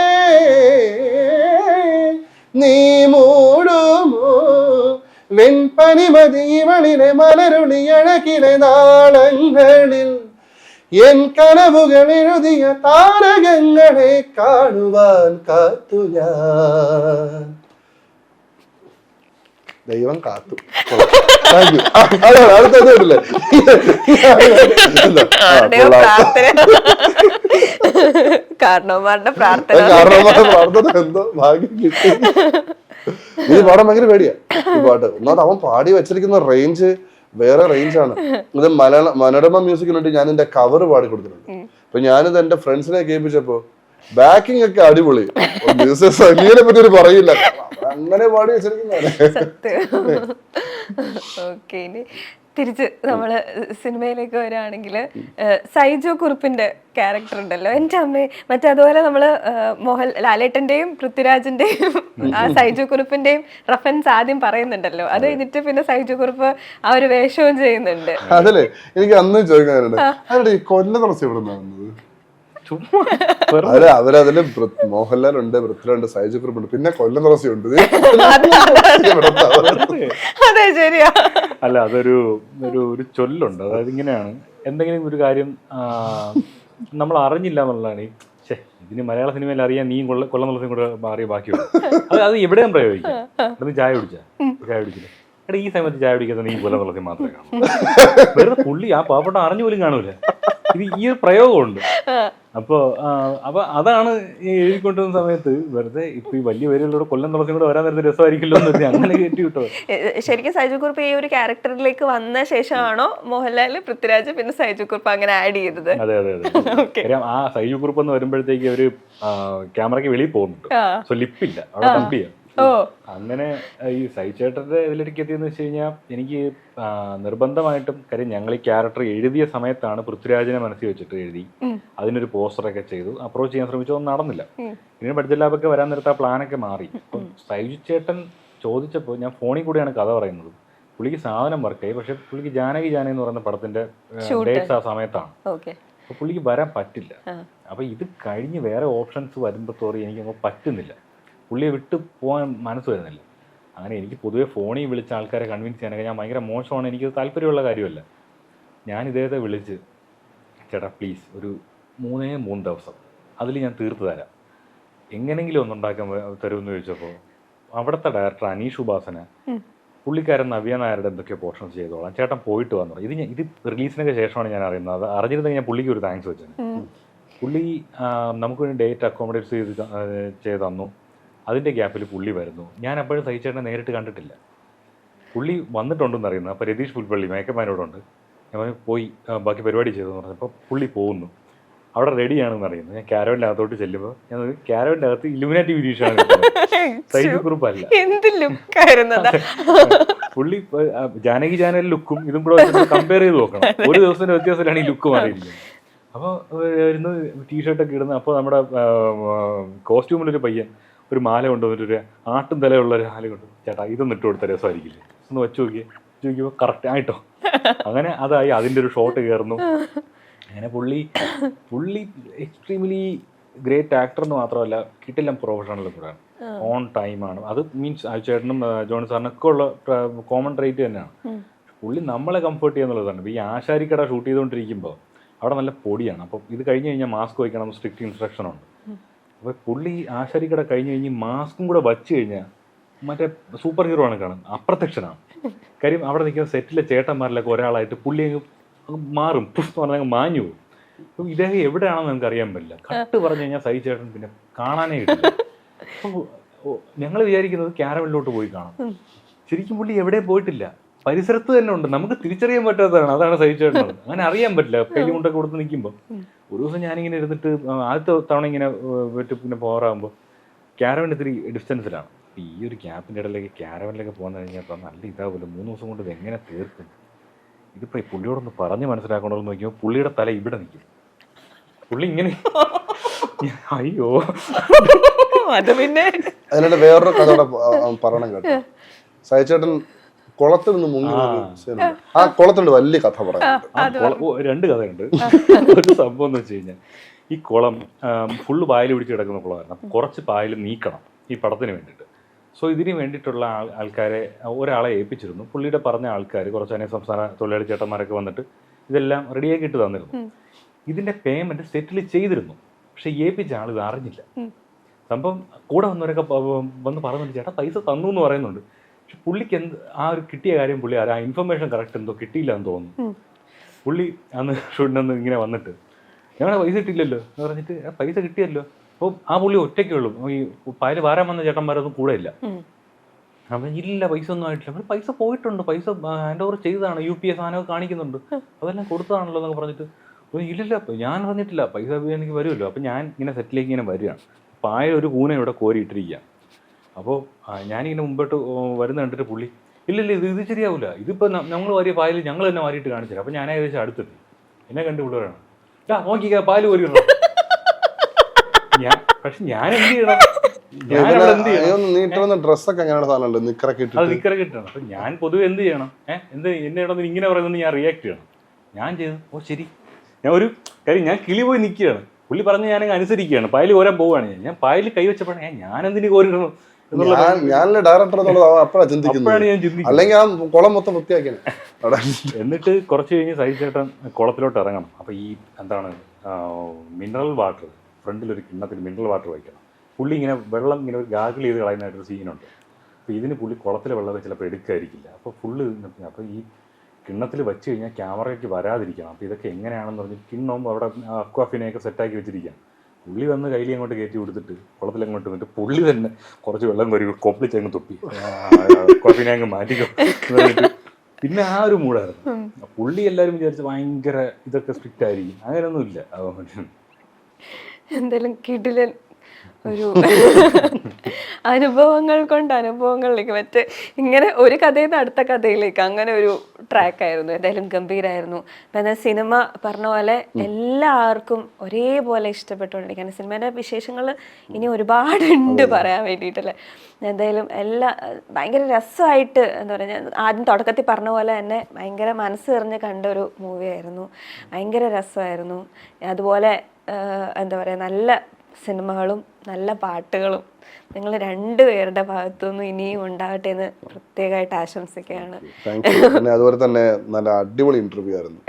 നീ മൂടുമോ വെൺപനിമതി ഇവളിലെ മലരുളി അഴകിലെ നാളങ്ങളിൽ എൻ കനവുകൾ എഴുതിയ താരകങ്ങളെ കാണുവാൻ കാത്തു ഞാൻ. ദൈവം കാത്തു. അടുത്തല്ലേ കാരണവന്മാരുടെ പ്രാർത്ഥന എന്തോ ഭാഗ്യം കിട്ടി. ഈ പാടാൻ ഭയങ്കര പേടിയാ ഈ പാട്ട്. ഒന്നാമത് അവൻ പാടി വെച്ചിരിക്കുന്ന റേഞ്ച് വേറെ റേഞ്ചാണ്. ഇത് മനോരമ മ്യൂസിക്കിന് വേണ്ടി ഞാൻ എന്റെ കവർ പാടി കൊടുത്തിട്ടുണ്ട്. അപ്പൊ ഞാനിത് എന്റെ ഫ്രണ്ട്സിനെ കേൾപ്പിച്ചപ്പോ ബാക്കിംഗ് ഒക്കെ അടിപൊളി, സംഗീതനെ പറ്റി ഒരു പറയില്ല, അങ്ങനെ പാടി വെച്ചിരിക്കുന്നതാണ്. ഓക്കെ, ഇനി തിരിച്ച് നമ്മള് സിനിമയിലേക്ക് വരികയാണെങ്കിൽ സൈജു കുറുപ്പിന്റെ ക്യാരക്ടർ ഉണ്ടല്ലോ, എൻ്റെ അമ്മേ. അതുപോലെ നമ്മള് ലാലേട്ടന്റെയും പൃഥ്വിരാജിന്റെയും ആ സൈജു കുറുപ്പിന്റെയും റെഫറൻസ് ആദ്യം പറയുന്നുണ്ടല്ലോ, അത് കഴിഞ്ഞിട്ട് പിന്നെ സൈജു കുറുപ്പ് ആ ഒരു വേഷവും ചെയ്യുന്നുണ്ട്. അതല്ലേ എനിക്ക് അന്ന് ചോദിക്കാനുണ്ട്, അതിന്റെ ഈ കൊല്ലം തുറച്ച് ഇവിടെ നിന്നത് അവരതില് മോഹൻലാൽ ഉണ്ട്, പൃഥ്വിരാജ്, സൈജു കുറുപ്പുണ്ട്, പിന്നെ കൊല്ലം തുറസിയുണ്ട്. അതെ ശരിയാ. അല്ല, അതൊരു ഒരു ചൊല്ലുണ്ട്. അതായത് ഇങ്ങനെയാണ്, എന്തെങ്കിലും ഒരു കാര്യം നമ്മൾ അറിഞ്ഞില്ല എന്നുള്ളതാണ്. ഇതിന് മലയാള സിനിമയിൽ അറിയാൻ നീ കൊല്ലം തുളസിയും കൂടെ മാറിയ ബാക്കിയുള്ളൂ. അത് എവിടെയും പ്രയോഗിക്കാം. നീ ചായ കുടിച്ചില്ല എടാ, ഈ സമയത്ത് ചായ കുടിക്കാത്ത നീ കൊല്ലം തുളസി മാത്രമേ കാണൂ. വെറുതെ പുള്ളി ആ പാവപ്പെട്ട അറിഞ്ഞു പോലും കാണൂല. ഇത് ഈ ഒരു പ്രയോഗമുണ്ട്. അപ്പൊ അതാണ് ഈ എഴുതിക്കൊണ്ടിരുന്ന സമയത്ത് വെറുതെ ഇപ്പൊ ഈ വലിയ പേരുകളോട് കൊല്ലം തുളസിയും കൂടെ വരാൻ നേരത്തെ രസമായിരിക്കില്ലോ എന്ന് വെച്ചാൽ അങ്ങനെ കയറ്റി വിട്ടോ. ശരിക്കും സൈജു കുറുപ്പ് ഈ ഒരു ക്യാരക്ടറിലേക്ക് വന്ന ശേഷമാണോ മോഹൻലാൽ, പൃഥ്വിരാജ്, പിന്നെ സൈജു കുറുപ്പ് അങ്ങനെ ആഡ് ചെയ്തത്? അതെ. ആ സൈജു കുറുപ്പ് എന്ന് വരുമ്പോഴത്തേക്ക് ഒരു ക്യാമറയ്ക്ക് വെളിയിൽ പോകുന്നുണ്ട്. സോ ലിപ്പില്ല, അവിടെ കമ്പ് ചെയ്യാം. അങ്ങനെ ഈ സൈചേട്ടൻ്റെ ഇതിലേക്ക് എത്തിയെന്ന് വെച്ച് കഴിഞ്ഞാൽ എനിക്ക് നിർബന്ധമായിട്ടും കാര്യം ഞങ്ങൾ ഈ ക്യാരക്ടർ എഴുതിയ സമയത്താണ് പൃഥ്വിരാജിനെ മനസ്സിൽ വെച്ചിട്ട് എഴുതി, അതിനൊരു പോസ്റ്ററൊക്കെ ചെയ്തു, അപ്രോച്ച് ചെയ്യാൻ ശ്രമിച്ചതൊന്നും നടന്നില്ല. പിന്നെ ബഡ്ജറ്റ് ലാബൊക്കെ വരാൻ നേരത്തെ ആ പ്ലാനൊക്കെ മാറി. അപ്പം സൈചേട്ടൻ ചോദിച്ചപ്പോൾ ഞാൻ ഫോണിൽ കൂടിയാണ് കഥ പറയുന്നത്. പുള്ളിക്ക് സാധനം വർക്കായി, പക്ഷെ പുള്ളിക്ക് ജാനകി എന്ന് പറയുന്ന പടത്തിന്റെ ഡേറ്റ്സ് ആ സമയത്താണ്. അപ്പോൾ പുള്ളിക്ക് വരാൻ പറ്റില്ല. അപ്പോൾ ഇത് കഴിഞ്ഞ് വേറെ ഓപ്ഷൻസ് വരുമ്പോഴത്തോറി എനിക്കങ്ങ് പറ്റുന്നില്ല, പുള്ളിയെ വിട്ട് പോകാൻ മനസ്സ് വരുന്നില്ല. അങ്ങനെ എനിക്ക് പൊതുവെ ഫോണിൽ വിളിച്ച ആൾക്കാരെ കൺവിൻസ് ചെയ്യാനൊക്കെ ഞാൻ ഭയങ്കര മോശമാണ്, എനിക്ക് താല്പര്യമുള്ള കാര്യമല്ല. ഞാൻ ഇദ്ദേഹത്തെ വിളിച്ച് ചേട്ടാ പ്ലീസ് ഒരു 3 ദിവസം അതിൽ ഞാൻ തീർത്ത് തരാം, എങ്ങനെങ്കിലും ഒന്നുണ്ടാക്കാൻ തരുമെന്ന് ചോദിച്ചപ്പോൾ അവിടുത്തെ ഡയറക്ടർ അനീഷ് ഉപാസന പുള്ളിക്കാരൻ നവ്യ നായരുടെ എന്തൊക്കെയോ പോർഷൻസ് ചെയ്തോളാം, ചേട്ടൻ പോയിട്ട് വന്നു. ഇത് റിലീസിനൊക്കെ ശേഷമാണ് ഞാൻ അറിയുന്നത്. അത് അറിഞ്ഞിരുന്നെങ്കിൽ ഞാൻ പുള്ളിക്ക് ഒരു താങ്ക്സ് വെച്ചത്. പുള്ളി നമുക്കൊരു ഡേറ്റ് അക്കോമഡേറ്റ് ചെയ്ത് തന്നു. അതിൻ്റെ ഗ്യാപ്പിൽ പുള്ളി വരുന്നു. ഞാൻ അപ്പോഴും സഹിച്ചേട്ടനെ നേരിട്ട് കണ്ടിട്ടില്ല, പുള്ളി വന്നിട്ടുണ്ടെന്ന് അറിയുന്നത്. അപ്പോൾ രതീഷ് പുൽപ്പള്ളി മേക്കപ്പാനോടുണ്ട്, ഞാൻ പോയി ബാക്കി പരിപാടി ചെയ്തെന്ന് പറഞ്ഞപ്പോൾ പുള്ളി പോകുന്നു, അവിടെ റെഡിയാണെന്ന് അറിയുന്നത്. ഞാൻ ക്യാരവൻ്റെ അകത്തോട്ട് ചെല്ലുമ്പോൾ ഞാൻ ക്യാരവൻ്റെ അകത്ത് ഇലുമിനാറ്റി വിരീഷാണ്, സൈക്കിൾ ഗ്രൂപ്പല്ല. പുള്ളി ജാനകി ലുക്കും ഇതും കൂടെ കമ്പയർ ചെയ്ത് നോക്കണം, ഒരു ദിവസത്തിന്റെ വ്യത്യാസത്തിലാണ് ഈ ലുക്ക് മാറിയിരിക്കുന്നത്. അപ്പോൾ വരുന്നു ടീഷർട്ടൊക്കെ ഇടുന്നത്. അപ്പോൾ നമ്മുടെ കോസ്റ്റ്യൂമിലൊരു പയ്യൻ ഒരു മാല കൊണ്ടുവന്നിട്ടൊരു ആട്ടും തലയുള്ള ഒരു മാല കൊണ്ട്, ചേട്ടാ ഇതൊന്നും ഇട്ട് കൊടുത്ത രസമായിരിക്കില്ലേ, ഒന്ന് വെച്ച് നോക്കിയപ്പോൾ കറക്റ്റ് ആയിട്ടോ. അങ്ങനെ അതായി, അതിൻ്റെ ഒരു ഷോട്ട് കയറുന്നു. അങ്ങനെ പുള്ളി എക്സ്ട്രീംലി ഗ്രേറ്റ് ആക്ടർ എന്ന് മാത്രമല്ല കിട്ടില്ല പ്രൊഫഷണൽ കൂടെയാണ്, ഓൺ ടൈമാണ്. അത് മീൻസ് ആ ചേട്ടനും ജോണി സാറിനൊക്കെ ഉള്ള കോമൺ ട്രേറ്റ് തന്നെയാണ്. പുള്ളി നമ്മളെ കംഫർട്ട് ചെയ്യുന്നുള്ളതാണ്. ഇപ്പോൾ ഈ ആശാരിക്കട ഷൂട്ട് ചെയ്തുകൊണ്ടിരിക്കുമ്പോൾ അവിടെ നല്ല പൊടിയാണ്. അപ്പോൾ ഇത് കഴിഞ്ഞ് കഴിഞ്ഞാൽ മാസ്ക് വയ്ക്കണം, സ്ട്രിക്റ്റ് ഇൻസ്ട്രക്ഷൻ ഉണ്ട്. അപ്പോൾ പുള്ളി ആശാരിക്കട കഴിഞ്ഞ് കഴിഞ്ഞ് മാസ്കും കൂടെ വച്ച് കഴിഞ്ഞാൽ മറ്റേ സൂപ്പർ ഹീറോ ആണ് കാണുന്നത്, അപ്രത്യക്ഷനാണ്. കാര്യം അവിടെ നിൽക്കുന്ന സെറ്റിലെ ചേട്ടന്മാരിലൊക്കെ ഒരാളായിട്ട് പുള്ളി അങ്ങ് മാറും, പുഷ് എന്ന് പറഞ്ഞാൽ മാഞ്ഞു പോകും. അപ്പം ഇദ്ദേഹം എവിടെയാണെന്ന് നമുക്ക് അറിയാൻ പറ്റില്ല. കട്ട് പറഞ്ഞു കഴിഞ്ഞാൽ സഹിച്ചേട്ടൻ പിന്നെ കാണാനേ കിട്ടില്ല. അപ്പോൾ ഞങ്ങൾ വിചാരിക്കുന്നത് ക്യാരവലിലോട്ട് പോയി കാണാം, ശരിക്കും പുള്ളി എവിടെയും പോയിട്ടില്ല, പരിസരത്ത് തന്നെ ഉണ്ട്, നമുക്ക് തിരിച്ചറിയാൻ പറ്റാത്തതാണ്. അതാണ് സഹിച്ചേട്ടനത്, അങ്ങനെ അറിയാൻ പറ്റില്ല കയ്യിൽ കൊണ്ടൊക്കെ കൊടുത്ത് നിൽക്കുമ്പോൾ. ഒരു ദിവസം ഞാനിങ്ങനെ ഇരുന്നിട്ട് ആദ്യത്തെ തവണ ഇങ്ങനെ പിന്നെ പോകാറാകുമ്പോൾ ക്യാരവൻ ഇത്തിരി ഡിസ്റ്റൻസിലാണ്. ഈ ഒരു ക്യാപ്പിൻ്റെ ഇടയിലേക്ക് ക്യാരവനിലേക്ക് പോകുന്ന കഴിഞ്ഞപ്പോൾ നല്ല ഇതാവില്ല, 3 ദിവസം കൊണ്ട് ഇത് എങ്ങനെ തീർക്കും, ഇതിപ്പോൾ ഈ പുള്ളിയോടൊന്ന് പറഞ്ഞ് മനസ്സിലാക്കണമെന്ന് നോക്കിയപ്പോൾ പുള്ളിയുടെ തല ഇവിടെ നിൽക്കും. പുള്ളി ഇങ്ങനെ അയ്യോ. അത് പിന്നെ അതിനിടെ വേറൊരു കഥ പറയണം കേട്ടോ. സഹിച്ചേട്ടൻ കുളത്തിൽ നിന്ന് മുങ്ങി ആ കുളത്തിലുണ്ട് വലിയ കഥ പറയാനുണ്ട്. 2 കഥയുണ്ട്. ഒരു സംഭവം എന്ന് വെച്ച് കഴിഞ്ഞാൽ ഈ കുളം ഫുള്ള് പായൽ പിടിച്ച് കിടക്കുന്ന കുളമായിരുന്നു. അപ്പോൾ കുറച്ച് പായൽ നീക്കണം ഈ പടത്തിന് വേണ്ടിയിട്ട്. സോ ഇതിന് വേണ്ടിയിട്ടുള്ള ആൾക്കാരെ ഒരാളെ ഏൽപ്പിച്ചിരുന്നു. പുള്ളിയുടെ പറഞ്ഞ ആൾക്കാർ കുറച്ച് അന്യസംസ്ഥാന തൊഴിലാളി ചേട്ടന്മാരൊക്കെ വന്നിട്ട് ഇതെല്ലാം റെഡിയാക്കി ഇട്ട് തന്നിരുന്നു. ഇതിൻ്റെ പേയ്മെൻറ്റ് സെറ്റിൽ ചെയ്തിരുന്നു, പക്ഷെ ഏൽപ്പിച്ച ആൾ ഇത് അറിഞ്ഞില്ല. സംഭവം കൂടെ വന്നവരൊക്കെ വന്ന് പറയുന്നുണ്ട്, ചേട്ടാ പൈസ തന്നു എന്ന് പറയുന്നുണ്ട്. പക്ഷെ പുള്ളിക്ക് ആ ഒരു കിട്ടിയ കാര്യം പുള്ളി ആ ഇൻഫർമേഷൻ കറക്റ്റ് എന്തോ കിട്ടിയില്ല എന്ന് തോന്നുന്നു. പുള്ളി അന്ന് ഷൂട്ടിനൊന്ന് ഇങ്ങനെ വന്നിട്ട് ഞങ്ങളെ പൈസ കിട്ടിയില്ലല്ലോ എന്ന് പറഞ്ഞിട്ട് പൈസ കിട്ടിയല്ലോ. അപ്പോൾ ആ പുള്ളി ഒറ്റയ്ക്കേ ഉള്ളൂ, ഈ പായൽ വാരാൻ വന്ന ചേട്ടന്മാരൊന്നും കൂടെ ഇല്ല. അപ്പം ഇല്ല പൈസ ഒന്നും ആയിട്ടില്ല. അപ്പോൾ പൈസ പോയിട്ടുണ്ട്, പൈസ ഹാൻഡ് ഓവർ ചെയ്തതാണ്, UPA സാധനമൊക്കെ കാണിക്കുന്നുണ്ട്, അതെല്ലാം കൊടുത്തതാണല്ലോ എന്നൊക്കെ പറഞ്ഞിട്ട് ഇല്ലില്ല ഞാൻ പറഞ്ഞിട്ടില്ല, പൈസ എനിക്ക് വരുമല്ലോ. അപ്പം ഞാൻ ഇങ്ങനെ സെറ്റിലേക്ക് ഇങ്ങനെ വരികയാണ്, പായ ഒരു കൂന ഇവിടെ കോരിയിട്ടിരിക്കുക. അപ്പോൾ ഞാനിങ്ങനെ മുമ്പോട്ട് വരുന്ന കണ്ടിട്ട് പുള്ളി ഇല്ലില്ല ഇത് ശരിയാവില്ല, ഇതിപ്പോൾ നമ്മൾ വാരിയ പായൽ ഞങ്ങൾ തന്നെ വാരിയിട്ട് കാണിച്ചില്ല. അപ്പം ഞാൻ ഏകദേശം അടുത്തെത്തി, എന്നെ കണ്ട് പിള്ളേരാണ് നോക്കിക്കാ പാല് കോരിയിടണം. പക്ഷെ ഞാൻ എന്ത് ചെയ്യണം, ഡ്രസ്സൊക്കെ നിക്കറൊക്കെ ഇട്ടണം. അപ്പം ഞാൻ പൊതുവെ എന്ത് ചെയ്യണം, എന്നെ ഇടന്ന് ഇങ്ങനെ പറയുന്നത് ഞാൻ റിയാക്ട് ചെയ്യണം. ഞാൻ ചെയ്തു ഓ ശരി, ഞാൻ ഒരു കാര്യം ഞാൻ കിളി പോയി നിൽക്കുകയാണ്, പുള്ളി പറഞ്ഞ് ഞാനങ്ങ് അനുസരിക്കുകയാണ്, പായൽ കോരാൻ പോവുകയാണ്. ഞാൻ പായൽ കൈ വെച്ചപ്പോഴാണ് ഞാൻ എന്തിനു കോരിടണം എന്നിട്ട് കുറച്ച് കഴിഞ്ഞ് സഹിച്ചേട്ടൻ കുളത്തിലോട്ട് ഇറങ്ങണം. അപ്പോൾ ഈ എന്താണ് മിനറൽ വാട്ടർ ഫ്രണ്ടിലൊരു കിണ്ണത്തിൽ മിനറൽ വാട്ടർ വയ്ക്കണം. പുള്ളി ഇങ്ങനെ വെള്ളം ഇങ്ങനെ ഒരു ഗാഗിൾ ചെയ്ത് കളയുന്നതായിട്ടൊരു സീനുണ്ട്. അപ്പോൾ ഇതിന് പുള്ളി കുളത്തിലെ വെള്ളമൊക്കെ ചിലപ്പോൾ എടുക്കാതിരിക്കില്ല. അപ്പോൾ ഫുള്ള് അപ്പോൾ ഈ കിണ്ണത്തിൽ വെച്ച് കഴിഞ്ഞാൽ ക്യാമറയ്ക്ക് വരാതിരിക്കണം. അപ്പോൾ ഇതൊക്കെ എങ്ങനെയാണെന്ന് പറഞ്ഞ് കിണ്ണം അവിടെ അക്വാഫിനെയൊക്കെ സെറ്റാക്കി വെച്ചിരിക്കുകയാണ്. പുള്ളി വന്ന് കയ്യിൽ അങ്ങോട്ട് കയറ്റി കൊടുത്തിട്ട് കുളത്തിലങ്ങോട്ട് വന്നിട്ട് പുള്ളി തന്നെ കുറച്ച് വെള്ളം കോരി കൊപ്പിളിച്ചങ്ങ് തൊപ്പി അക്വാഫിനെ അങ്ങ് മാറ്റിക്കോ. പിന്നെ ആ ഒരു മൂടായിരുന്നു. പുള്ളി എല്ലാവരും വിചാരിച്ച് ഭയങ്കര ഇതൊക്കെ സ്ട്രിക്റ്റ് ആയിരിക്കും, അങ്ങനെയൊന്നും ഇല്ല. എന്തായാലും കിടിലൻ ഒരു അനുഭവങ്ങൾ കൊണ്ട് അനുഭവങ്ങളിലേക്ക് മറ്റേ ഇങ്ങനെ ഒരു കഥയിൽ നിന്ന് അടുത്ത കഥയിലേക്ക് അങ്ങനെ ഒരു ട്രാക്കായിരുന്നു. എന്തായാലും ഗംഭീരമായിരുന്നു. എന്നാൽ സിനിമ പറഞ്ഞ പോലെ എല്ലാവർക്കും ഒരേപോലെ ഇഷ്ടപ്പെട്ടുകൊണ്ടിരിക്കുകയാണ്. സിനിമേൻ്റെ വിശേഷങ്ങൾ ഇനി ഒരുപാടുണ്ട് പറയാൻ വേണ്ടിയിട്ടല്ലേ. എന്തായാലും ഭയങ്കര രസമായിട്ട് എന്താ പറയുക, ഞാൻ ആദ്യം തുടക്കത്തിൽ പറഞ്ഞ പോലെ തന്നെ ഭയങ്കര മനസ്സ് എറിഞ്ഞ് കണ്ട ഒരു മൂവിയായിരുന്നു. ഭയങ്കര രസമായിരുന്നു. അതുപോലെ എന്താ പറയുക, നല്ല സിനിമകളും നല്ല പാട്ടുകളും നിങ്ങൾ രണ്ടുപേരുടെ ഭാഗത്തുനിന്നും ഇനിയും ഉണ്ടാകട്ടെ എന്ന് പ്രത്യേകമായിട്ട് ആശംസിക്കുകയാണ്. പിന്നെ അതുപോലെ തന്നെ നല്ല അടിപൊളി ഇന്റർവ്യൂ ആയിരുന്നു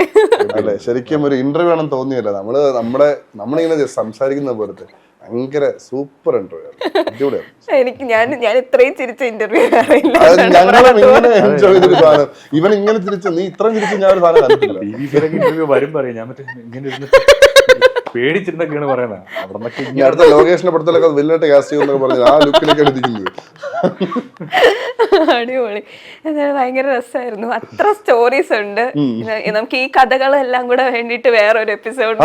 അല്ലെ. ശരിക്കും ഒരു ഇന്റർവ്യൂ ആണെന്ന് തോന്നിയല്ല, നമ്മളിങ്ങനെ സംസാരിക്കുന്ന പോലത്തെ ഭയങ്കര സൂപ്പർ ഇന്റർവ്യൂ ആണ്. അടിപൊളിയായിരുന്നു. എനിക്ക് ഞാൻ ഇത്രയും ചിരിച്ച ഇന്റർവ്യൂ അറിയില്ല. ഞങ്ങളും ഇങ്ങനെ എൻജോയ് ചെയ്തൊരു സാധനം. ഇവൻ ഇങ്ങനെ ചിരിച്ച, നീ ഇത്രയും ചിരിച്ച് ഞാൻ ഒരു സാധനം കണ്ടിട്ടില്ല. ഇന്റർവ്യൂ വരും പറയും, ഞാൻ മറ്റേ ഇങ്ങനെ പേടിച്ചിരുന്നൊക്കെയാണ് പറയുന്നത്. അവിടെ അടുത്ത ലൊക്കേഷനെ പടത്തിലൊക്കെ വലിയ കാസ്റ്റ് ചെയ്യുന്നൊക്കെ പറഞ്ഞു ആ ലുക്കിലേക്ക് എടുത്തിരിക്കുന്നത്. അടിപൊളി. എന്തായാലും ഭയങ്കര രസമായിരുന്നു. അത്ര സ്റ്റോറീസ് ഉണ്ട്. നമുക്ക് ഈ കഥകളെല്ലാം കൂടെ വേണ്ടിട്ട് വേറൊരു എപ്പിസോഡ്.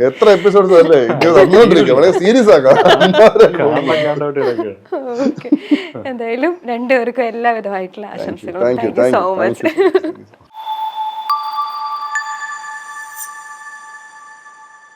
എത്ര എപ്പിസോഡ്സ് അല്ലേ സീരീസ് ആക്കാം. എന്തായാലും രണ്ടുപേർക്കും എല്ലാവിധമായിട്ടുള്ള ആശംസകളും. Thank you so much.